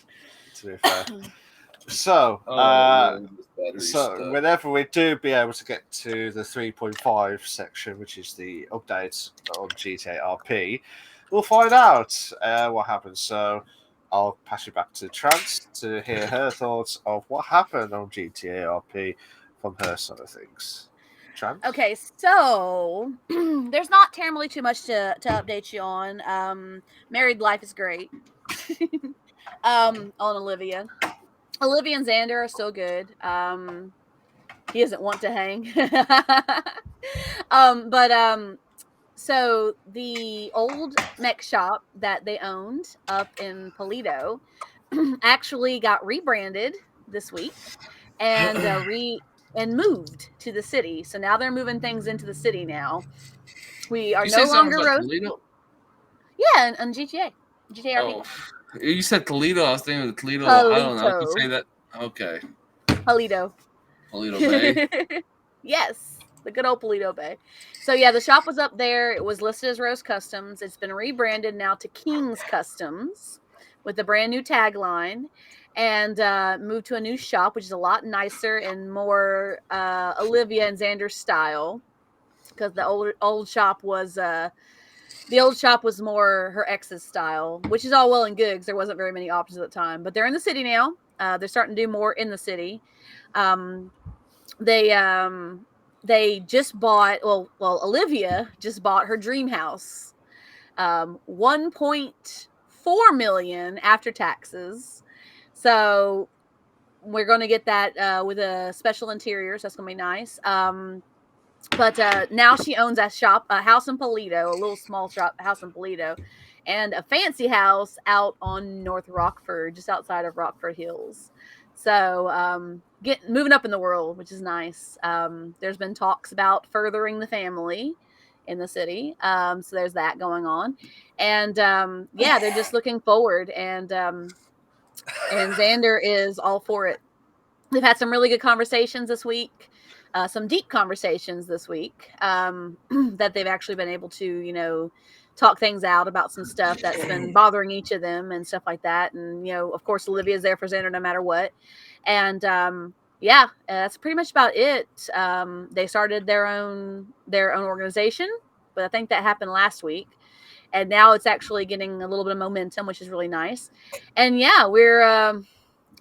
to be fair. So, whenever we do be able to get to the 3.5 section, which is the updates on GTA RP, we'll find out what happens. So, I'll pass you back to Trance to hear her thoughts of what happened on GTA RP from her side of things. Trance? Okay, so there's not terribly too much to update you on. Married life is great. On Olivia. Olivia and Xander are still good. He doesn't want to hang. So the old mech shop that they owned up in Polito actually got rebranded this week and moved to the city. So now they're moving things into the city now. We are no longer Toledo? Yeah, on GTA. GTA RP. Oh, you said Toledo. I was thinking of Toledo, Ohio. I could say that. Okay. Polito Bay. Yes, the good old Polito Bay. So yeah, the shop was up there. It was listed as Rose Customs. It's been rebranded now to King's Customs with a brand new tagline, and moved to a new shop, which is a lot nicer and more Olivia and Xander style, because the old shop was more her ex's style, which is all well and good because there wasn't very many options at the time. But they're in the city now. They're starting to do more in the city. They just bought. Well, Olivia just bought her dream house. 1.4 million after taxes. So we're going to get that with a special interior. So that's going to be nice. But now she owns a house in Polito, a little small house in Polito, and a fancy house out on North Rockford, just outside of Rockford Hills. So moving up in the world, which is nice. There's been talks about furthering the family in the city. So there's that going on. And they're just looking forward. And Xander is all for it. We've had some really good conversations this week. Some deep conversations this week that they've actually been able to, talk things out about some stuff that's been bothering each of them and stuff like that. And, of course, Olivia's there for Xander no matter what. And, that's pretty much about it. They started their own organization, but I think that happened last week. And now it's actually getting a little bit of momentum, which is really nice. And,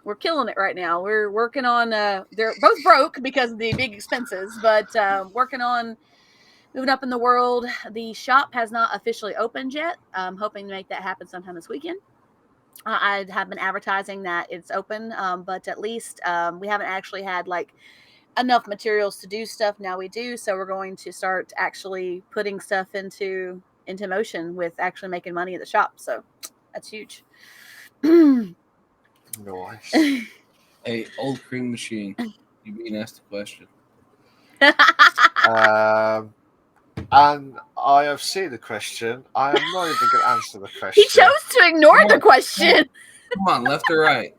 we're killing it right now. We're working on, they're both broke because of the big expenses, but working on moving up in the world. The shop has not officially opened yet. I'm hoping to make that happen sometime this weekend. I have been advertising that it's open, but at least we haven't actually had enough materials to do stuff. Now we do. So we're going to start actually putting stuff into motion with actually making money at the shop. So that's huge. Nice. Hey, old cream machine. You being asked a question. And I have seen the question. I am not even going to answer the question. He chose to ignore the question. Come on, left or right?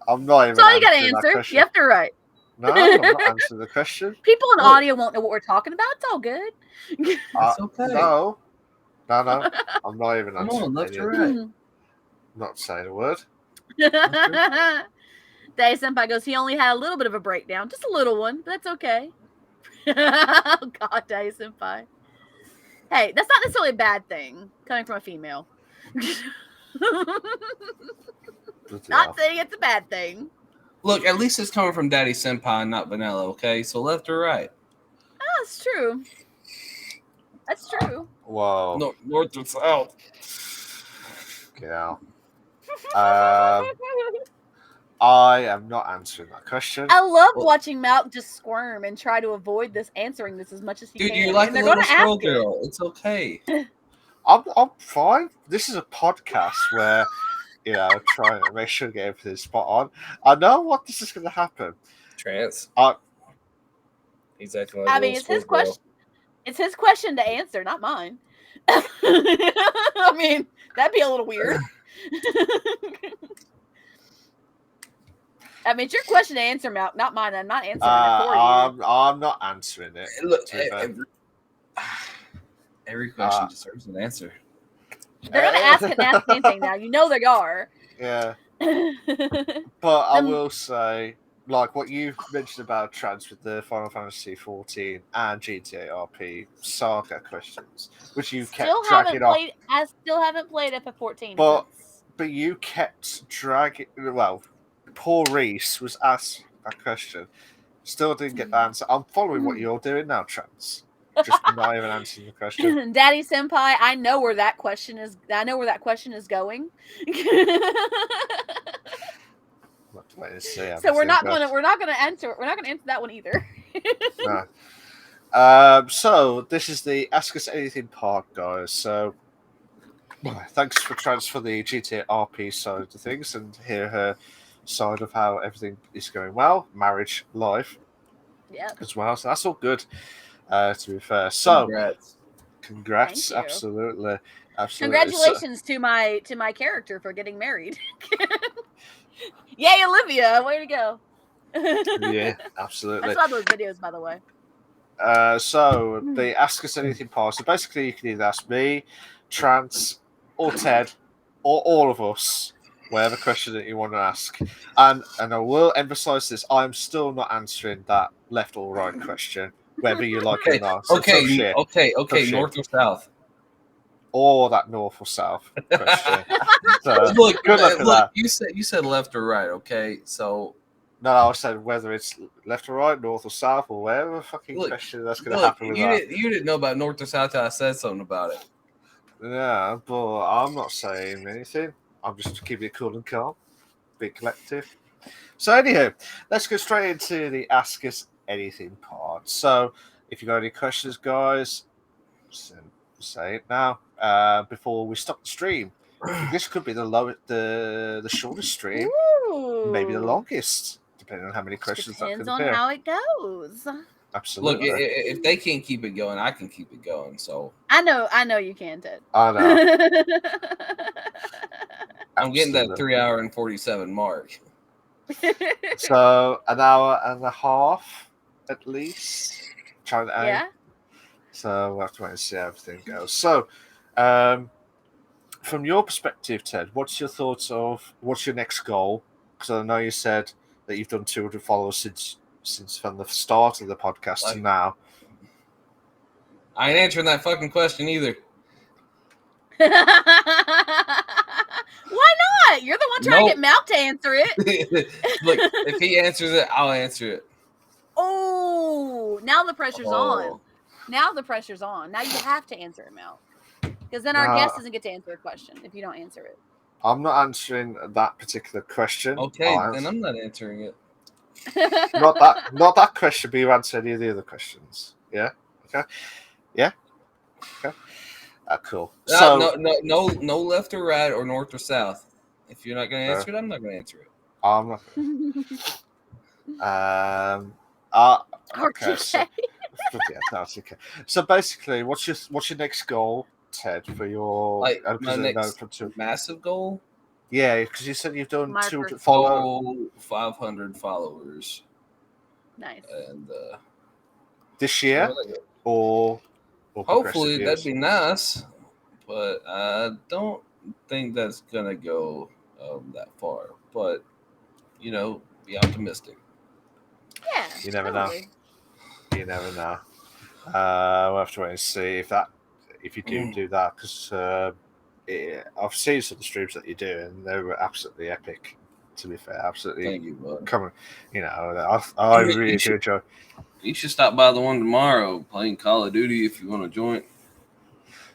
I'm not even. That's all you got to answer. Left or right? No, I'm not answering the question. People in Look. audio won't know what we're talking about. It's all good. It's okay. No. I'm not even Come answering on, left any or of right. it. Not saying a word. Day Senpai goes, he only had a little bit of a breakdown. Just a little one, but that's okay. Oh, God, Day Senpai. Hey, that's not necessarily a bad thing coming from a female. Not saying it's a bad thing. Look, at least it's coming from Daddy Senpai, not Vanilla, okay? So left or right? Oh, that's true. That's true. Whoa. No, north or south? Yeah. I am not answering that question. I love watching Malk just squirm and try to avoid this answering this as much as he Dude, can. you're like and a they're little going to ask squirrel it. girl. It's okay. I'm fine. This is a podcast where, trying to make sure to get everything spot on. I know what this is going to happen. Trance. He's acting like I a mean, little it's his squirrel question. It's his question to answer, not mine. I mean, that'd be a little weird. I mean, it's your question to answer, Malk, not mine. I'm not answering it for you. I'm not answering it. Look, every question deserves an answer. They're going to ask it and ask anything now. You know they are. Yeah. But I will say, like what you mentioned about trans with the Final Fantasy 14 and GTA RP saga questions, which you kept dragging off. I still haven't played it for 14. But you kept dragging. Well, poor Reese was asked that question, still didn't get the answer. I'm following what you're doing now, trans. Just not even answering the question. Daddy Senpai, I know where that question is. I know where that question is going. So we're not going to answer that one either. No. So this is the Ask Us Anything part, guys. So thanks for trans for the GTA RP side of things and hear her side of how everything is going well, marriage, life, as well. So that's all good. To be fair, so congrats, absolutely. Congratulations to my character for getting married. Yay, Olivia! Way to go! Yeah, absolutely. I saw those videos, by the way. So the Ask Us Anything part. So basically, you can either ask me, Trance, or Ted, or all of us, whatever question that you want to ask. And I will emphasize this: I'm still not answering that left or right question, whether you like it or not. So okay. North or south? Or that north or south question. So, look, good luck with that. You said left or right, okay? So no, I said whether it's left or right, north or south, or whatever fucking question that's going to happen with that. You didn't know about north or south till I said something about it. Yeah, but I'm not saying anything. I'm just keeping it cool and calm. Be collective. So anyhow, let's go straight into the Ask Us Anything part. So if you got any questions, guys, say it now before we stop the stream. This could be the shortest stream, maybe the longest, depending on how many questions. Depends on how it goes. Absolutely. Look, if they can't keep it going, I can keep it going. So I know you can, Ted. I know. I'm getting that 3 hour and 47 mark. So an hour and a half at least. Trying to aim. Yeah. So we'll have to wait and see how everything goes. So, from your perspective, Ted, what's your thoughts of what's your next goal? Because I know you said that you've done 200 followers since from the start of the podcast to now. I ain't answering that fucking question either. Why not? You're the one trying to get Malk to answer it. Look, if he answers it, I'll answer it. Oh, now the pressure's on. Now the pressure's on. Now you have to answer it, Malk. Because then our guest doesn't get to answer a question if you don't answer it. I'm not answering that particular question. Okay, then I'm not answering it. not that question, but you answer any of the other questions. Yeah. Okay. Yeah. Okay. Cool. So no left or right or north or south. If you're not going to answer it, I'm not going to answer it. I'm not. Okay. So, that's okay. So basically, what's your next goal, Ted, for your my next massive goal? Yeah, because you said you've done 200 followers. 500 followers. Nice. And This year or progressive hopefully years? that'd be nice, but I don't think that's gonna go that far. But be optimistic. Yeah. You never totally. know. You never know. We'll have to wait and see if you do that, because I've seen some of the streams that you do, and they were absolutely epic. To be fair, absolutely. Thank you, bud. Coming, I really do enjoy. You should stop by the one tomorrow playing Call of Duty if you want to join.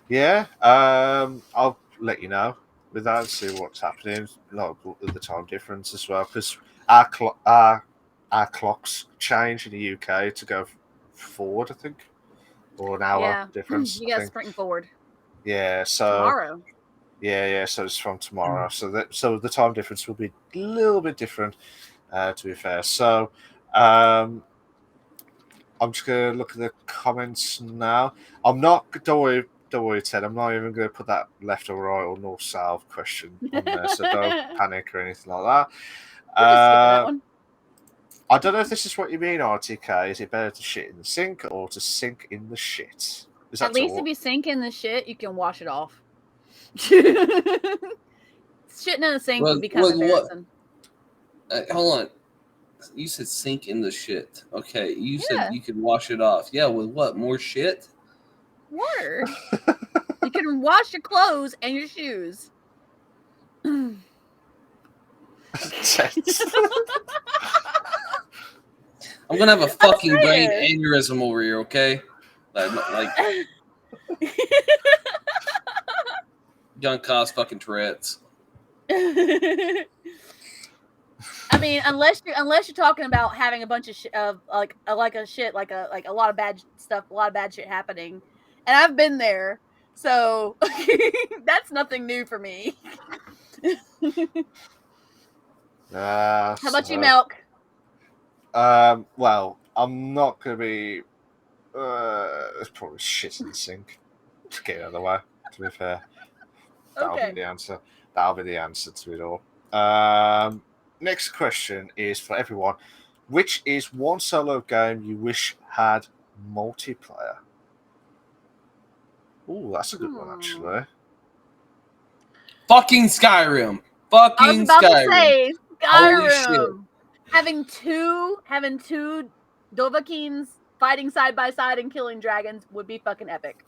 Yeah, I'll let you know with that and see what's happening. Like with the time difference as well, because our clocks change in the UK to go forward, I think, or an hour difference. You I got think. sprinting forward. Yeah, so Tomorrow. yeah. So it's from tomorrow. So the time difference will be a little bit different. To be fair, so I'm just gonna look at the comments now. I'm not. Don't worry, Ted. I'm not even going to put that left or right or north south question on there. So don't panic or anything like that. We'll just skip that one. I don't know if this is what you mean, RTK. Is it better to shit in the sink or to sink in the shit? Is that At least if you sink in the shit, you can wash it off. Shitting in the sink would be kind of embarrassing. Hold on. You said sink in the shit. Okay. You said you could wash it off. Yeah, with what? More shit? Water. You can wash your clothes and your shoes. I'm gonna have a fucking brain aneurysm over here, okay? Like gonna cause fucking Tourette's. I mean, unless you're talking about having a bunch of shit of like a lot of bad stuff, a lot of bad shit happening, and I've been there, so that's nothing new for me. How about you, Milk? Well, I'm not going to be. There's probably shit in the sink. To get it out of the way. To be fair, that'll be the answer. That'll be the answer to it all. Next question is for everyone. Which is one solo game you wish had multiplayer? Ooh, that's a good one, actually. Fucking Skyrim. Fucking I was about Skyrim. to say Holy shit. Skyrim. Having two Dovahkiins fighting side by side and killing dragons would be fucking epic.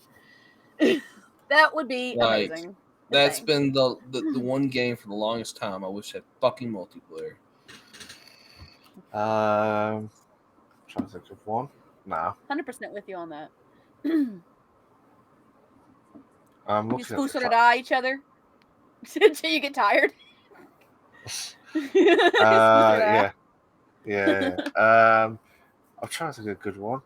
That would be amazing. That's been the one game for the longest time I wish had fucking multiplayer. Trying to think of one. No. 100% with you on that. You spoon sort of eye each other until you get tired. Yeah. I'm trying to think of a good one.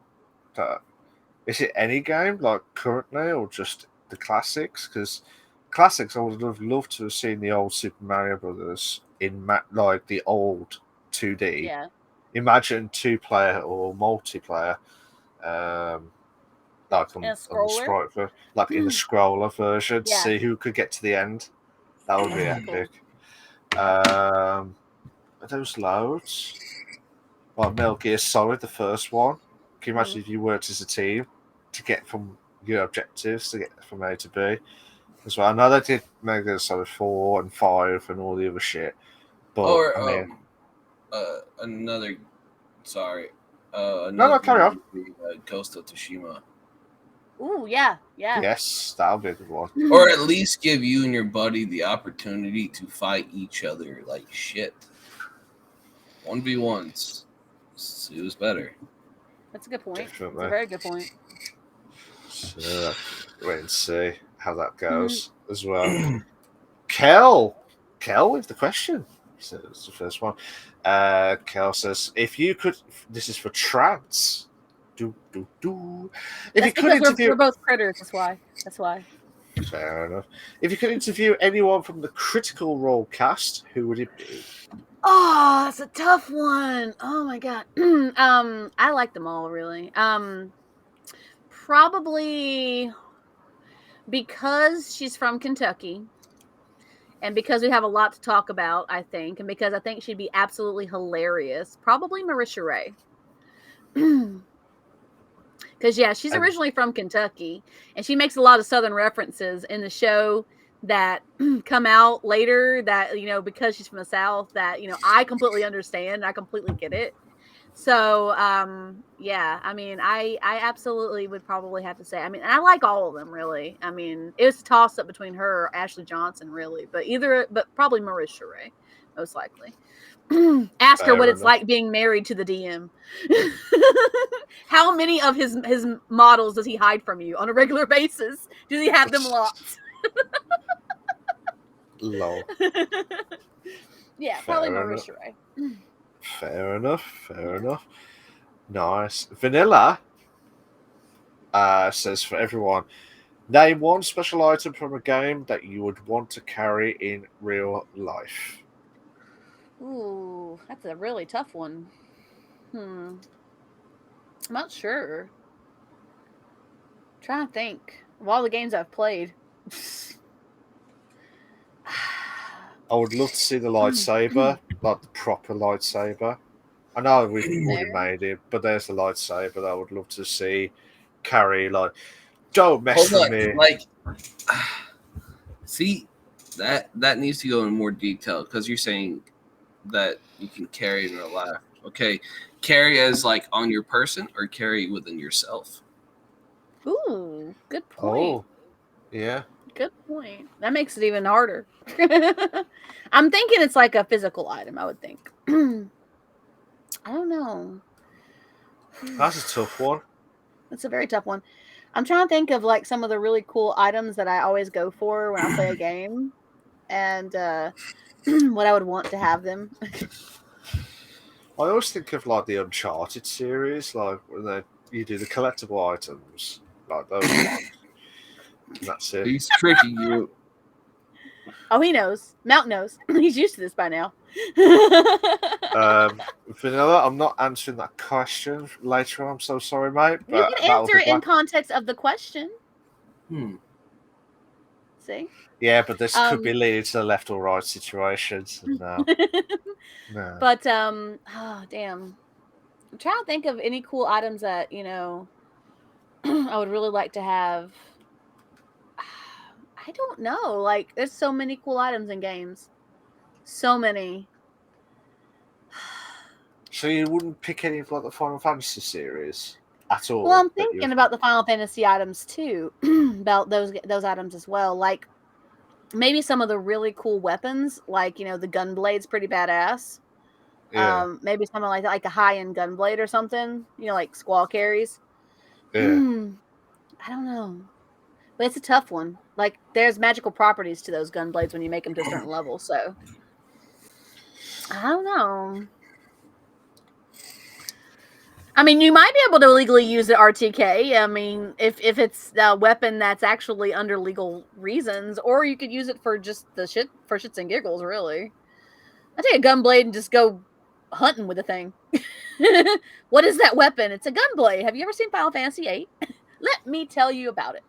Is it any game, like currently, or just the classics? Because classics, I would have loved to have seen the old Super Mario Brothers in like the old 2D. Yeah. Imagine 2-player or multiplayer, like on the sprite, like in the scroller version, to see who could get to the end. That would be epic. Those loads. Well, Metal Gear Solid, the first one. Can you imagine if you worked as a team to get from your objectives to get from A to B as well? I know they did Metal Gear Solid 4 and 5 and all the other shit. But another. Sorry. No, carry on. Ghost of Tsushima. Ooh, yeah. Yes, that'll be a good one. Or at least give you and your buddy the opportunity to fight each other like shit. 1v1s. It was better. That's a good point. Definitely. That's a very good point. So, wait and see how that goes as well. Kel with the question. So it's the first one. Kel says, if you could, this is for trans. We're both critters. That's why. Fair enough. If you could interview anyone from the Critical Role cast, who would it be? Oh, that's a tough one. Oh my god. I like them all really. Probably because she's from Kentucky. And because we have a lot to talk about, I think, and because I think she'd be absolutely hilarious, probably Marisha Ray. Because, yeah, she's originally from Kentucky, and she makes a lot of Southern references in the show that come out later that, because she's from the South, that, I completely understand. I completely get it. So, yeah, I mean, I absolutely would probably have to say, I mean, I like all of them, really. I mean, it was a toss-up between her or Ashley Johnson, really. But probably Marissa Ray, most likely. Ask her Fair what it's enough. like being married to the DM. How many of his models does he hide from you on a regular basis? Do he have them locked? Lol. Yeah, probably Fair enough. Marissa Ray. Fair enough. Fair enough. Nice. Vanilla says for everyone, name one special item from a game that you would want to carry in real life. Ooh, that's a really tough one. I'm not sure. I'm trying to think of all the games I've played. I would love to see the lightsaber, like the proper lightsaber. I know we've already made it, but there's the lightsaber that I would love to see carry. Like, don't mess with me. Like, see, that needs to go in more detail because you're saying that you can carry in real life. Okay, carry as like on your person or carry within yourself. Ooh, good point. Oh, yeah. Good point. That makes it even harder. I'm thinking it's like a physical item, I would think. I don't know. That's a tough one. That's a very tough one. I'm trying to think of like some of the really cool items that I always go for when I play a game and what I would want to have them. I always think of like the Uncharted series, like when you do the collectible items, like those ones. And that's it. He's tricking you. Oh, he knows. Mount knows. He's used to this by now. Vanilla, I'm not answering that question later on. I'm so sorry, mate. You But can answer it in context of the question. See? Yeah, but this could be leading to the left or right situations. No. No. But oh damn. I'm trying to think of any cool items that, I would really like to have. I don't know. Like, there's so many cool items in games. So many. So you wouldn't pick any of like the Final Fantasy series at all? Well, I'm thinking about the Final Fantasy items too. About those items as well. Like maybe some of the really cool weapons, like the gunblade's pretty badass. Yeah. Maybe something like a high-end gunblade or something. Like Squall carries. Yeah. I don't know. But it's a tough one. Like, there's magical properties to those gunblades when you make them to a certain level, so I don't know. I mean, you might be able to legally use the RTK. I mean, if it's a weapon that's actually under legal reasons, or you could use it for just for shits and giggles, really. I take a gunblade and just go hunting with the thing. What is that weapon? It's a gunblade. Have you ever seen Final Fantasy VIII? Let me tell you about it.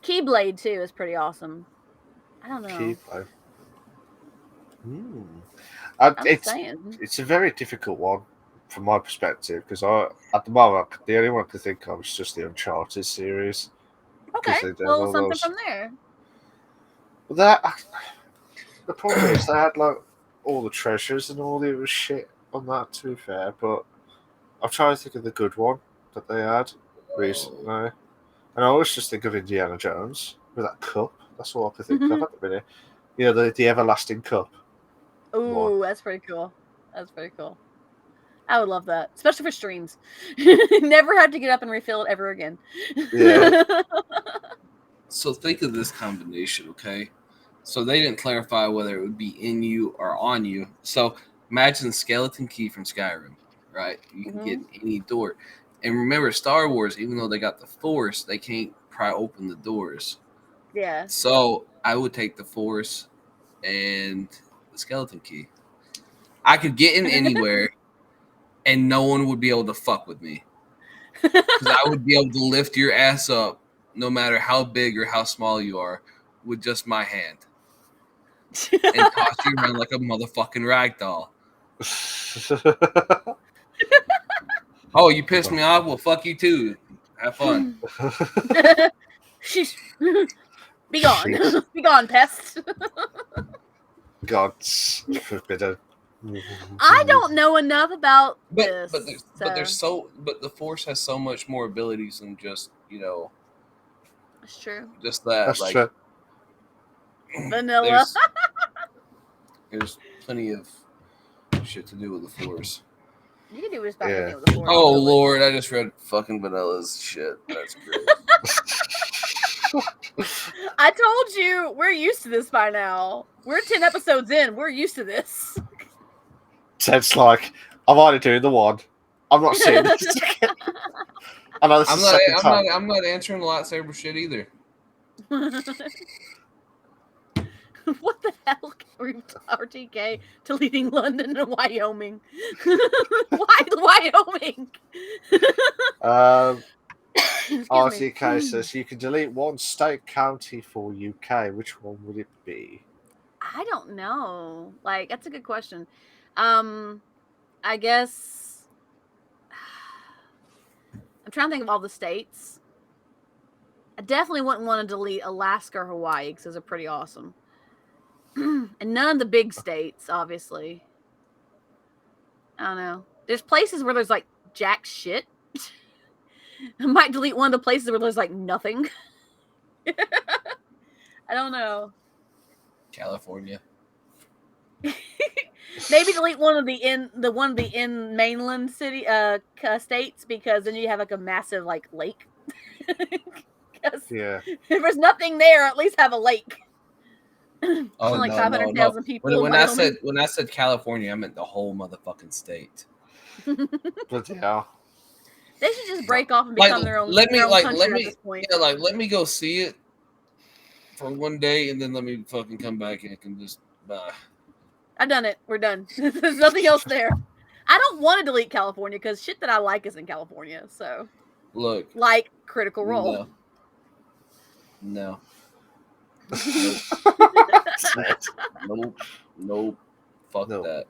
Keyblade too is pretty awesome. I don't know. Keyblade. It's a very difficult one from my perspective because at the moment the only one I can think of is just the Uncharted series. Okay, well, something from there. But the problem is they had like all the treasures and all the other shit on that. To be fair, but I'm trying to think of the good one that they had recently, and I always just think of Indiana Jones with that cup. That's all I can think of at the minute. The everlasting cup. Ooh, that's pretty cool. That's pretty cool. I would love that, especially for streams. Never have to get up and refill it ever again. Yeah. So think of this combination, okay? So they didn't clarify whether it would be in you or on you. So imagine the skeleton key from Skyrim, right? You can get any door. And remember, Star Wars, even though they got the Force, they can't pry open the doors. Yeah. So I would take the Force and the skeleton key. I could get in anywhere, and no one would be able to fuck with me. Because I would be able to lift your ass up, no matter how big or how small you are, with just my hand. and toss you around like a motherfucking rag doll. Oh, you pissed me off? Well, fuck you too. Have fun. Sheesh. Be gone. Jeez. Be gone, pest. God's forbidden. I don't know enough about But this. but the Force has so much more abilities than just It's true. just that. That's like true. Vanilla. There's plenty of shit to do with the Force. You can do just about Yeah. anything with the Force. Oh really. Lord, I just read fucking Vanilla's shit. That's great. I told you we're used to this by now. We're 10 episodes in. We're used to this. Ted's like, I'm only doing the one. I'm not seeing this again. I know this is the second time. I'm not answering the lightsaber shit either. What the hell? RTK deleting London and Wyoming. Why Wyoming? Excuse me. RTK says you can delete one state county for UK. Which one would it be? I don't know. Like, that's a good question. I guess I'm trying to think of all the states. I definitely wouldn't want to delete Alaska or Hawaii because those are pretty awesome. And none of the big states, obviously. I don't know. There's places where there's like jack shit. I might delete one of the places where there's like nothing. I don't know. California. Maybe delete one of the in mainland city states because then you have like a massive like lake. Yeah. If there's nothing there, at least have a lake. Oh like no, 500,000 people. When in I said California, I meant the whole motherfucking state. Bloody hell. They should just break off and become their own country at this point. Yeah, like let me go see it for one day, and then let me fucking come back and I can just bye. I've done it. We're done. There's nothing else there. I don't want to delete California because shit that I like is in California. So Look, like Critical Role. No. Nope. Fuck that.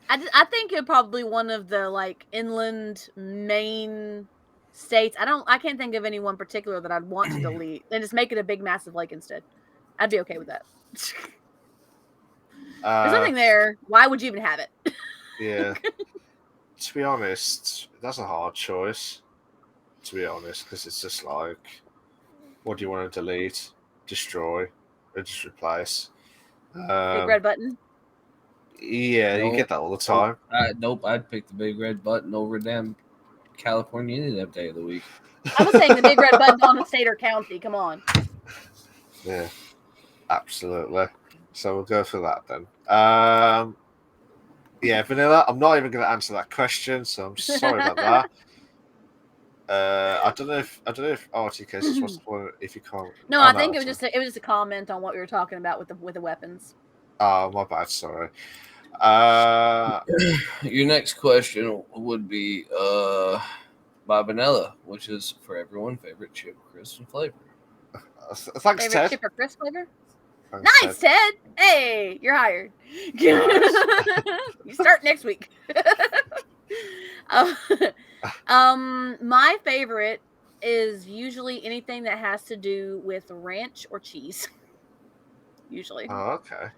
I think it's probably one of the like inland main states. I can't think of any one particular that I'd want to delete and just make it a big massive lake instead. I'd be okay with that. There's nothing there. Why would you even have it? Yeah. To be honest, that's a hard choice. To be honest, because it's just like, what do you want to delete, destroy, or just replace? Big red button. Yeah, you get that all the time. Nope, I'd pick the big red button over damn California any day of the week. I was saying the big red button on the state or county. Come on. Yeah, absolutely. So we'll go for that then. Yeah, Vanilla. I'm not even going to answer that question, so I'm sorry about that. I don't know if RTK just wants to point if you can't. No, I think it was just a comment on what we were talking about with the weapons. Oh, my bad. Sorry. Your next question would be by Vanilla, which is for everyone favorite chip, crisp, and flavor. Thanks, favorite Ted. chip or crisp flavor? Thanks, Nice, Ted. Hey, you're hired. Nice. You start next week. My favorite is usually anything that has to do with ranch or cheese. Usually. Oh, okay.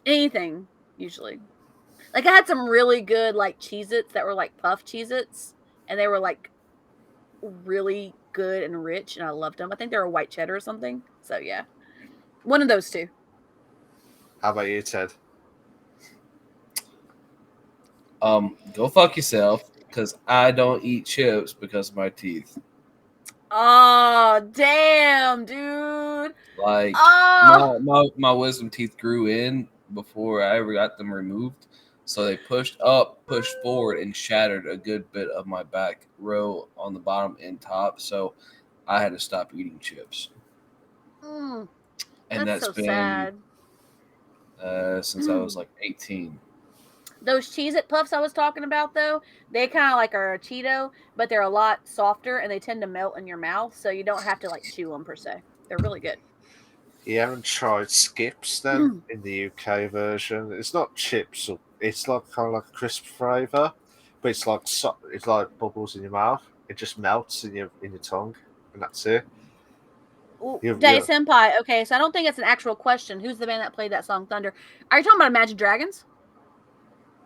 Anything, usually. Like I had some really good like Cheez-Its that were like puff Cheez-Its, and they were like really good and rich, and I loved them. I think they were white cheddar or something. So yeah. One of those two. How about you, Ted? Go fuck yourself, because I don't eat chips because of my teeth. Oh, damn, dude. Like, my wisdom teeth grew in before I ever got them removed. So they pushed forward, and shattered a good bit of my back row on the bottom and top. So I had to stop eating chips. And that's so been sad. Since I was like 18. Those Cheez-It Puffs I was talking about, though, they kind of like are a Cheeto, but they're a lot softer, and they tend to melt in your mouth, so you don't have to like chew them per se. They're really good. You haven't tried Skips then in the UK version? It's not chips. It's like kind of like a crisp flavour, but it's like it's like bubbles in your mouth. It just melts in your tongue, and that's it. Day Senpai. Okay, so I don't think it's an actual question. Who's the band that played that song, Thunder? Are you talking about Imagine Dragons?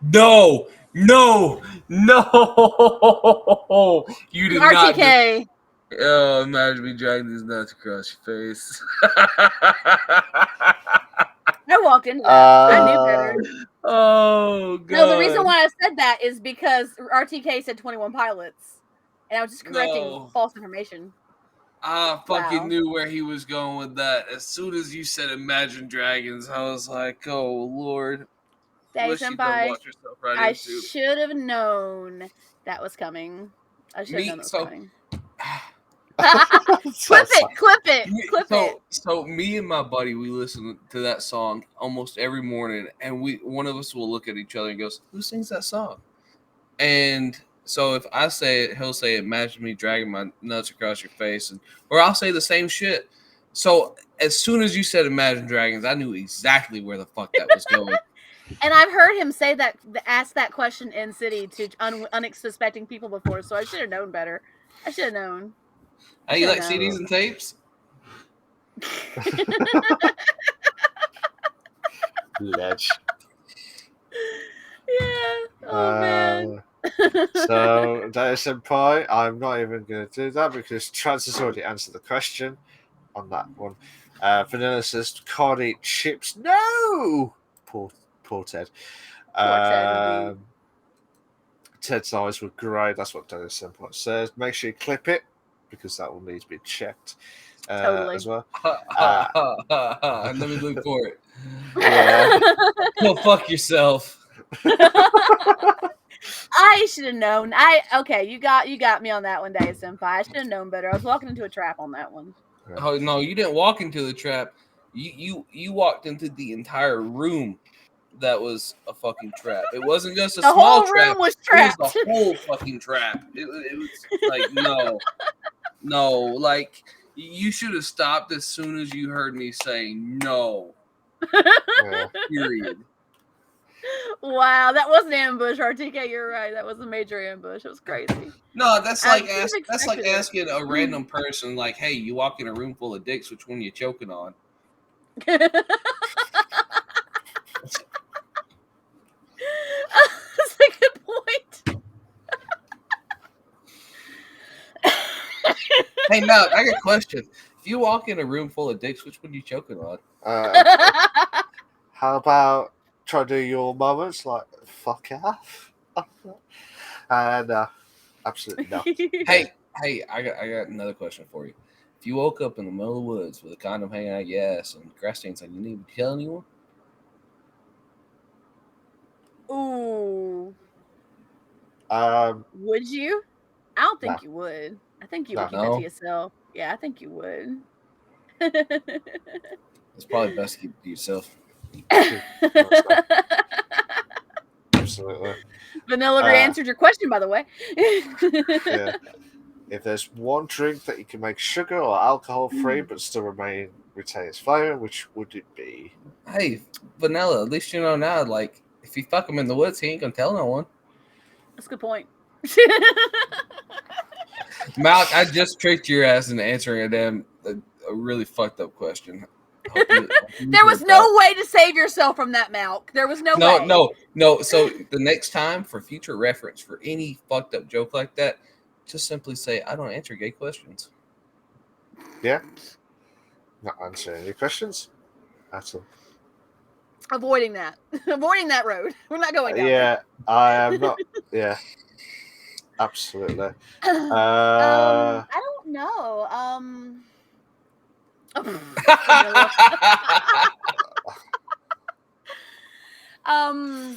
No. You did not. RTK. Oh, imagine me dragging these nuts across your face. I walked into that. I knew better. Oh, God. No, the reason why I said that is because RTK said 21 Pilots. And I was just correcting false information. I fucking knew where he was going with that. As soon as you said Imagine Dragons, I was like, oh, Lord. Day Senpai, I should have known that was coming. I should have known that was coming. Clip it. So me and my buddy, we listen to that song almost every morning, and one of us will look at each other and goes, "Who sings that song?" And so if I say it, he'll say, "Imagine me dragging my nuts across your face," or I'll say the same shit. So as soon as you said Imagine Dragons, I knew exactly where the fuck that was going. And I've heard him say that, ask that question in City to unsuspecting people before, so I should have known better. I should have known. Hey, you like CDs and tapes? Ledge. Yeah. Oh, man. So, Data Senpai, I'm not even going to do that because Trans has already answered the question on that one. Vanilla says, can't eat chips. No! Poor Ted. Ted, Ted's eyes were grey. That's what Data Senpai says. Make sure you clip it because that will need to be checked as well. Let me look for it. Yeah. Go fuck yourself. I should have known. You got me on that one, Day Senpai. I should have known better. I was walking into a trap on that one. Oh no, you didn't walk into the trap. You walked into the entire room. That was a fucking trap. It wasn't just a small trap. The whole room was trapped. It was the whole fucking trap. It was like no. Like you should have stopped as soon as you heard me saying no. Yeah. Period. Wow, that was an ambush, RTK. You're right. That was a major ambush. It was crazy. No, that's like asking a random person, like, "Hey, you walk in a room full of dicks. Which one you choking on?" That's a good point. Hey, Matt, I got a question. If you walk in a room full of dicks, which one you choking on? How about try to do your moments like fuck off? Absolutely not. Hey, I got another question for you. If you woke up in the middle of the woods with a condom hanging out your ass and grass stains on your knee, would you tell anyone? Ooh. Would you? I don't think you would. I think you would keep that to yourself. Yeah, I think you would. It's probably best to keep it to yourself. Absolutely. Vanilla answered your question, by the way. Yeah. If there's one drink that you can make sugar or alcohol free but still retain its flavor, which would it be? Hey, Vanilla, at least you know now, like, if you fuck him in the woods, he ain't gonna tell no one. That's a good point. Malk, I just tricked your ass into answering a really fucked up question. There was no way to save yourself from that, Malk. There was no way. No. So the next time, for future reference, for any fucked up joke like that, just simply say, I don't answer gay questions. Yeah. Not answering any questions at all. Avoiding that road. We're not going down. Yeah, I am not. Yeah. Absolutely. I don't know.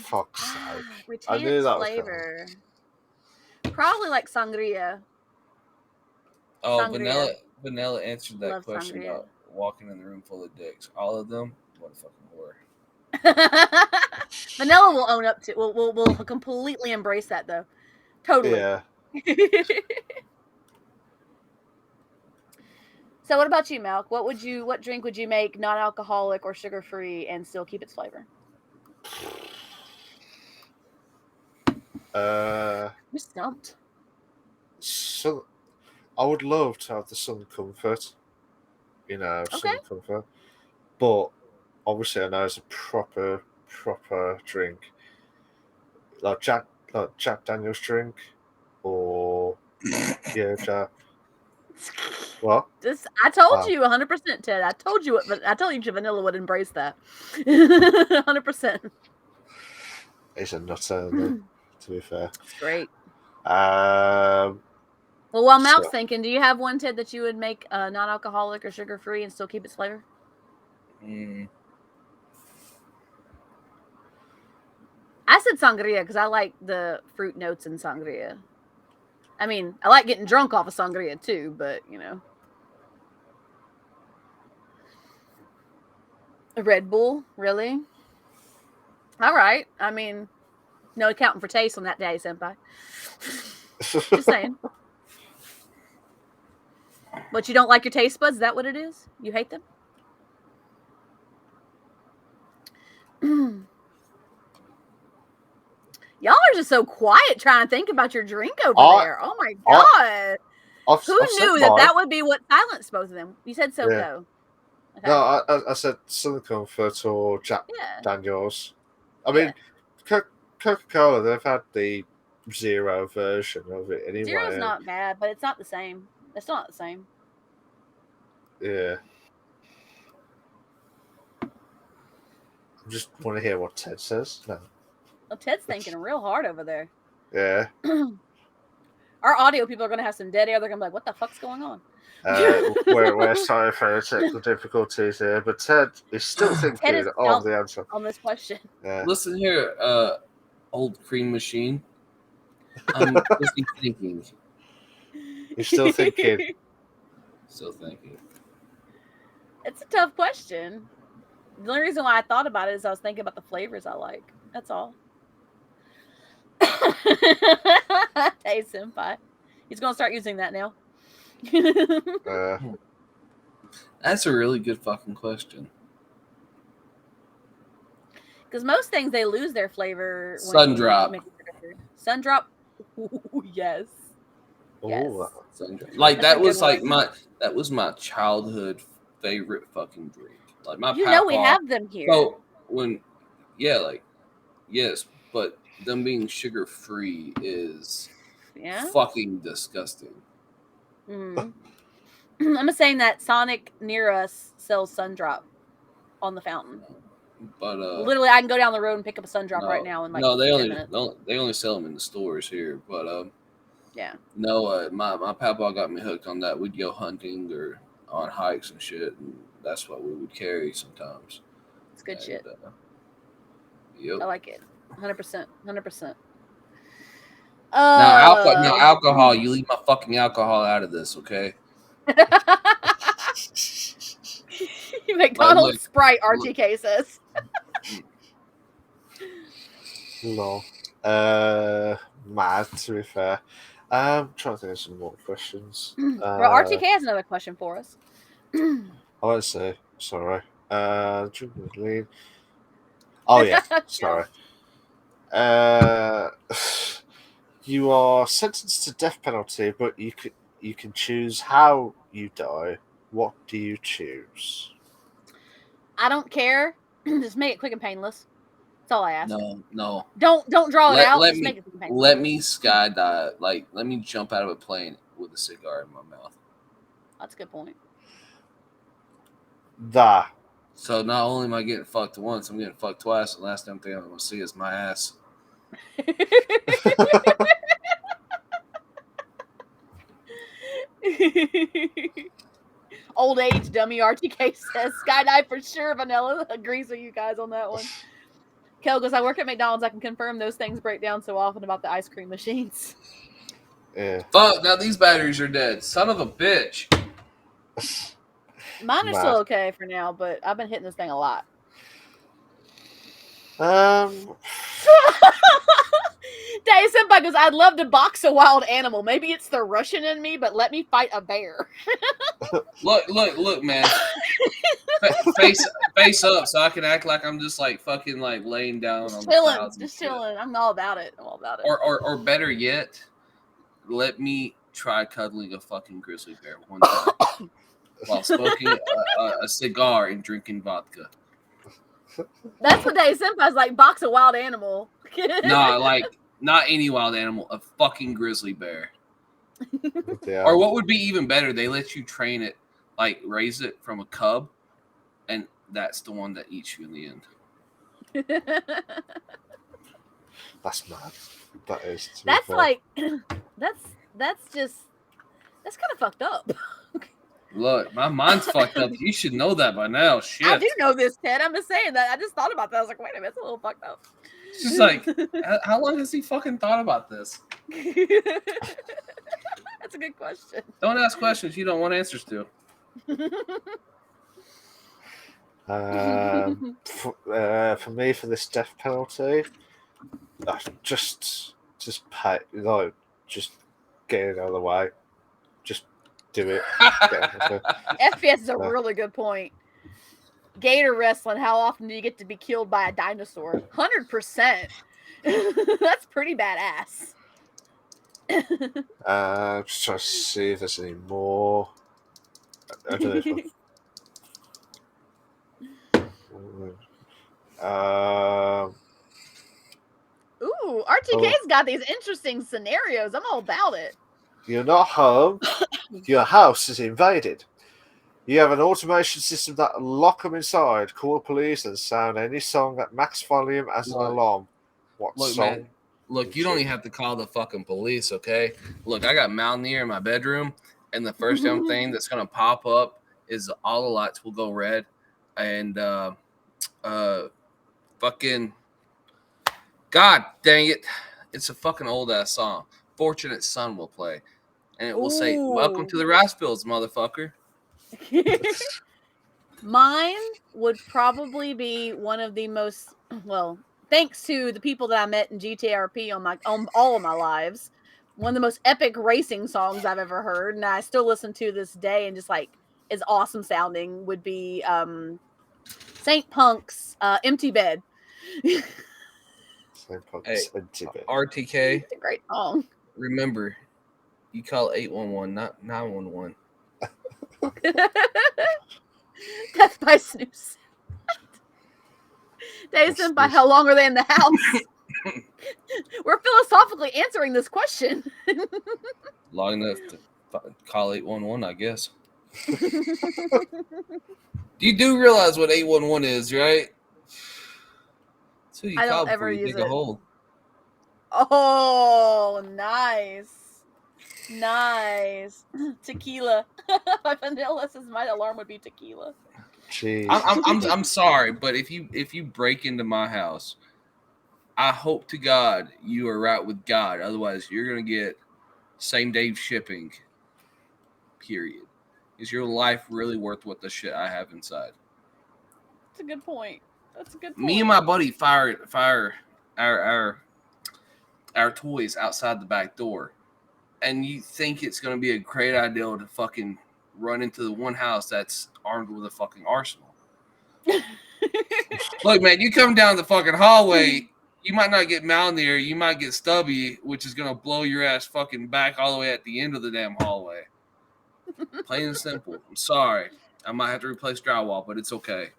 Fuck's sake. Retain its flavor. Probably like sangria. Oh, sangria. Vanilla answered that question sangria. About walking in the room full of dicks. All of them? What a fucking whore. Vanilla will own up to. Will completely embrace that though. Totally. Yeah. So what about you, Malk? What drink would you make non-alcoholic or sugar-free and still keep its flavor? Uh, You're stumped. so I would love to have the Sun Comfort. Okay. Sun Comfort, but obviously I know it's a proper drink, like Jack Daniel's drink, or Jack. What? I told Oh, you 100%, Ted. I told you vanilla would embrace that. 100%. he's a nutter, isn't he, to be fair. It's great. Um, Well, while Malk's so, thinking, do you have one, Ted, that you would make non-alcoholic or sugar-free and still keep its flavor? I said sangria because I like the fruit notes in sangria. I mean, I like getting drunk off of sangria too, but a Red Bull, really? All right. I mean, no accounting for taste on that day, senpai. Just saying. But you don't like your taste buds? Is that what it is? You hate them? Y'all are just so quiet trying to think about your drink over there. Oh my god. Who knew that would be what silenced both of them? You said SoCo. Yeah. Okay. No, I said Southern Comfort or Jack Daniels. I mean, Coca-Cola, they've had the zero version of it anyway. Zero's not bad, but it's not the same. It's not the same. Yeah. I just want to hear what Ted says. No. Well, Ted's thinking real hard over there. Yeah. Our audio people are going to have some dead air. They're going to be like, what the fuck's going on? We're sorry for the technical difficulties here, but Ted is still thinking on the answer. On this question. Yeah. Listen here, old cream machine. I'm just thinking. You're still thinking. Still thinking. It's a tough question. The only reason why I thought about it is I was thinking about the flavors I like. That's all. Hey, senpai. He's going to start using that now. That's a really good fucking question. Because most things, they lose their flavor. Sundrop. Sundrop. Ooh, yes. Yes. Like that was like that was my childhood favorite fucking drink. Like my we have them here. So yes, but them being sugar free is fucking disgusting. I'm saying that Sonic near us sells Sundrop on the fountain. But literally, I can go down the road and pick up a Sundrop right now in like 10 minutes. They only sell them in the stores here. But my papa got me hooked on that. We'd go hunting or on hikes and shit, and that's what we would carry sometimes. It's good shit. Yep. I like it. 100%. 100%. Now alcohol. You leave my fucking alcohol out of this, okay? McDonald's Sprite, RTK says. No. Mad, to be fair. I'm trying to think of some more questions. Well, RTK has another question for us. Let's see. Sorry. Oh, yeah. Sorry. You are sentenced to death penalty, but you can choose how you die. What do you choose? I don't care. Just make it quick and painless. That's all I ask. No. Don't draw it out. Just make it quick and painless. Let me skydive. Like, let me jump out of a plane with a cigar in my mouth. That's a good point. So not only am I getting fucked once, I'm getting fucked twice. The last damn thing I'm gonna see is my ass. Old age dummy, RTK says. Skydive for sure. Vanilla agrees with you guys on that one. Kel goes, I work at McDonald's. I can confirm those things break down so often about the ice cream machines. Yeah. Fuck, now these batteries are dead. Son of a bitch. Mine are still okay for now, but I've been hitting this thing a lot. Day Senpai goes, I'd love to box a wild animal. Maybe it's the Russian in me, but let me fight a bear. Look, man. face up, so I can act like I'm just like fucking like laying down Just on chilling. the clouds. Just chilling. I'm all about it. I'm all about it. Or better yet, let me try cuddling a fucking grizzly bear one time while smoking a cigar and drinking vodka. That's what Day Senpai's like, box a wild animal. Nah, like not any wild animal, a fucking grizzly bear. Yeah. Or what would be even better, they let you train it, like raise it from a cub, and that's the one that eats you in the end. That's mad. That is. That's like, that's kind of fucked up. Look, my mind's fucked up. You should know that by now. Shit. I do know this, Ted. I'm just saying that. I just thought about that. I was like, wait a minute, it's a little fucked up. It's just like, how long has he fucking thought about this? That's a good question. Don't ask questions you don't want answers to. For me, for this death penalty, just pay, like, just get it out of the way. Just do it. FPS is a really good point. Gator wrestling, how often do you get to be killed by a dinosaur? 100%. That's pretty badass. Just trying to see if there's any more. I don't know if Ooh, RTK's got these interesting scenarios. I'm all about it. You're not home. Your house is invaded. You have an automation system that lock them inside, call the police, and sound any song at max volume as an alarm. What Look, song? man, look, you don't even have to call the fucking police, okay? Look, I got Mountaineer in my bedroom, and the first damn thing that's gonna pop up is all the lights will go red, and fucking God dang it, it's a fucking old ass song. Fortunate Son will play, and it will say, "Welcome to the rice fields, motherfucker." Mine would probably be one of the most, well, thanks to the people that I met in GTRP on all of my lives, one of the most epic racing songs I've ever heard, and I still listen to this day, and just like is awesome sounding, would be Saint Punk's "Empty Bed." Saint Punk's Hey, Empty Bed. RTK, It's a great song. remember, you call 811, not 911. Death by snooze. Days in by how long are they in the house? We're philosophically answering this question. Long enough to call 811, I guess. You do realize what 811 is, right? That's who you I call don't ever before you use dig a it. hole. Oh, nice. Nice. Tequila. My vanilla says my alarm would be tequila. Jeez. I'm sorry, but if you break into my house, I hope to God you are right with God. Otherwise, you're gonna get same day shipping. Period. Is your life really worth what the shit I have inside? That's a good point. That's a good point. Me and my buddy fire our toys outside the back door, and you think it's gonna be a great idea to fucking run into the one house that's armed with a fucking arsenal. Look, man, you come down the fucking hallway, you might not get Mountaineer, you might get Stubby, which is gonna blow your ass fucking back all the way at the end of the damn hallway. Plain and simple. I'm sorry. I might have to replace drywall, but it's okay.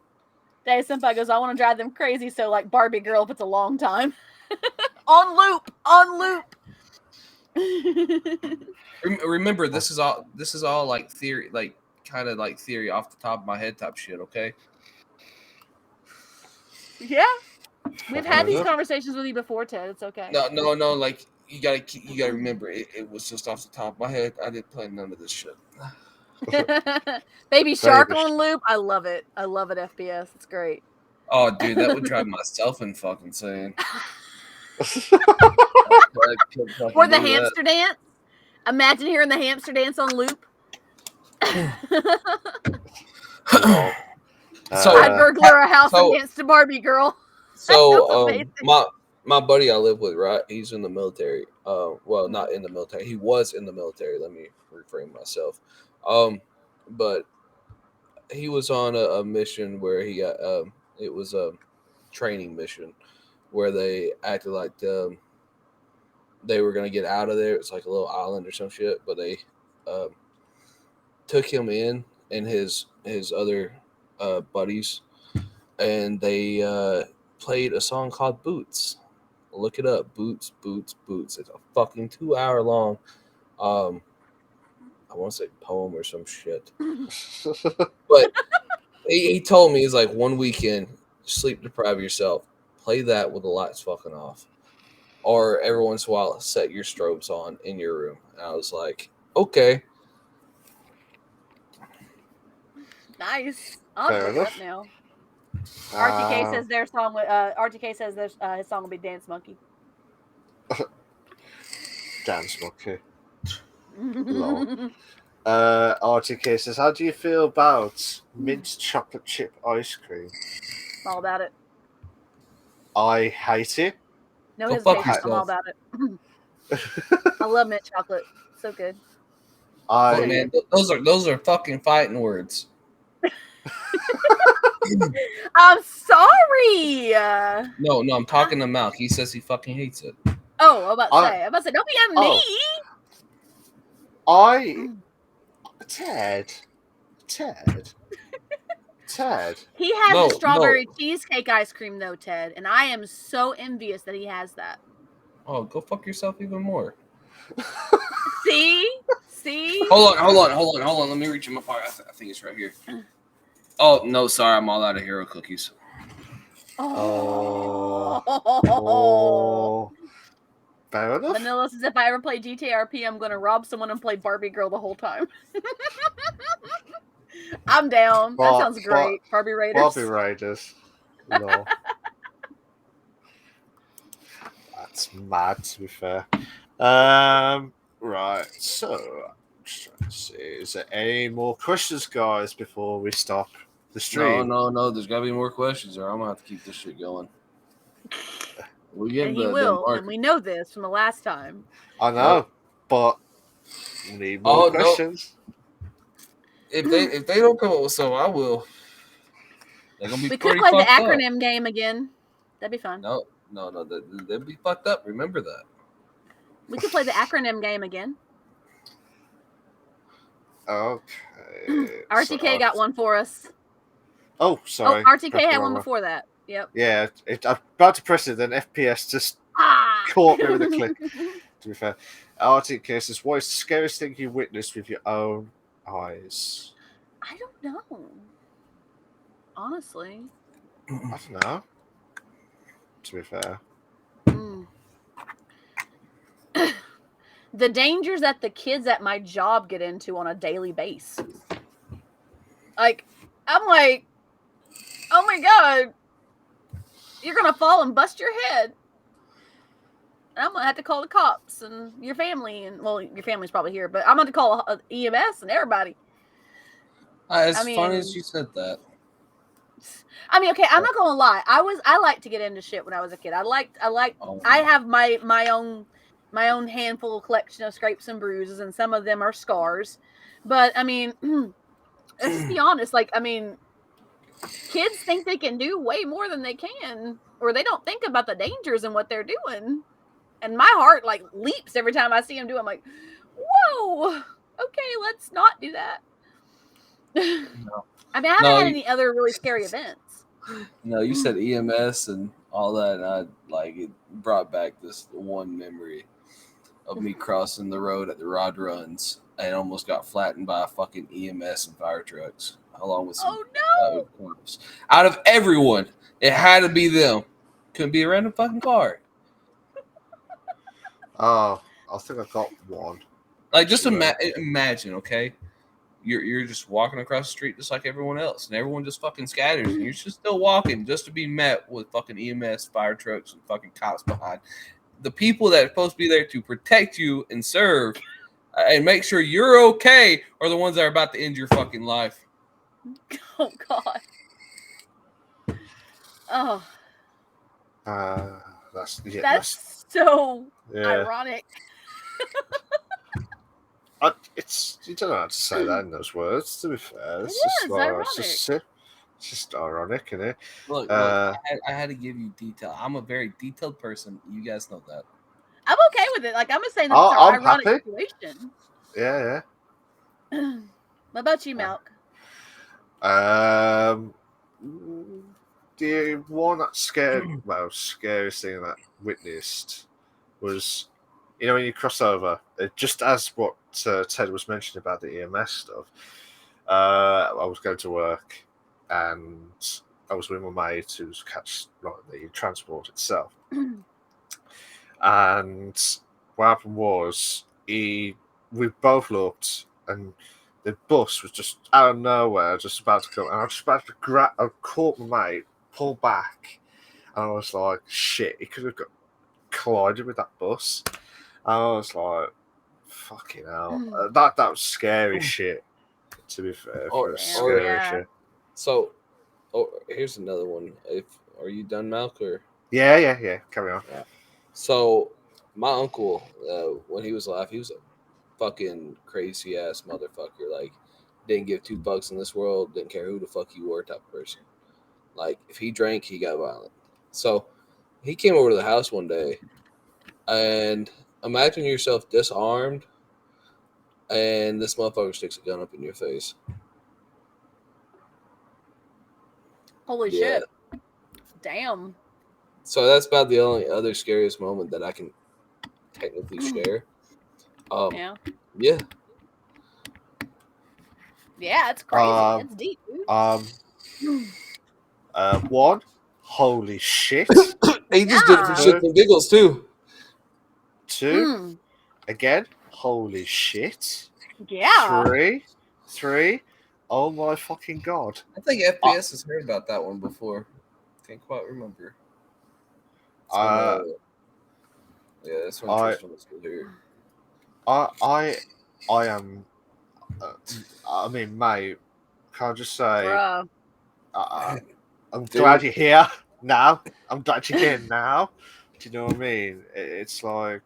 Day Senpai goes, I want to drive them crazy, so like Barbie girl if it's a long time. On loop. Remember, this is all like theory, like kind of like theory off the top of my head type shit, okay? Yeah. We've had these conversations with you before, Ted. It's okay. No, like you gotta remember it was just off the top of my head. I didn't plan none of this shit. Baby Shark on loop. I love it. FPS. It's great. Oh, dude, that would drive myself fucking insane. Or the hamster dance. Imagine hearing the hamster dance on loop. So I'd burglar a house and dance to Barbie girl. So amazing. my buddy I live with, right? He's in the military. Well, not in the military. He was in the military. Let me reframe myself. But he was on a mission where he got it was a training mission where they acted like they were gonna get out of there. It's like a little island or some shit, but they took him in and his other buddies, and they played a song called Boots. Look it up, Boots, Boots, Boots. It's a fucking 2 hour long. I want to say poem or some shit, but he told me he's like 1 weekend, sleep deprive yourself, play that with the lights fucking off, or every once in a while set your strobes on in your room. And I was like, okay. Nice. I'll Fair look it up enough. now. RTK says their song. RTK says his song will be Dance Monkey. Dance Monkey. Lol. RTK says, how do you feel about mint chocolate chip ice cream? All about it. I hate it. No Go fuck hesitation. I'm all yourself. about it. I love mint chocolate. So good. But man, those are fucking fighting words. I'm sorry. No, I'm talking to Malk. He says he fucking hates it. Oh, I'm about to say, don't be at me. Ted. He has No, the strawberry cheesecake ice cream though, Ted, and I am so envious that he has that. Oh, go fuck yourself even more. See? Hold on. Let me reach in my pocket. I think it's right here. Oh no, sorry, I'm all out of hero cookies. Oh. Fair enough. Vanilla says, if I ever play GTRP, I'm gonna rob someone and play Barbie Girl the whole time. I'm down. That sounds great. Barbie Raiders. Barbie Raiders. No. That's mad, to be fair. Right, so I'm just trying to see. Is there any more questions, guys, before we stop the stream? No. There's gotta be more questions, or I'm gonna have to keep this shit going. We give And he will, and we know this from the last time. I know, but we need more questions. No. If they don't come up with some, I will. They're gonna be we could pretty play the fucked acronym up. game again. That'd be fun. No, they'll be fucked up. Remember that. We could play the acronym game again. Okay. RTK got one for us. Oh, sorry. Oh, RTK had one before that. Yep. Yeah, I'm about to press it, then FPS just caught me with a click. To be fair, RTK says, "What is the scariest thing you witnessed with your own eyes?" I don't know. Honestly, I don't know. To be fair, the dangers that the kids at my job get into on a daily basis. Like, I'm like, oh my god, you're gonna fall and bust your head. And I'm gonna have to call the cops and your family, and well, your family's probably here, but I'm gonna call EMS and everybody. It's funny as you said that. I mean, okay, I'm not gonna lie. I liked to get into shit when I was a kid. I have my own handful of collection of scrapes and bruises, and some of them are scars. But I mean, let's be honest. Like, I mean, kids think they can do way more than they can, or they don't think about the dangers and what they're doing. And my heart like leaps every time I see them do it. I'm like, whoa, okay, let's not do that. No. I mean, I haven't had any other really scary events. No, you said EMS and all that, and it brought back this one memory of me crossing the road at the Rod Runs and almost got flattened by a fucking EMS and fire trucks, along with some corpse. Out of everyone, it had to be them. Couldn't be a random fucking car. Oh, I think I got one. Like, just imagine, okay? You're just walking across the street just like everyone else, and everyone just fucking scatters, and you're just still walking just to be met with fucking EMS, fire trucks, and fucking cops behind. The people that are supposed to be there to protect you and serve and make sure you're okay are the ones that are about to end your fucking life. Oh, God. Oh. That's so yeah. ironic. It's you don't know how to say that in those words. To be fair, it's It just is like ironic. it's just ironic, isn't it? Look, I had to give you detail. I'm a very detailed person. You guys know that. I'm okay with it. Like I'm just saying that it's an I'm ironic happy. situation. Yeah, What about you, Malk? The one that scariest thing that I witnessed was, when you cross over, just as what Ted was mentioning about the EMS stuff. I was going to work, and I was with my mate who was catch the transport itself. And what happened was we both looked, and the bus was just out of nowhere, just about to come, and I was just about to I caught my mate, pull back, and I was like, shit, he could have collided with that bus. And I was like, fucking hell. That was scary shit, to be fair. Scary shit. So, here's another one. Are you done, Malk? Or? Yeah. Carry on. Yeah. So, my uncle, when he was alive, he was a fucking crazy ass motherfucker. Like, didn't give two fucks in this world. Didn't care who the fuck you were, type of person. Like, if he drank, he got violent. So, he came over to the house one day, and imagine yourself disarmed, and this motherfucker sticks a gun up in your face. Holy shit! Damn. So that's about the only other scariest moment that I can technically share. Yeah. Yeah, it's crazy. It's deep, dude. One, holy shit. He just did it for shits and giggles too. Two, again, holy shit. Yeah. Three, oh my fucking god. I think FPS has heard about that one before. Can't quite remember. Yeah, that's when Tristan was here. I am. I mean, mate, can I just say, I'm glad you're here now. I'm glad you're here now. Do you know what I mean? It's like,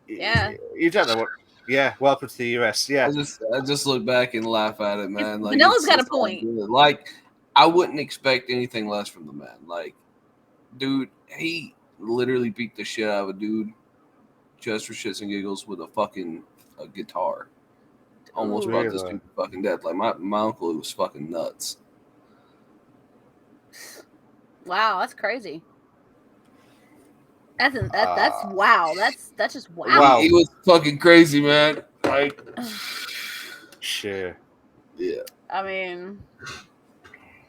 you don't know what. Yeah, welcome to the US. Yeah, I just look back and laugh at it, man. Like Vanilla's got a point. Like, I wouldn't expect anything less from the man. Like, dude, he literally beat the shit out of a dude just for shits and giggles with a guitar. Almost brought this dude to fucking death. Like, my uncle was fucking nuts. Wow, that's crazy. That's wow. That's just wow. He was fucking crazy, man. Like, sure. Yeah. I mean,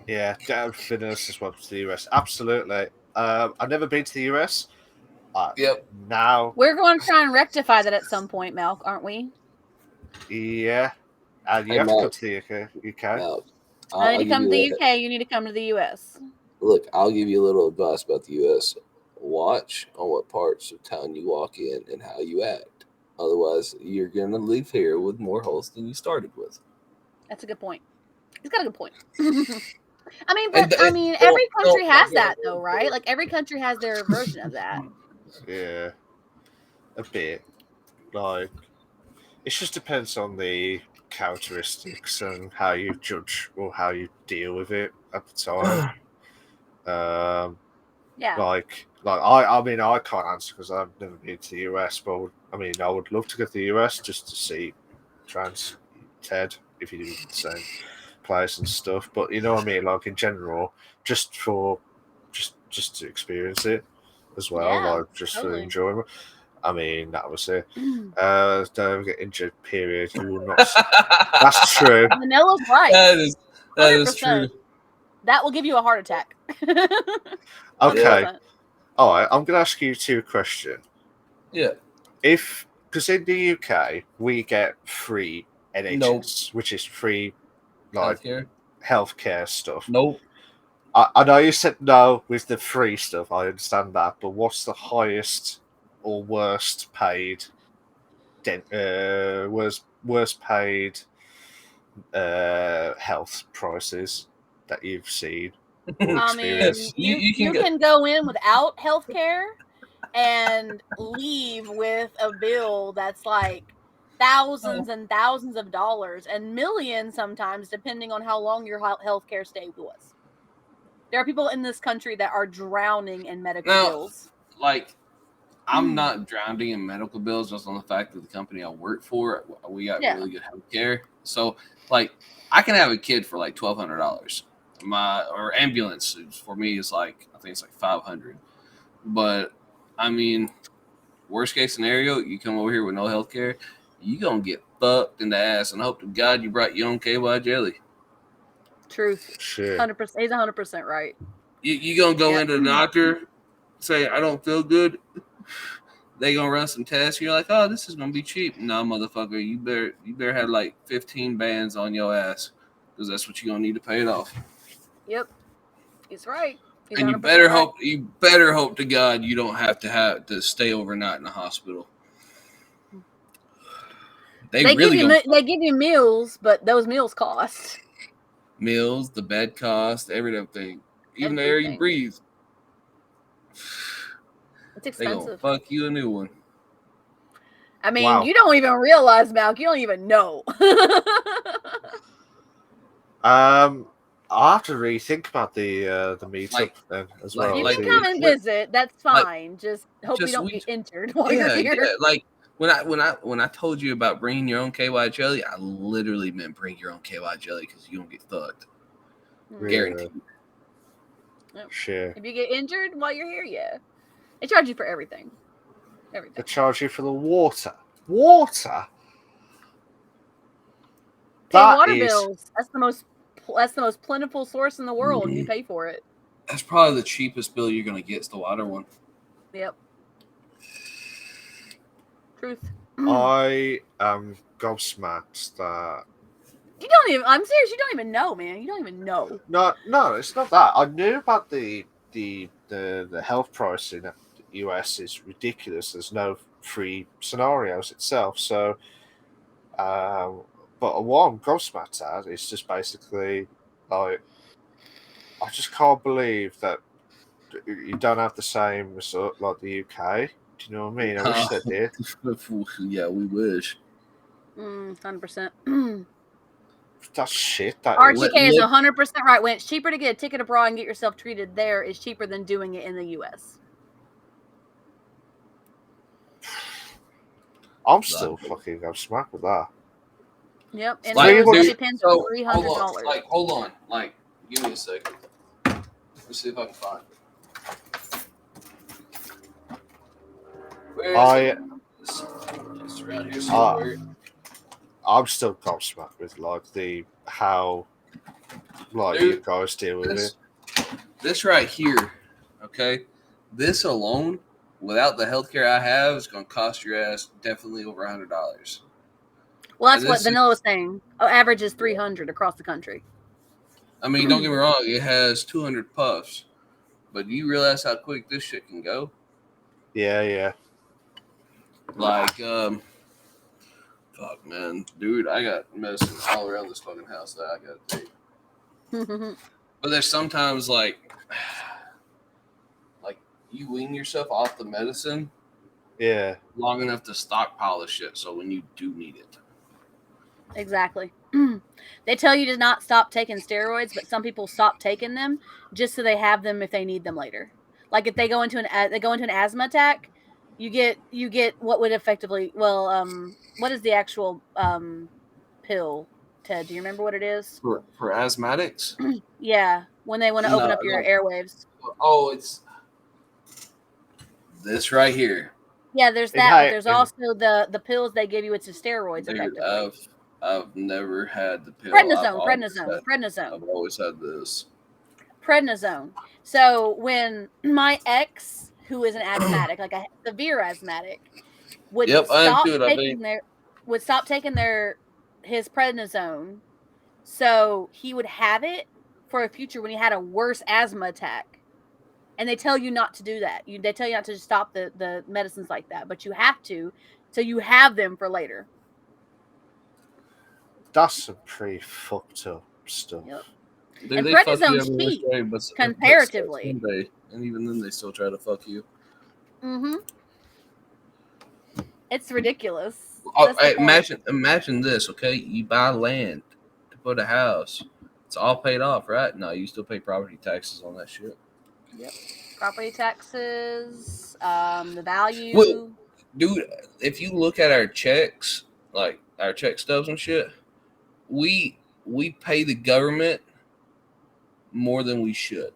yeah, Vanilla's just welcome to the US. Absolutely. I've never been to the US. Yep. Now we're going to try and rectify that at some point, Malk, aren't we? Yeah. And you have to come to the UK. I need to come to the UK. You need to come to the US. Look, I'll give you a little advice about the US. Watch on what parts of town you walk in and how you act. Otherwise, you're going to leave here with more holes than you started with. That's a good point. He's got a good point. I mean, but every country has that, though, right? Like, every country has their version of that. Yeah. A bit. Like, it just depends on the characteristics and how you judge or how you deal with it at the time. Yeah. Like I mean, I can't answer because I've never been to the US, but I mean, I would love to go to the US just to see trans Ted if you do the same place and stuff. But you know what I mean, like in general, just to experience it as well, like just for enjoyment. I mean, that was it. Don't get injured. Period. You will not. That's true. Vanilla's right. That is true. That will give you a heart attack. Okay. 100%. All right. I'm going to ask you two questions. Yeah. Because in the UK we get free NHS, which is free, like healthcare stuff. Nope. I know you said no with the free stuff. I understand that, but what's the highest or worst paid? Worst paid health prices that you've seen or I mean, experience. you can go in without health care and leave with a bill that's like thousands and thousands of dollars and millions sometimes, depending on how long your health care stay was. There are people in this country that are drowning in medical bills. Like, I'm not drowning in medical bills just on the fact that the company I work for, we got really good health care. So, like, I can have a kid for like $1,200. Or ambulance for me is like, I think it's like $500. But I mean, worst case scenario, you come over here with no health care, you gonna get fucked in the ass, and hope to God you brought your own KY jelly. Truth. Sure. 100%. He's 100% right. You gonna go into the doctor, say I don't feel good. They gonna run some tests. You're like, oh, this is gonna be cheap. No, motherfucker, you better have like 15 bands on your ass, because that's what you are gonna need to pay it off. Yep, he's right. He's and you 100% better hope to God you don't have to stay overnight in the hospital. They give you meals, but those meals cost. Meals, the bed cost, everything, even the air you breathe. It's expensive. They gonna fuck you a new one. I mean, you don't even realize, Malk. You don't even know. I'll have to rethink about the meetup then as well. You can come and visit. That's fine. Just hope you don't get injured while you're here. Yeah, like when I told you about bringing your own KY jelly, I literally meant bring your own KY jelly because you don't get fucked. Guaranteed. Yep. Sure. If you get injured while you're here, yeah, they charge you for everything. They charge you for the water. Water. Water bills. That's the most plentiful source in the world. You pay for it. That's probably the cheapest bill you're gonna get. Is the water one. Yep. Truth. I am gobsmacked that. You don't even. I'm serious. You don't even know, man. You don't even know. No, it's not that. I knew about the health price in the US is ridiculous. There's no free scenarios itself. So, but what I'm gobsmacked at is just basically like, I just can't believe that you don't have the same result like the UK. Do you know what I mean? I wish they did. Yeah, we wish. 100%. That's shit. That RTK is 100% right. When it's cheaper to get a ticket abroad and get yourself treated there, is cheaper than doing it in the US. I'm still fucking gobsmacked with that. Yep, and like, it depends on $300. Hold on. Like, give me a second. Let's see if I can find it. It's around here somewhere. I'm still gobsmacked with like how you guys deal with it. This right here, okay? This alone, without the healthcare I have, is going to cost your ass definitely over $100. Well, that's what Vanilla was saying. Average is $300 across the country. I mean, don't get me wrong. It has 200 puffs, but do you realize how quick this shit can go? Yeah. Like, fuck, man, dude, I got medicine all around this fucking house that I gotta take. But there's sometimes like you wean yourself off the medicine, long enough to stockpile the shit, so when you do need it. Exactly. They tell you to not stop taking steroids, but some people stop taking them just so they have them if they need them later. Like if they go into an asthma attack, you get what would effectively what is the actual pill, Ted? Do you remember what it is? For asthmatics? Yeah, when they want to open up your airwaves. Oh, it's this right here. Yeah, there's that, but there's also the pills they give you. It's the steroids, dude, effectively. I've never had the pill. Prednisone. I've always had this. Prednisone. So when my ex, who is an asthmatic, like a severe asthmatic, would stop taking his prednisone, so he would have it for a future when he had a worse asthma attack. And they tell you not to do that. They tell you not to just stop the medicines like that, but you have to, so you have them for later. That's some pretty fucked up stuff. Yep. And They fuck you prednisone's every which cheap, way, but comparatively. Sunday, and even then they still try to fuck you. Mm-hmm. It's ridiculous. Oh, That's the point. imagine this, okay? You buy land to put a house. It's all paid off, right? No, you still pay property taxes on that shit. Yep. Property taxes, the Well, value. dude, if you look at our checks, like our check stubs and shit, we pay the government more than we should.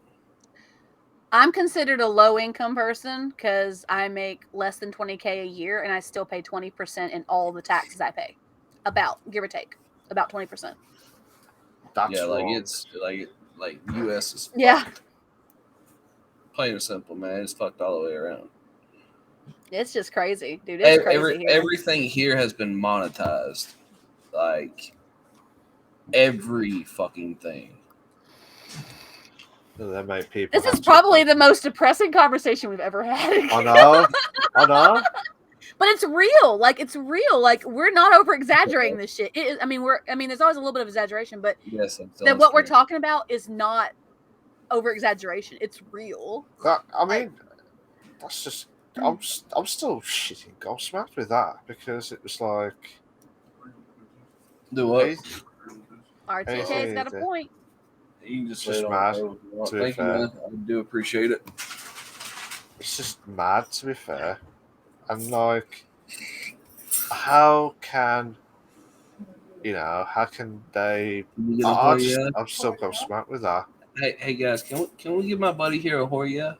I'm considered a low income person because I make less than 20K a year and I still pay 20% in all the taxes I pay. About, give or take, about 20%. That's Yeah, like wrong. it's like US is fucked. Yeah. Plain and simple, man. It's fucked all the way around. It's just crazy, dude. It's crazy here. Everything here has been monetized. Like every fucking thing. That make people. This is probably the most depressing conversation we've ever had. I know. But it's real. Like it's real. Like we're not over exaggerating this shit. It is, I mean, there's always a little bit of exaggeration, but Yes, what we're talking about is not over exaggeration. It's real. I mean, that's just. I'm still shitting gobsmacked with that because it was like. Do what? RTK's got a point. You can just It's just mad. Thank you, man. I do appreciate it. It's just mad, to be fair. And like, how can they? I'm still gobsmacked with that. Hey guys, can we give my buddy here a whore yeah?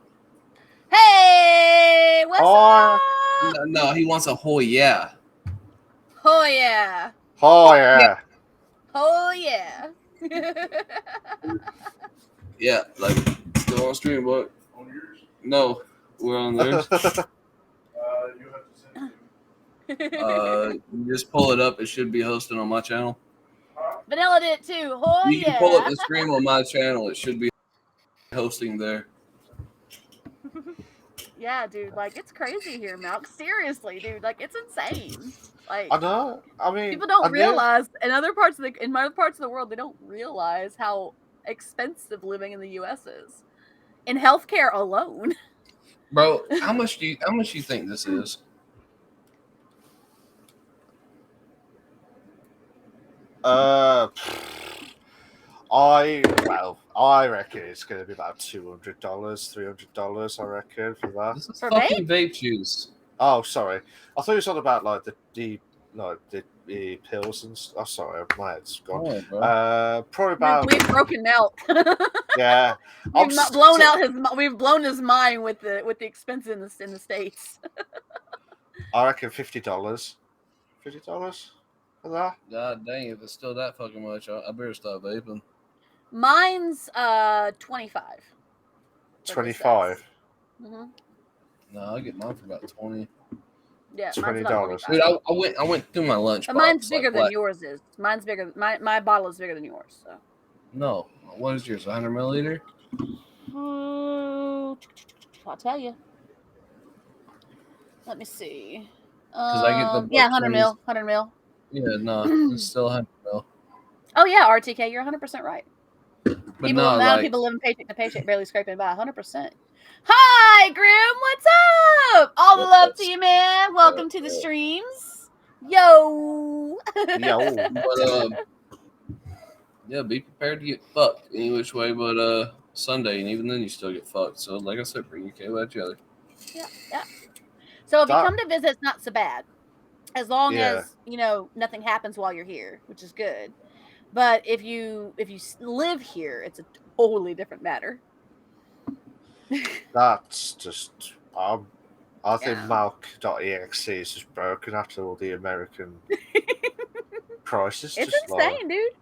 Hey, what's up? No, he wants a whore yeah. Oh yeah. Oh yeah. Oh yeah. Yeah, like still on stream, but on yours? No, we're on theirs. You have to send it. You just pull it up. It should be hosted on my channel. Vanilla did it too. Oh You can pull up the stream on my channel. It should be hosting there. Yeah, dude. Like it's crazy here, Malk. Seriously, dude. Like it's insane. Like I know. I mean, people don't realize in other parts of the world they don't realize how expensive living in the U.S. is in healthcare alone. Bro, how much do you think this is? I reckon it's going to be about $200, $300. I reckon for that. This is For fucking vape juice. Oh, sorry. I thought you were on about like the pills and stuff. Oh, sorry, my head's gone. Oh, probably about. We've broken out. Yeah, We've blown his mind with the expense in the States. I reckon $50. $50 for that. God dang! If it's still that fucking much, I better stop vaping. Mine's 25. 25. Mm-hmm. No, I'll get mine for about 20. Yeah, $20. Dude, I went through my lunch. But mine's bigger than yours is. Mine's bigger. My bottle is bigger than yours. So. No, what is yours? 100 milliliter? I'll tell you. Let me see. Because I get the 100 mil. 100 mil. Yeah, no, it's still 100 mil. Oh yeah, RTK, you're 100% right. But people no, people living paycheck to paycheck, barely scraping by 100%. Hi, Grim. What's up? All the love to you, man. Welcome to the streams. Yo. But, yeah, be prepared to get fucked any which way but Sunday, and even then you still get fucked. So, like I said, bring your K by each other. Yeah. So if you come to visit, it's not so bad, as long as nothing happens while you're here, which is good. But if you live here, it's a totally different matter. That's just I think Malk.exe is just broken after all the American prices. It's just insane, dude.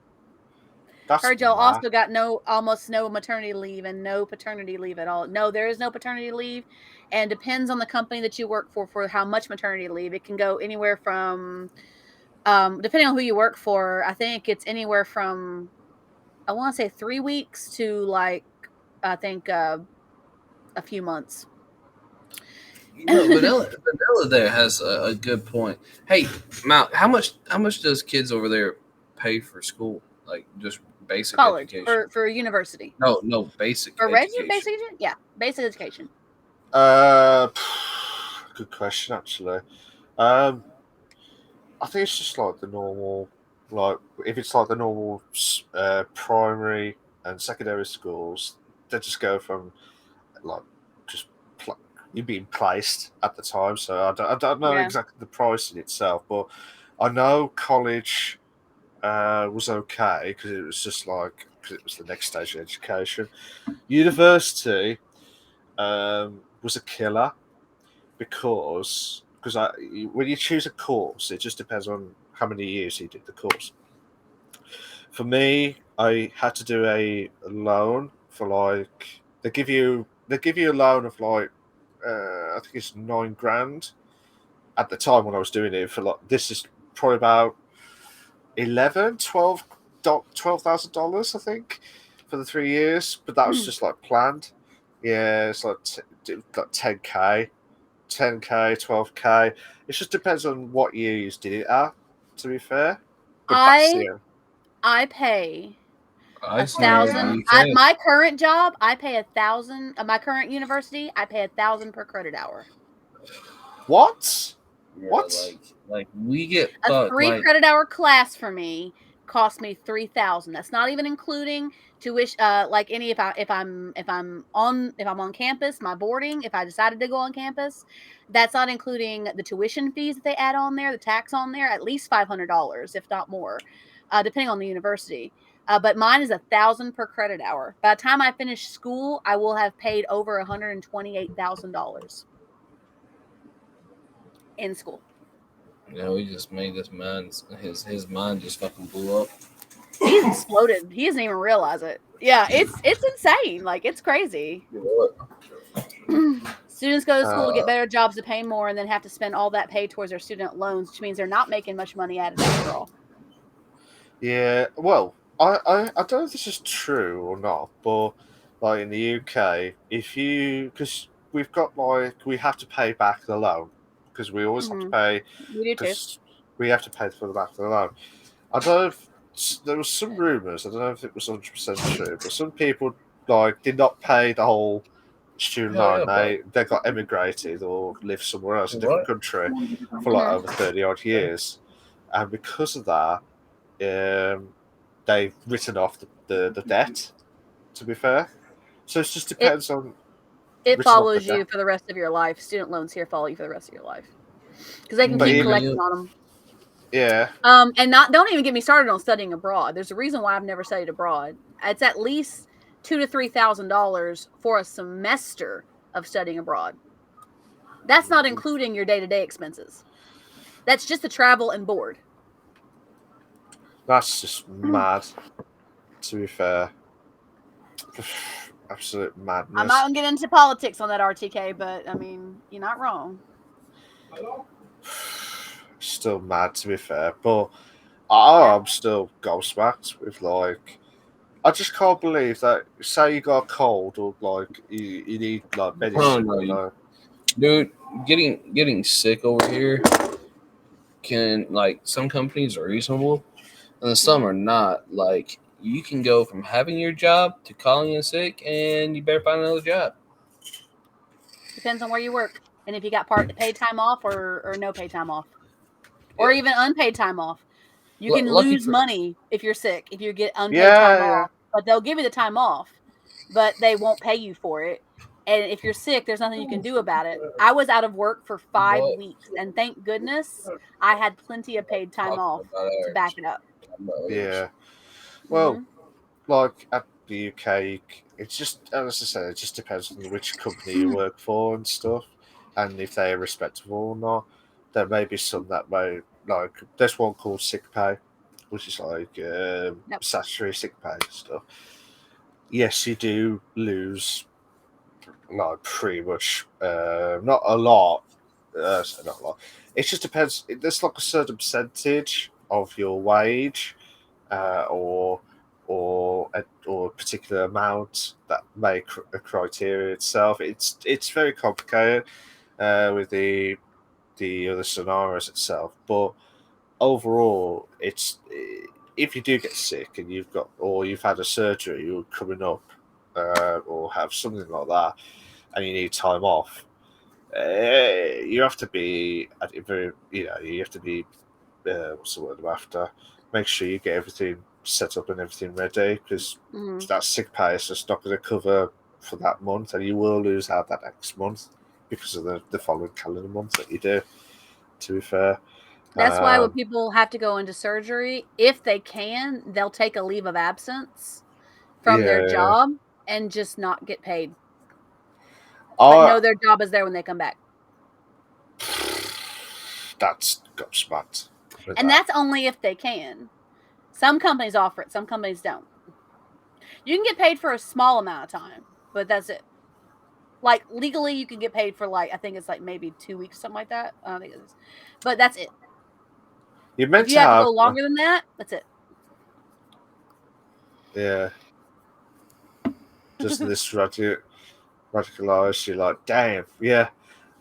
Heard y'all also got almost no maternity leave and no paternity leave at all. No, there is no paternity leave, and depends on the company that you work for how much maternity leave. It can go anywhere from, depending on who you work for, I think it's anywhere from, I want to say 3 weeks to like, I think a few months. Vanilla there has a good point. Hey, Mal, how much does kids over there pay for school? Like just basic College education. for university. No, basic For regular education. basic education? Yeah, basic education. Good question, actually. I think it's just like the normal, like if it's like the normal primary and secondary schools, they just go from like just you being placed at the time. So I don't know Yeah. exactly the pricing itself, but I know college was okay because it was just like because it was the next stage of education. University was a killer because when you choose a course, it just depends on how many years you did the course. For me, I had to do a loan for like they give you a loan of like I think it's 9 grand at the time when I was doing it for like this is probably about 11, 12,000 dollars I think for the 3 years, but that was just like planned. Yeah, it's like like 10k, 10k, 12k. It just depends on what year you did it at. To be fair, but that's I the pay I see you 1,000. can. My current job, I pay 1,000. My current university, I pay 1,000 per credit hour. what? Yeah, What? like we get A fucked. 3 Like credit hour class for me cost me 3,000. That's not even including tuition. Like any if I'm on campus, my boarding. If I decided to go on campus, that's not including the tuition fees that they add on there, the tax on there. At least $500, if not more, depending on the university. But mine is 1,000 per credit hour. By the time I finish school, I will have paid over $128,000 in school. he just made this man. His mind just fucking blew up. He's exploded. He doesn't even realize it. Yeah, it's insane. Like it's crazy. Students go to school to get better jobs to pay more and then have to spend all that pay towards their student loans, which means they're not making much money at it after all. Yeah. Well, I don't know if this is true or not, but like in the UK, if you because we've got like we have to pay back the loan because we always have to pay We do too. because we have to pay for the back of the loan. I don't know if there was some rumors. I don't know if it was 100% true, but some people like did not pay the whole student Hell loan. yeah, They got emigrated or lived somewhere else, a different What? country, for like over 30 odd years, and because of that, they've written off the debt. To be fair, so it just depends on. It written off the follows you debt. for the rest of your life. Student loans here follow you for the rest of your life because they can But keep even- collecting on them. Yeah, And don't even get me started on studying abroad. There's a reason why I've never studied abroad. It's at least $2,000 to $3,000 for a semester of studying abroad. That's not including your day-to-day expenses. That's just the travel and board. that's just mad. To be fair, absolute madness. I'm not gonna get into politics on that RTK, but I mean, you're not wrong. Still mad, to be fair, but I'm still gobsmacked with like. I just can't believe that. Say you got a cold or like you need like medicine. no, you know. Dude, getting sick over here can like some companies are reasonable and some are not. Like you can go from having your job to calling in sick and you better find another job. Depends on where you work and if you got paid time off or no paid time off, or even unpaid time off. You can lose money if you're sick if you get unpaid time off, but they'll give you the time off, but they won't pay you for it. And if you're sick, there's nothing you can do about it. I was out of work for 5 weeks, and thank goodness I had plenty of paid time off to back it up. Yeah. Well, like at the UK, it's just as I said, it just depends on which company you work for and stuff, and if they are respectable or not. There may be some that may like. There's one called sick pay, which is like statutory sick pay and stuff. Yes, you do lose like pretty much not a lot. So not a lot. It just depends. There's like a certain percentage of your wage, or a particular amount that make a criteria itself. It's very complicated with the other scenarios itself, but overall, if you do get sick and you've had a surgery or coming up, or have something like that, and you need time off, you have to be at a very, you have to be, what's the word I'm after? Make sure you get everything set up and everything ready, because that sick pay is just not going to cover for that month, and you will lose out that next month because of the following calendar month that you do. To be fair, that's why when people have to go into surgery, if they can, they'll take a leave of absence from their job and just not get paid. But know their job is there when they come back. That's gobsmacked. And that's only if they can. Some companies offer it, some companies don't. You can get paid for a small amount of time, but that's it. Like, legally, you can get paid for, like, I think it's like maybe 2 weeks, something like that. I don't think it is. But that's it. You're meant if you have to go longer than that, that's it. Yeah. Just this radicalized, you're like, damn, yeah.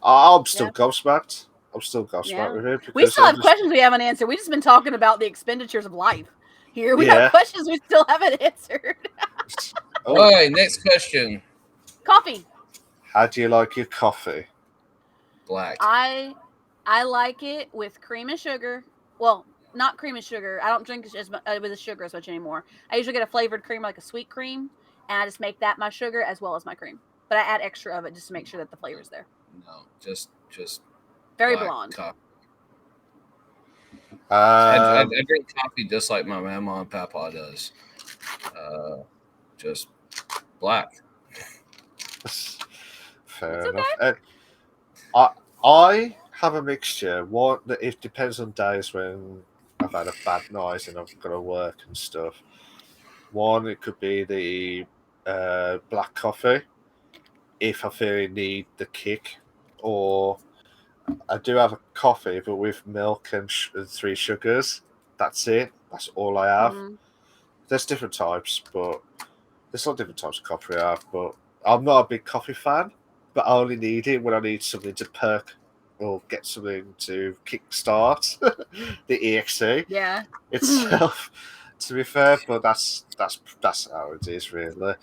I'm still gobsmacked. I'm still gobsmacked with it. We still have questions we haven't answered. We've just been talking about the expenditures of life here. We have questions we still haven't answered. All right, next question. Coffee. How do you like your coffee? Black. I like it with cream and sugar. Well, not cream and sugar. I don't drink with the sugar as much anymore. I usually get a flavored cream, like a sweet cream, and I just make that my sugar as well as my cream. But I add extra of it just to make sure that the flavor's there. No, just very blonde. Coffee. I drink coffee just like my mama and papa does. Just black. Fair enough. I have a mixture. One, it depends on days when I've had a bad night and I've got to work and stuff. One, it could be the black coffee if I feel I need the kick, or I do have a coffee but with milk and 3 sugars. That's it. That's all I have. There's different types, but there's not different types of coffee I have. But I'm not a big coffee fan. But I only need it when I need something to perk or get something to kickstart the EXE itself. To be fair, but that's how it is, really.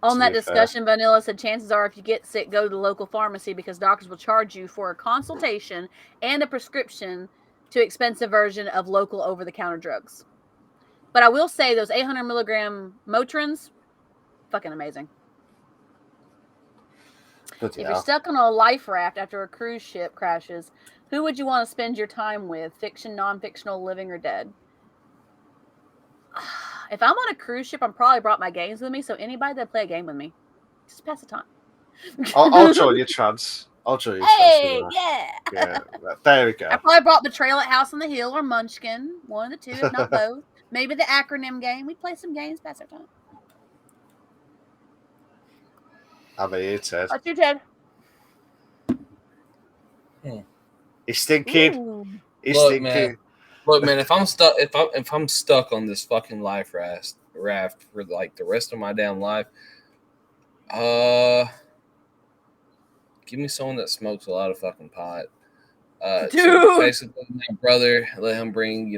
On that discussion, Vanilla said chances are if you get sick, go to the local pharmacy because doctors will charge you for a consultation and a prescription to expensive version of local over-the-counter drugs. But I will say those 800 milligram Motrins, fucking amazing. If you're stuck on a life raft after a cruise ship crashes, who would you want to spend your time with? Fiction, non-fictional, living, or dead? If I'm on a cruise ship, I'm probably brought my games with me, so anybody that play a game with me, just pass the time. I'll join your chance. I'll join your chance. Yeah, there we go. I probably brought Betrayal at House on the Hill or Munchkin, one of the two, if not both. Maybe the acronym game. We play some games, pass our time. How about you, Ted? What's your Ted? He's thinking. Ooh. He's thinking. Look, man, if I'm stuck on this fucking life raft for like the rest of my damn life, give me someone that smokes a lot of fucking pot. Dude. So basically, my brother, let him bring,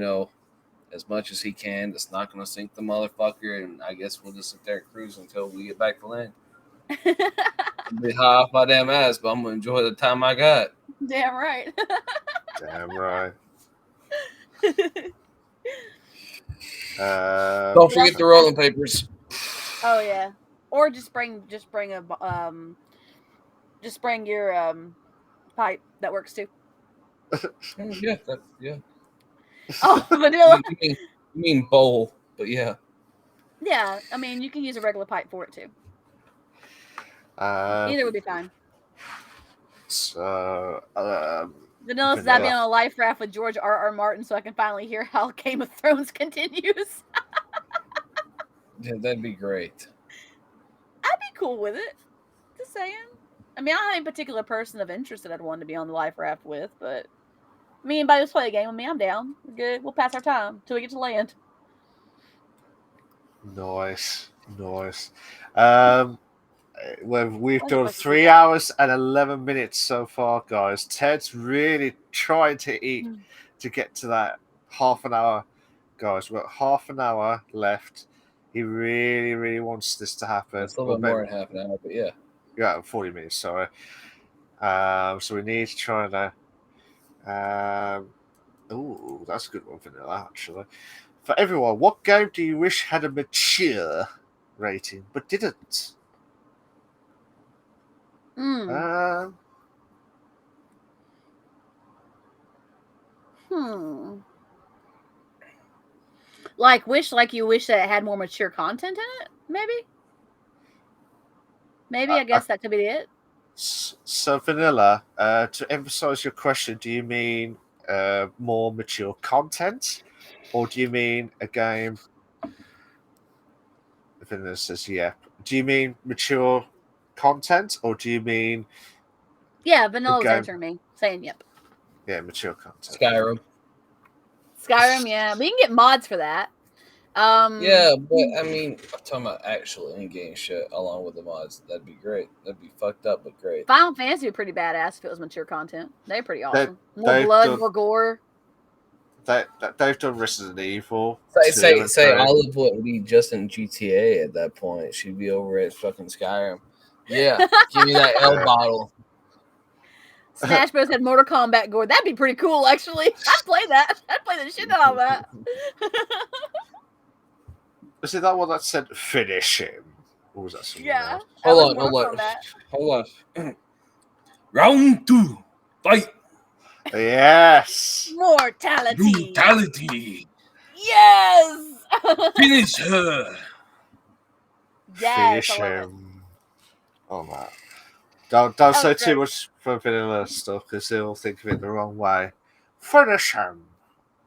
as much as he can. That's not gonna sink the motherfucker, and I guess we'll just sit there and cruise until we get back to land. I'll be high off my damn ass, but I'm gonna enjoy the time I got. Damn right. Damn right. Don't forget the rolling papers. Oh yeah, or just bring your pipe. That works too. Yeah. Oh, Vanilla. You mean bowl, but yeah. Yeah, I mean you can use a regular pipe for it too. Either would be fine. So, Vanilla says I'd be on a life raft with George R.R. Martin so I can finally hear how Game of Thrones continues. Yeah, that'd be great. I'd be cool with it. Just saying. I mean, I don't have any particular person of interest that I'd want to be on the life raft with, but me and anybody who's play a game with me, I'm down. We're good. We'll pass our time till we get to land. Nice. We've done 3 hours and 11 minutes so far, guys. Ted's really trying to eat to get to that half an hour guys, we've got half an hour left. He really, really wants this to happen. It's a little bit more than half an hour, but yeah. Yeah, 40 minutes, sorry. So we need to try and... oh, that's a good one, Vanilla, actually. For everyone, what game do you wish had a mature rating, but didn't? Hmm. Like you wish that it had more mature content in it, maybe I guess that could be it. So Vanilla, to emphasize your question, do you mean more mature content, or do you mean a game? Vanilla says yep. Do you mean mature content, or do you mean Vanilla was answering me saying yep. Yeah, mature content. Skyrim, yeah, we can get mods for that. Yeah, but I mean, I'm talking about actual in-game shit along with the mods. That'd be great. That'd be fucked up, but great. Final Fantasy would be pretty badass if it was mature content. They're pretty awesome. More blood, more gore. They've done Resident Evil. Say Olive wouldn't be just in GTA at that point. She'd be over at fucking Skyrim. Yeah, give me that L bottle. Smash Bros. Had Mortal Kombat gore. That'd be pretty cool, actually. I'd play that. I'd play the shit out of that. Was it that one that said finish him? Or was that something else? Hold on. Round 2. Fight. Yes. Mortality. Brutality. Yes. Finish her. Yes. Finish him. Oh man. Don't say too much for vanilla stuff because they'll think of it the wrong way. Finish him.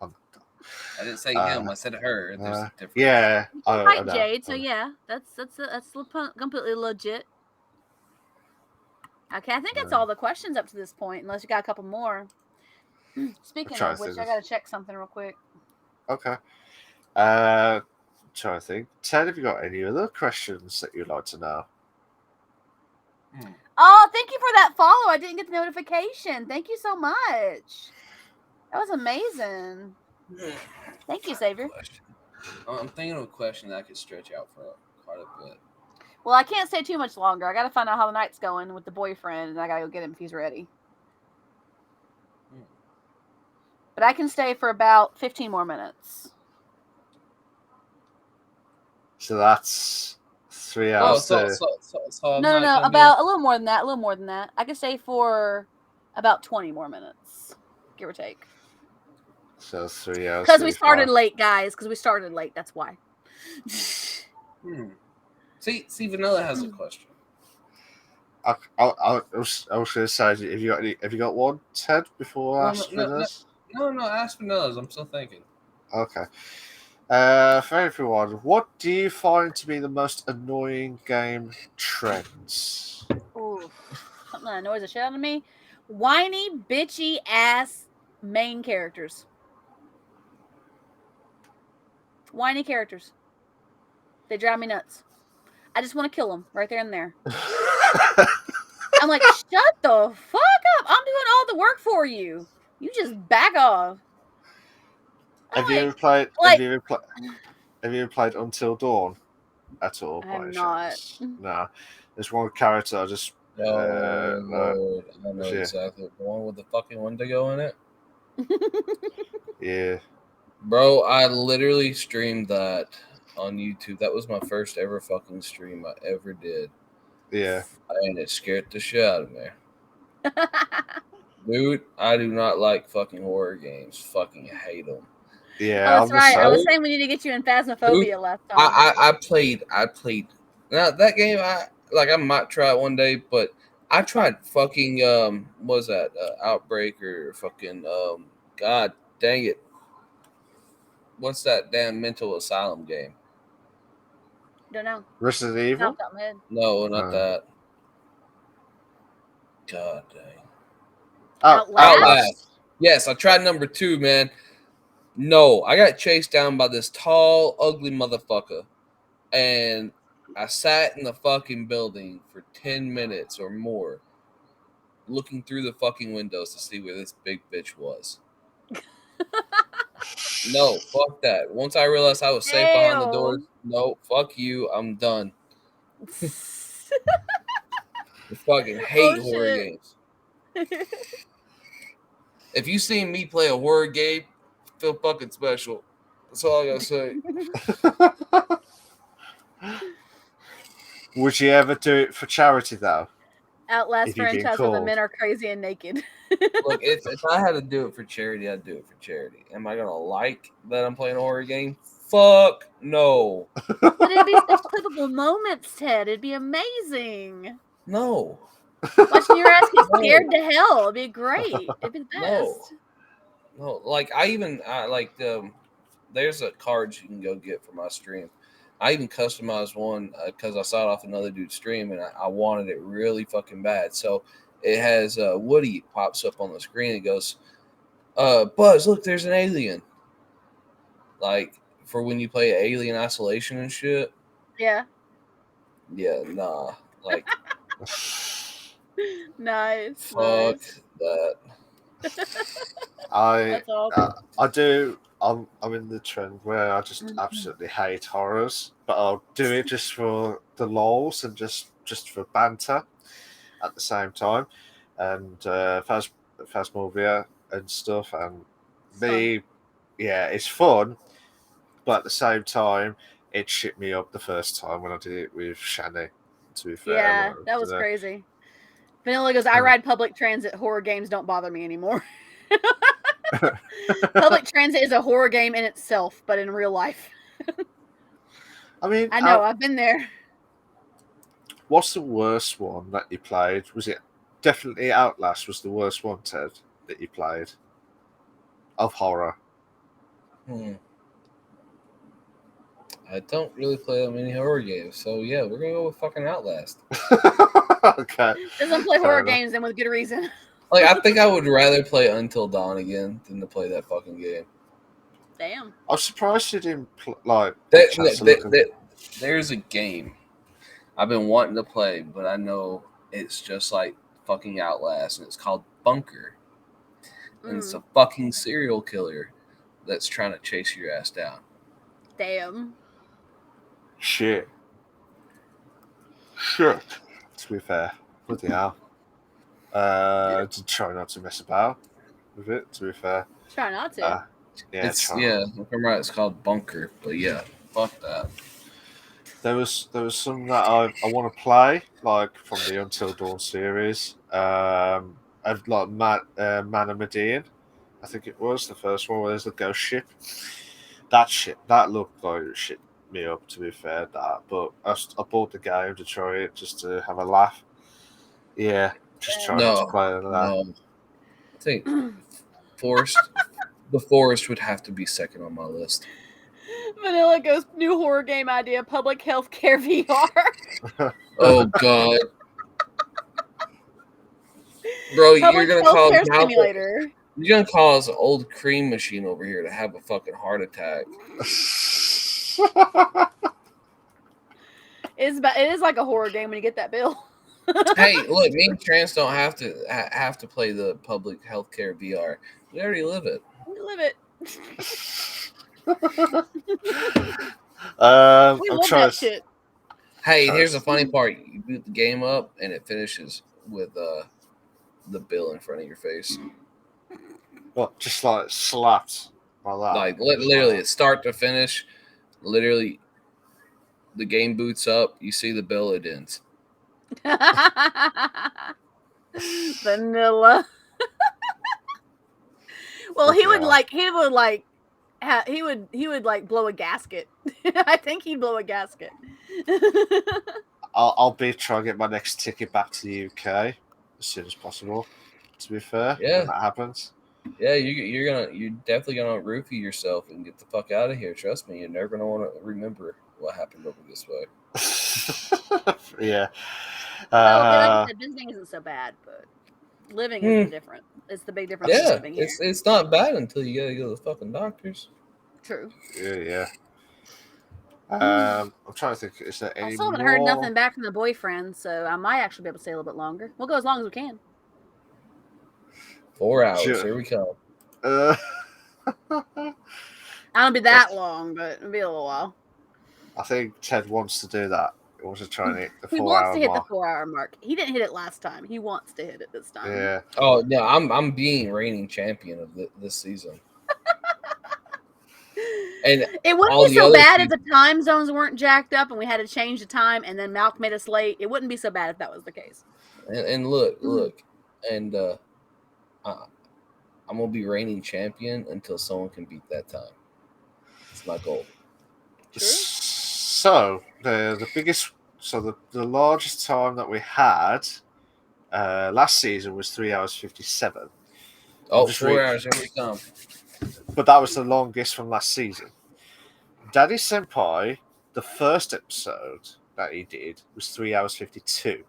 I didn't say him. I said her. There's a difference. Yeah. Hi, Jade. So yeah, that's completely legit. Okay, I think that's all the questions up to this point, unless you got a couple more. Speaking of which, I gotta check something real quick. Okay. Trying to think. Ted, have you got any other questions that you'd like to know? Oh, thank you for that follow. I didn't get the notification. Thank you so much. That was amazing. Thank you, Xavier. I'm thinking of a question that I could stretch out for quite a bit. Well, I can't stay too much longer. I got to find out how the night's going with the boyfriend, and I got to go get him if he's ready. But I can stay for about 15 more minutes. So that's 3 hours. So no, about a little more than that. I can stay for about 20 more minutes, give or take. So 3 hours. Because we started late, guys. Because we started late. That's why. See, Vanilla has a question. I was going to say, have you got one, Ted, before I ask Vanilla's? No, ask Vanilla's. I'm still thinking. Okay. For everyone, what do you find to be the most annoying game trends? Ooh, something that annoys the shit out of me. Whiny, bitchy ass main characters. Whiny characters. They drive me nuts. I just want to kill them right there and there. I'm like, shut the fuck up. I'm doing all the work for you. You just back off. Have you ever played Until Dawn at all? I have not. No. There's one character I just... No, I know exactly. The one with the fucking Wendigo in it? Yeah. Bro, I literally streamed that on YouTube. That was my first ever fucking stream I ever did. Yeah. And it scared the shit out of me. Dude, I do not like fucking horror games. Fucking hate them. Yeah, that's right. I was saying we need to get you in Phasmophobia last time. I played. Now that game, I might try it one day, but I tried fucking what was that Outbreak or fucking God dang it, what's that damn mental asylum game? Don't know. Resident Evil? No, not that. God dang. Outlast. Yes, I tried number 2, man. No, I got chased down by this tall, ugly motherfucker. And I sat in the fucking building for 10 minutes or more looking through the fucking windows to see where this big bitch was. No, fuck that. Once I realized I was safe behind the doors, no, fuck you. I'm done. I fucking hate horror games. If you seen me play a horror game, feel fucking special. That's all I gotta say. Would you ever do it for charity though? Outlast If you're being franchise where the called. men are crazy and naked. Look, if I had to do it for charity, I'd do it for charity. Am I gonna like that I'm playing a horror game? Fuck no. But it'd be such clippable moments, Ted. It'd be amazing. No. Watching your ass get scared to hell. It'd be great. It'd be the best. No. Like there's a cards you can go get for my stream. I even customized one because I saw it off another dude's stream and I wanted it really fucking bad. So it has Woody pops up on the screen and goes, Buzz, look, there's an alien. Like for when you play Alien Isolation and shit. Yeah. Yeah, nah. Like nice. fuck that. That's awesome. I do. I'm in the trend where I just absolutely hate horrors, but I'll do it just for the lols and just for banter at the same time, and Phasmophobia and stuff. And it's fun, but at the same time, it shit me up the first time when I did it with Shani. To be fair, yeah, that was crazy. Vanilla goes, I ride public transit. Horror games don't bother me anymore. Public transit is a horror game in itself, but in real life. I mean, I know, I've been there. What's the worst one that you played? Was it definitely Outlast was the worst one, Ted, that you played of horror? I don't really play that many horror games, so yeah, we're gonna go with fucking Outlast. Okay. Doesn't play horror games, and with good reason. Like, I think I would rather play Until Dawn again than to play that fucking game. Damn. I'm surprised you didn't There's a game I've been wanting to play, but I know it's just like fucking Outlast, and it's called Bunker. And it's a fucking serial killer that's trying to chase your ass down. Damn. Shit. To be fair. Bloody hell. To try not to mess about with it, to be fair. Try not to. If I'm right, it's called Bunker, but yeah, fuck that. There was some that I want to play, like from the Until Dawn series. I've like Man of Medan, I think it was the first one where there's the ghost ship. That looked like it shit me up, to be fair. But I bought the game to try it just to have a laugh. Yeah, just trying to play that. No. I think The Forest would have to be second on my list. Vanilla goes, new horror game idea, public health care VR. Oh god. Bro, public you're gonna simulator. You're gonna cause old cream machine over here to have a fucking heart attack. It is like a horror game when you get that bill. Hey, look, me and Trans don't have to play the public healthcare VR. We already live it. We live it. We love that shit. Hey, here's the funny part: you boot the game up, and it finishes with the bill in front of your face. What? Just like slapped like that? Like literally, it's start to finish. Literally, the game boots up. You see the bill. It ends. Vanilla. Well, he would blow a gasket. I think he'd blow a gasket. I'll be trying to get my next ticket back to the UK as soon as possible. To be fair, when that happens. Yeah, you're definitely gonna roofie yourself and get the fuck out of here. Trust me, you're never gonna want to remember what happened over this way. Yeah. Like I said, visiting isn't so bad, but living is the different. It's the big difference. Yeah, living here. it's not bad until you gotta go to the fucking doctors. True. Yeah. I'm trying to think. Is there any? I still haven't heard nothing back from the boyfriend, so I might actually be able to stay a little bit longer. We'll go as long as we can. 4 hours. Here we come. I don't be that long, but it'll be a little while. I think Ted wants to do that. He wants to try and hit the He 4 wants hour to hit mark. the 4 hour mark. He didn't hit it last time. He wants to hit it this time. Yeah. Oh no, I'm being reigning champion of this season. And it wouldn't all be the so other bad if people- the time zones weren't jacked up and we had to change the time and then Malk made us late. It wouldn't be so bad if that was the case. and look, and I'm gonna be reigning champion until someone can beat that time. It's my goal. True. So the biggest, so the largest time that we had last season was 3 hours 57. Oh, just 4 read- hours, here we come. But that was the longest from last season. Daddy Senpai, the first episode that he did was 3 hours 52.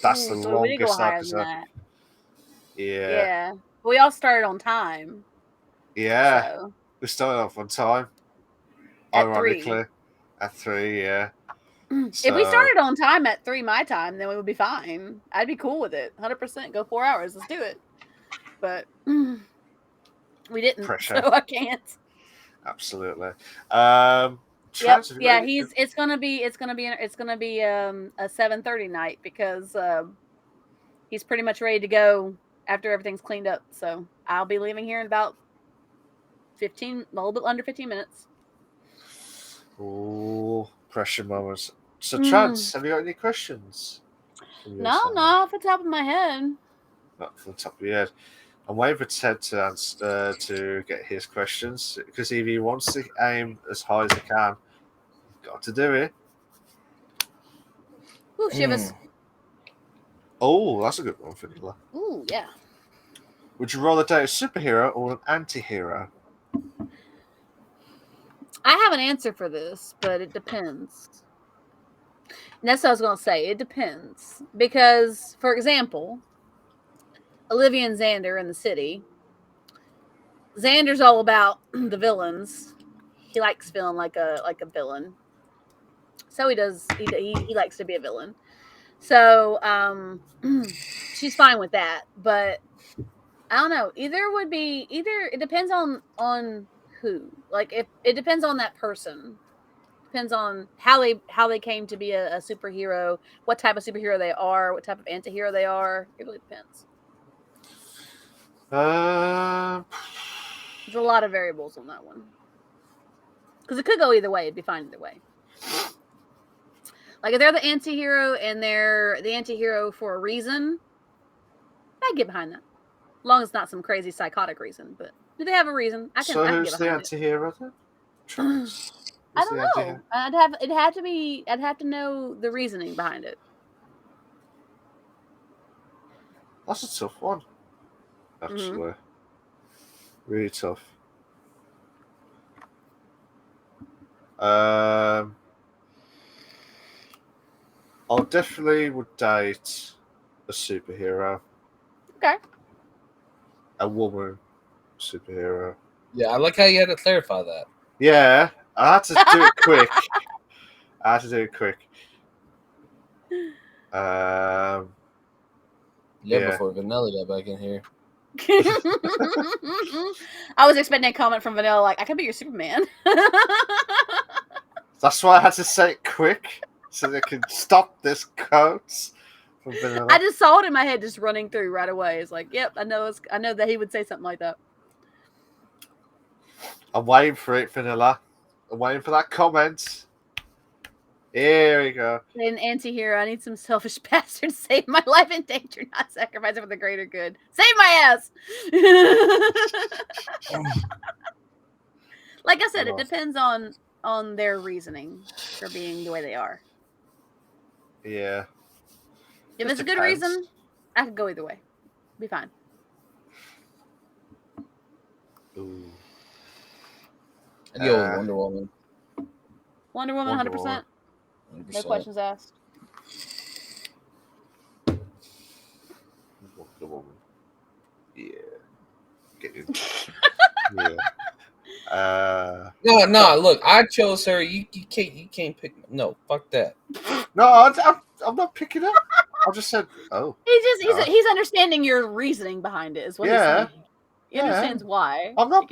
That's the So we did go longest higher episode. than that. Yeah. Yeah. We all started on time. Yeah. So. We started off on time. At Ironically. At 3, yeah. If we started on time at 3 my time, then we would be fine. I'd be cool with it. 100% go 4 hours. Let's do it. But we didn't, Pressure. so I can't. Absolutely. Yep. Yeah, it's gonna be a 7:30 night because he's pretty much ready to go after everything's cleaned up. So I'll be leaving here in about a little bit under 15 minutes. Oh, pressure moments. So, Trans, have you got any questions? No, off the top of my head. Not from the top of your head. I'm waiting for Ted to answer to get his questions because if he wants to aim as high as he can, he's got to do it. Ooh, shivers. Oh, that's a good one, Vanilla. Ooh, yeah. Would you rather date a superhero or an anti-hero? I have an answer for this, but it depends. And that's what I was going to say. It depends. Because, for example, Olivia and Xander in the city. Xander's all about the villains. He likes feeling like a villain. So he does. He likes to be a villain. So she's fine with that. But I don't know. It depends on who. Like if it depends on that person. Depends on how they came to be a superhero, what type of superhero they are, what type of anti-hero they are. It really depends. There's a lot of variables on that one. Because it could go either way. It'd be fine either way. Like if they're the anti-hero and they're the anti-hero for a reason, I'd get behind that. As long as it's not some crazy psychotic reason. But do they have a reason? I can So get who's the behind anti-hero then? I don't know. I'd have to know the reasoning behind it. That's a tough one. Actually. Really tough. I definitely would date a superhero. Okay. A woman superhero. Yeah, I like how you had to clarify that. Yeah, I had to do it quick. Yeah. Before Vanilla got back in here. I was expecting a comment from Vanilla like, I could be your Superman. That's why I had to say it quick so they could stop this quote from Vanilla. I just saw it in my head just running through right away. It's like, yep, I know that he would say something like that. I'm waiting for it, Vanilla. I'm waiting for that comment. Here we go. An anti-hero. I need some selfish bastard to save my life in danger, not sacrifice it for the greater good. Save my ass! Like I said, it depends on their reasoning for being the way they are. Yeah. If it's a good reason, I could go either way. Be fine. Ooh. I'd go with Wonder Woman. Wonder Woman, 100%. 100%. No questions asked. Wonder Woman. Yeah. Get in. Yeah. No. Look, I chose her. You can't pick. No, fuck that. No, I'm not picking up. I just said, oh. He's understanding your reasoning behind it. Is what he's saying. He understands why. I'm not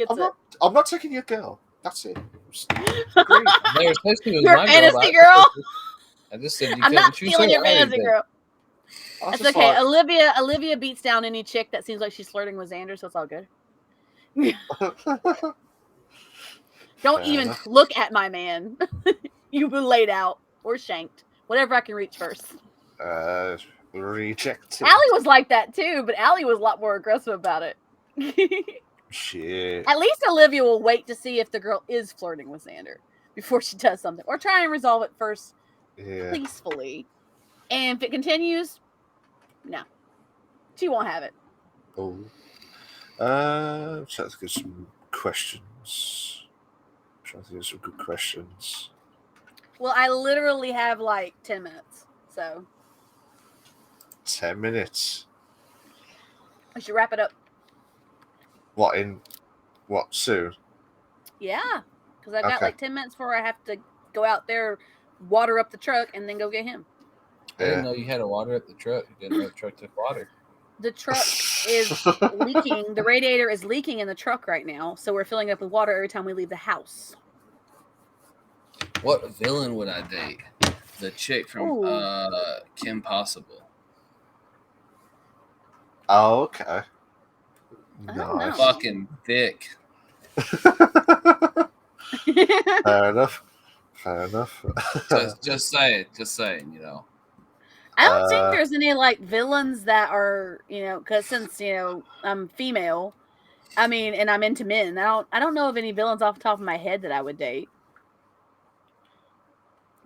taking your girl. That's it. I never said she was You're a my fantasy girl. girl. I just said you I'm couldn't not choose stealing her your fantasy either. girl. I was It's just okay. like- Olivia beats down any chick that seems like she's flirting with Xander, so it's all good. Don't Fair even enough. look at my man. You were laid out or shanked. Whatever I can reach first. Rejected. Allie was like that too, but Allie was a lot more aggressive about it. Shit. At least Olivia will wait to see if the girl is flirting with Xander before she does something, or try and resolve it first Yeah. peacefully. And if it continues, no, she won't have it. Oh. So let's get some questions. I'm trying to think of some good questions. Well, I literally have like 10 minutes, so 10 minutes. I should wrap it up. What soon? Yeah, because I got Okay. like 10 minutes before I have to go out there, water up the truck, and then go get him. I didn't know you had to water up the truck. You didn't know the truck took water. The truck is leaking. The radiator is leaking in the truck right now, so we're filling it up with water every time we leave the house. What villain would I date? The chick from Ooh. Kim Possible. Oh, okay. I don't know. Fucking thick. Fair enough. Fair enough. Just saying, you know. I don't think there's any like villains that are, because since I'm female, I mean, and I'm into men. I don't know of any villains off the top of my head that I would date.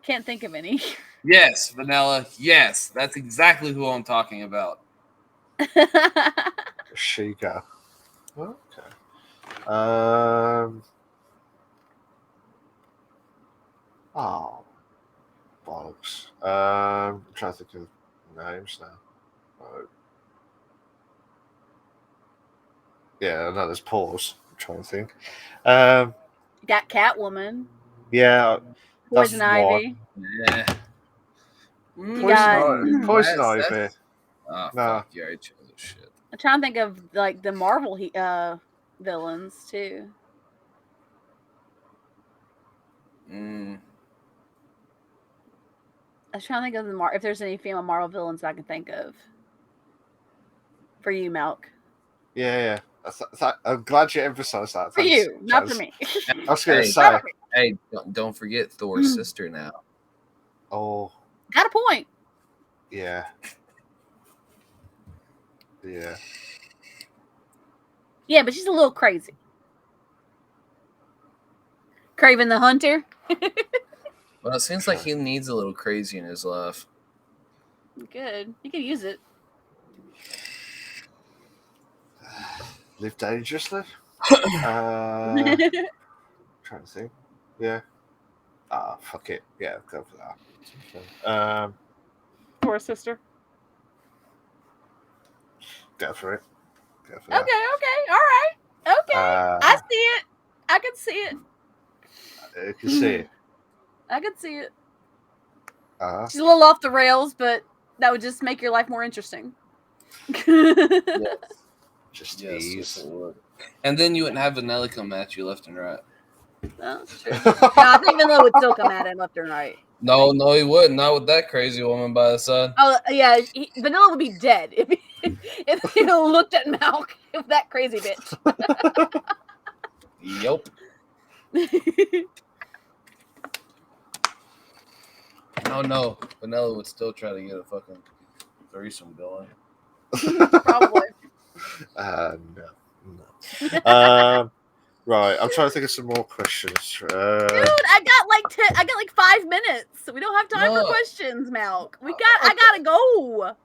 Can't think of any. Yes, Vanilla. Yes, that's exactly who I'm talking about. Shiga. Okay. Oh, bollocks. I'm trying to think of names now. Yeah, no, there's pause. I'm trying to think. Got Catwoman, Yeah, Poison that's Ivy. Yeah. Poison Ivy. Oh, No. fuck. You already chose this shit. I'm trying to think of like the Marvel villains too. I was trying to think of if there's any female Marvel villains I can think of. For you, Malk. Yeah. I'm glad you emphasized that. For Thanks, you, not Jazz. for me. I was going to say. Hey, don't forget Thor's sister now. Oh. Got a point. Yeah. Yeah. Yeah, but she's a little crazy. Craven the Hunter. Well, it seems like he needs a little crazy in his life. Good. You can use it. Live dangerously. Trying to think. Yeah. Fuck it. Yeah, go for that. Poor sister. Go for it. Okay. All right. Okay. I see it. I can see it. You can see it. I can see it. Yes. She's a little off the rails, but that would just make your life more interesting. Yes. Just Yes, ease. it would. And then you wouldn't have Vanilla come at you left and right. That's true. No, I think Vanilla would still come at him left and right. No, he wouldn't. Not with that crazy woman by his side. Oh, yeah. Vanilla would be dead if he looked at Malk with that crazy bitch. Yup. Oh, no. Vanilla would still try to get a fucking threesome going. Probably. No. Right, I'm trying to think of some more questions. Dude, I got like 5 minutes. We don't have time for questions, Malk. I gotta go.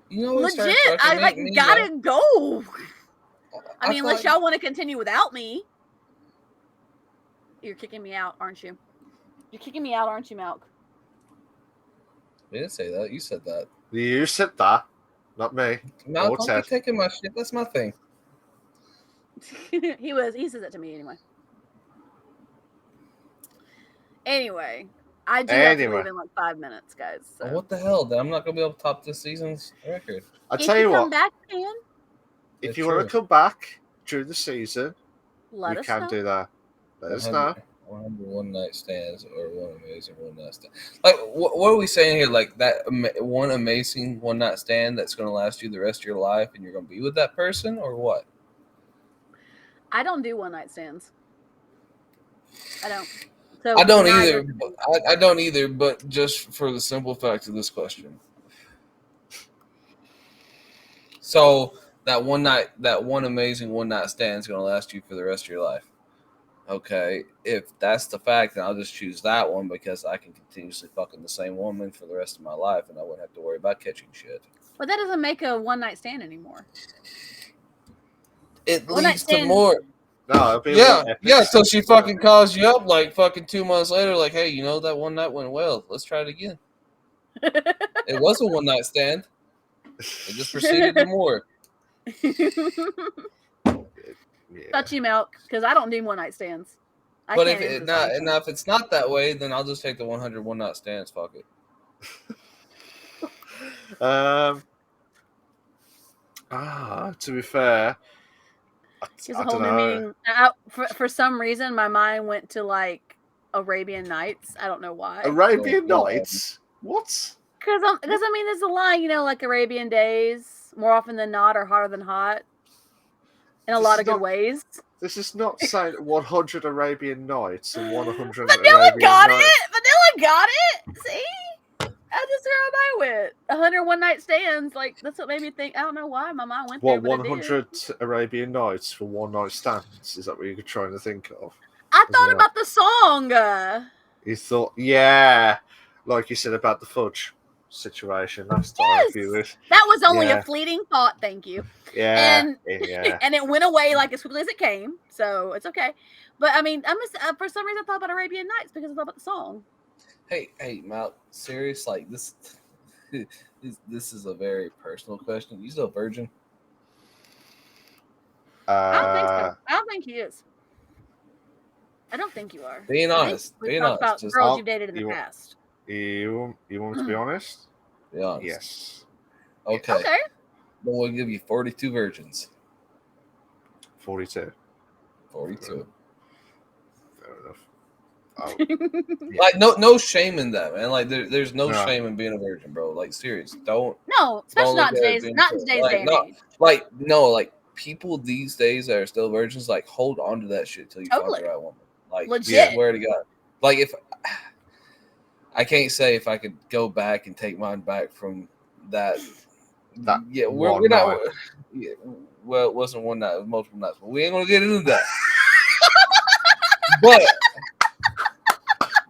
You always Legit, start I fucking like me, gotta though. go. I mean, thought- unless y'all want to continue without me. You're kicking me out, aren't you? You're kicking me out, aren't you, Malk? We didn't say that. You said that. You said that, not me. No, Or don't Ted. be taking my shit. That's my thing. He says that to me anyway. Anyway, I do have to leave in like 5 minutes, guys. So. What the hell? Then I'm not gonna be able to top this season's record. I'll tell you come what. back, man, If It's you want true. to come back during the season, let you us can know. do that. Let us know. 100 one-night stands or one amazing one-night stand. Like, what are we saying here? Like, that one amazing one-night stand that's going to last you the rest of your life and you're going to be with that person, or what? I don't do one-night stands. I don't. So I don't neither- either. I don't either, but just for the simple fact of this question. So, that one amazing one-night stand is going to last you for the rest of your life. Okay, if that's the fact, then I'll just choose that one because I can continuously fucking the same woman for the rest of my life, and I wouldn't have to worry about catching shit. But that doesn't make a one-night stand anymore. It One-night leads to stand- more. No, it'll be Yeah, one epic yeah. So she stand. fucking calls you up like fucking 2 months later, like, hey, you know that one night went well. Let's try it again. It was a one night stand. It just proceeded to more. Yeah. Touchy milk, because I don't do one-night stands. I But if can't it answer not, this and if it's not that way, then I'll just take the 100 one night stands. Fuck it. To be fair, It's a I whole don't new know. meaning. For some reason, my mind went to like Arabian Nights. I don't know why. Arabian Yeah. Nights? What? Because I mean, there's a line, you know, like Arabian days, more often than not, are hotter than hot. In a This lot is of good not- ways. This is not saying 100 Arabian Nights and 100 Vanilla Arabian got Nights. it! Vanilla got it! See? I just threw my with 100 one-night stands. Like, that's what made me think. I don't know why my mind went there, What, but it did. 100 Arabian Nights for one night stands? Is that what you're trying to think of? I as thought well? about the song. You thought, yeah, like you said about the fudge situation last time. Yes! If you was, That was only Yeah. a fleeting thought, thank you. yeah, And yeah. and it went away like as quickly as it came, so it's okay. But I mean, for some reason I thought about Arabian Nights because I thought about the song. Hey, Mal, serious? Like this is a very personal question. You still a virgin? I don't think so. I don't think he is. I don't think you are. Being I think honest, we being talked honest, about just girls I'll- you've dated in the you- past. You want me to be honest? be honest. Yes. Okay. Okay. Then we'll give you 42 virgins. 42. 42. Fair enough. Oh, Like no shame in that, man. Like there's no Yeah. shame in being a virgin, bro. Like serious. Don't No, especially Don't not in look at it today's being not in so- today's like, day and no. age. like no, like people these days that are still virgins, like hold on to that shit till you Totally. find the right woman. Like Legit. swear to God. Like if I can't say if I could go back and take mine back from that. That Yeah, one we're not. night. Yeah, well, it wasn't one night; it was multiple nights. But we ain't gonna get into that. but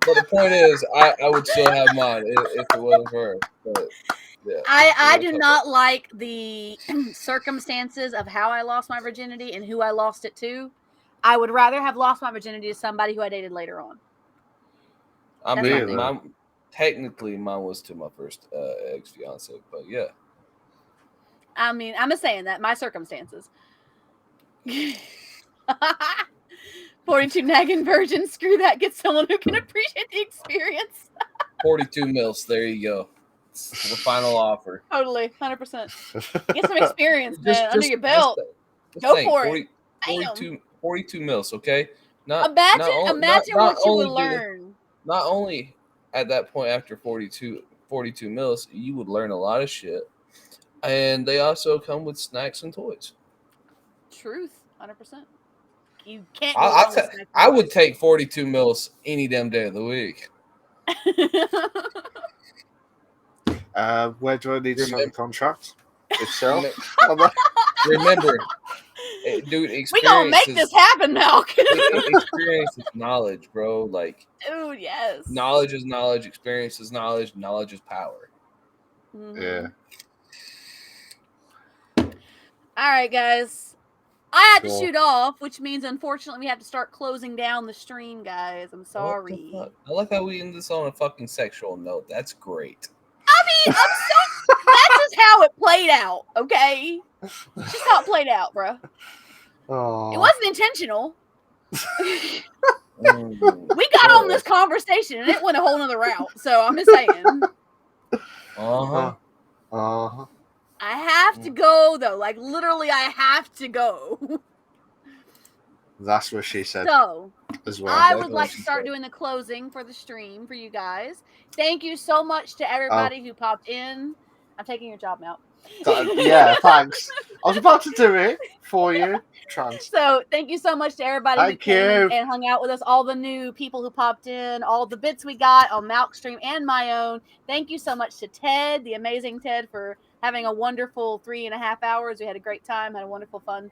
the point is, I would still have mine if it wasn't for her. But yeah, I we'll do talk not like the circumstances of how I lost my virginity and who I lost it to. I would rather have lost my virginity to somebody who I dated later on. I That's mean, my technically, mine was to my first ex fiance, but yeah. I mean, I'm just saying that my circumstances. 42 nagging virgins. Screw that. Get someone who can appreciate the experience. 42 mils. There you go. It's the final offer. Totally, 100%. Get some experience, man, under your Just belt. Go for it. 42 mils, okay? Not Imagine not what you only would do- learn. Not only at that point after 42 mils, you would learn a lot of shit. And they also come with snacks and toys. Truth, 100%. You can't go wrong with snacks and I would toys. take 42 mils any damn day of the week. Where do I need to sign the contract? Itself? Remember, dude, We gonna make this happen, Malk. experience is knowledge, bro. Like, Dude, yes. knowledge is knowledge, experience is knowledge, knowledge is power. Mhm. Yeah. All right, guys. I had to Cool. shoot off, which means unfortunately we have to start closing down the stream, guys. I'm sorry. What the fuck? I like how we end this on a fucking sexual note. That's great. I mean, that's just how it played out, okay? Just how it played out, bro. Oh. It wasn't intentional. Mm. We got on this conversation and it went a whole nother route. So I'm just saying. Uh-huh. Uh-huh. I have to go though. Like literally I have to go. That's what she said. So as well. I would Exactly like what to she start said. doing the closing for the stream for you guys. Thank you so much to everybody who popped in. I'm taking your job now. Yeah, thanks. I was about to do it for you, Trans. So thank you so much to everybody who Thank came you. and hung out with us, all the new people who popped in, all the bits we got on Malk stream and my own. Thank you so much to Ted, the amazing Ted, for having a wonderful 3.5 hours. We had a great time, had a wonderful fun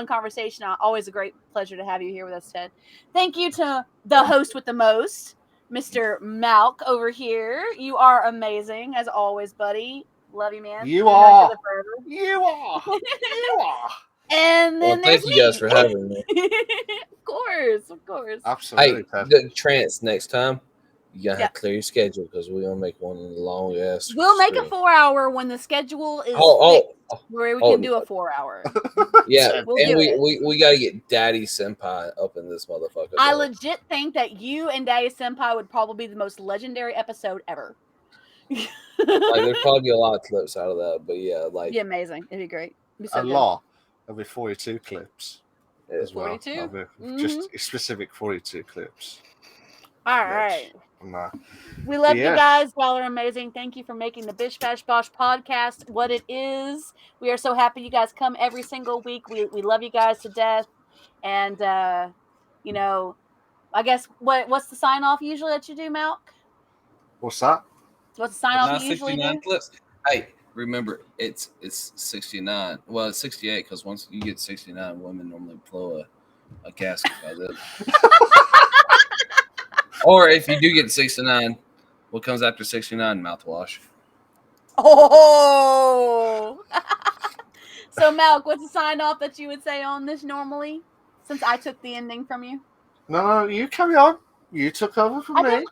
conversation. Always a great pleasure to have you here with us, Ted. Thank you to the host with the most, Mr. Malk over here. You are amazing as always, buddy. Love you, man. You We've known each are. other forever. You are. You are. And Well, then there's thank you guys me. for having me. Of course. Absolutely, Hey, Ted. the trance next time. You gotta Yeah. clear your schedule because we're gonna make one long ass. We'll make a stream. 4-hour when the schedule is Oh, fixed, where we oh, can do a 4-hour. yeah, Ted. We'll and do it. we gotta get Daddy Senpai up in this motherfucker. I though. legit think that you and Daddy Senpai would probably be the most legendary episode ever. Like there'd probably be a lot of clips out of that, but yeah, like Be amazing. It'd be great. It'd be so A good. lot. There'll be 42 clips yeah. as well. 42? There'll be just specific 42 clips. All Yes. right. Nah. We love Yes. you guys. Y'all are amazing. Thank you for making the Bish Bash Bosh podcast what it is. We are so happy you guys come every single week. We love you guys to death. And you know, I guess what's the sign off usually that you do, Malk? What's that? What's the sign It's off not you usually 69 do? clips. Hey, remember it's 69. Well, it's 68 because once you get 69, women normally blow a gasket by then. Or if you do get 69, what comes after 69? Mouthwash. Oh. So Malk, what's the sign off that you would say on this normally? Since I took the ending from you. No, you carry on. You took over from me.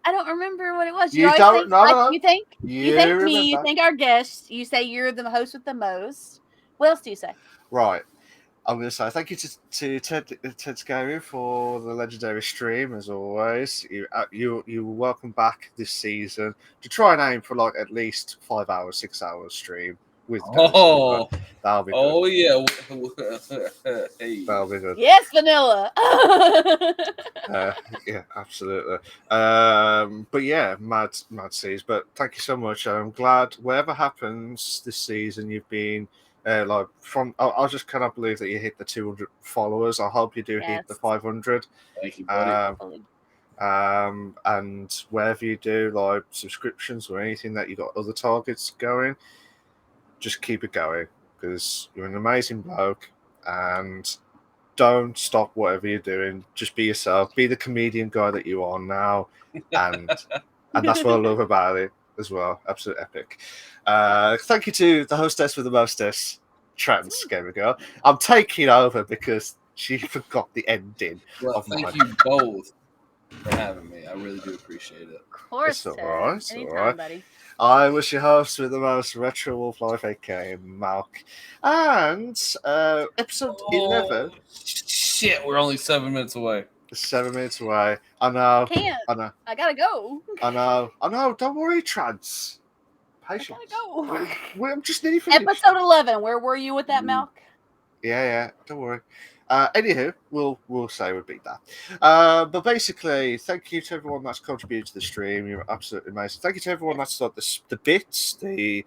I don't remember what it was. You always don't. think, No. you think You me, remember. you think our guests, you say you're the host with the most. What else do you say? Right. I'm going to say thank you to Ted Scary for the legendary stream as always. You were welcome back this season to try and aim for like at least 5 hours, 6 hours stream with. Oh, that'll be good. oh yeah. Hey. That'll be good. Yes, vanilla. Yeah, absolutely. But yeah, mad seas. But thank you so much. I'm glad whatever happens this season, you've been. Like from, I just cannot believe that you hit the 200 followers. I hope you do hit the 500. Thank you, buddy. And wherever you do, like subscriptions or anything that you got other targets going, just keep it going because you're an amazing bloke and don't stop whatever you're doing. Just be yourself. Be the comedian guy that you are now, and that's what I love about it as well. Absolute epic. Thank you to the hostess with the mostess, Trans Gamer Girl. I'm taking over because she forgot the ending. Well, thank you both for having me. I really do appreciate it. Of course, It's all Ted. right. It's Anytime, all right. buddy. I was your host with the most retro Wolf Life, aka Malk. And episode 11. Shit, we're only 7 minutes away. 7 minutes away. I know. Can't. I know. I gotta go. I know. Don't worry, Trans. Patience. I gotta go. I'm just nearly finished. Episode 11. Where were you with that, Malk? Yeah. Don't worry. Anywho, we'll say we beat that. But basically, thank you to everyone that's contributed to the stream. You're absolutely amazing. Thank you to everyone that's got the bits, the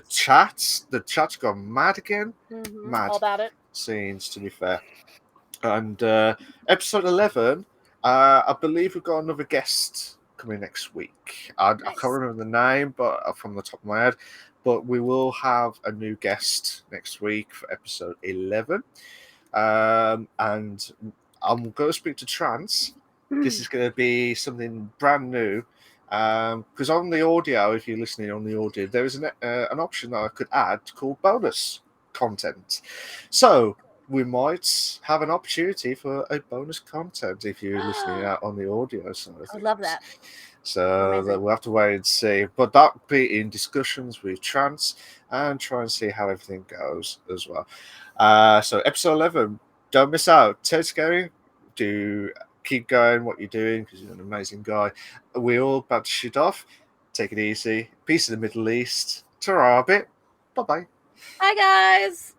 chats. The chat's gone mad again. Mad. All about it. Scenes, to be fair. And episode 11, I believe we've got another guest coming next week. I can't remember the name, but from the top of my head. But we will have a new guest next week for episode 11. And I'm going to speak to Trans. This is going to be something brand new. Because on the audio, if you're listening on the audio, there is an option that I could add called bonus content. So we might have an opportunity for a bonus content if you're listening out on the audio side. I would love that. So we'll have to wait and see. But that'll be in discussions with Trans and try and see how everything goes as well. So episode 11, don't miss out. Ted Scary, do keep going what you're doing because you're an amazing guy. We're all about to shoot off. Take it easy. Peace in the Middle East. Ta-ra a bit. Bye-bye. Hi, guys.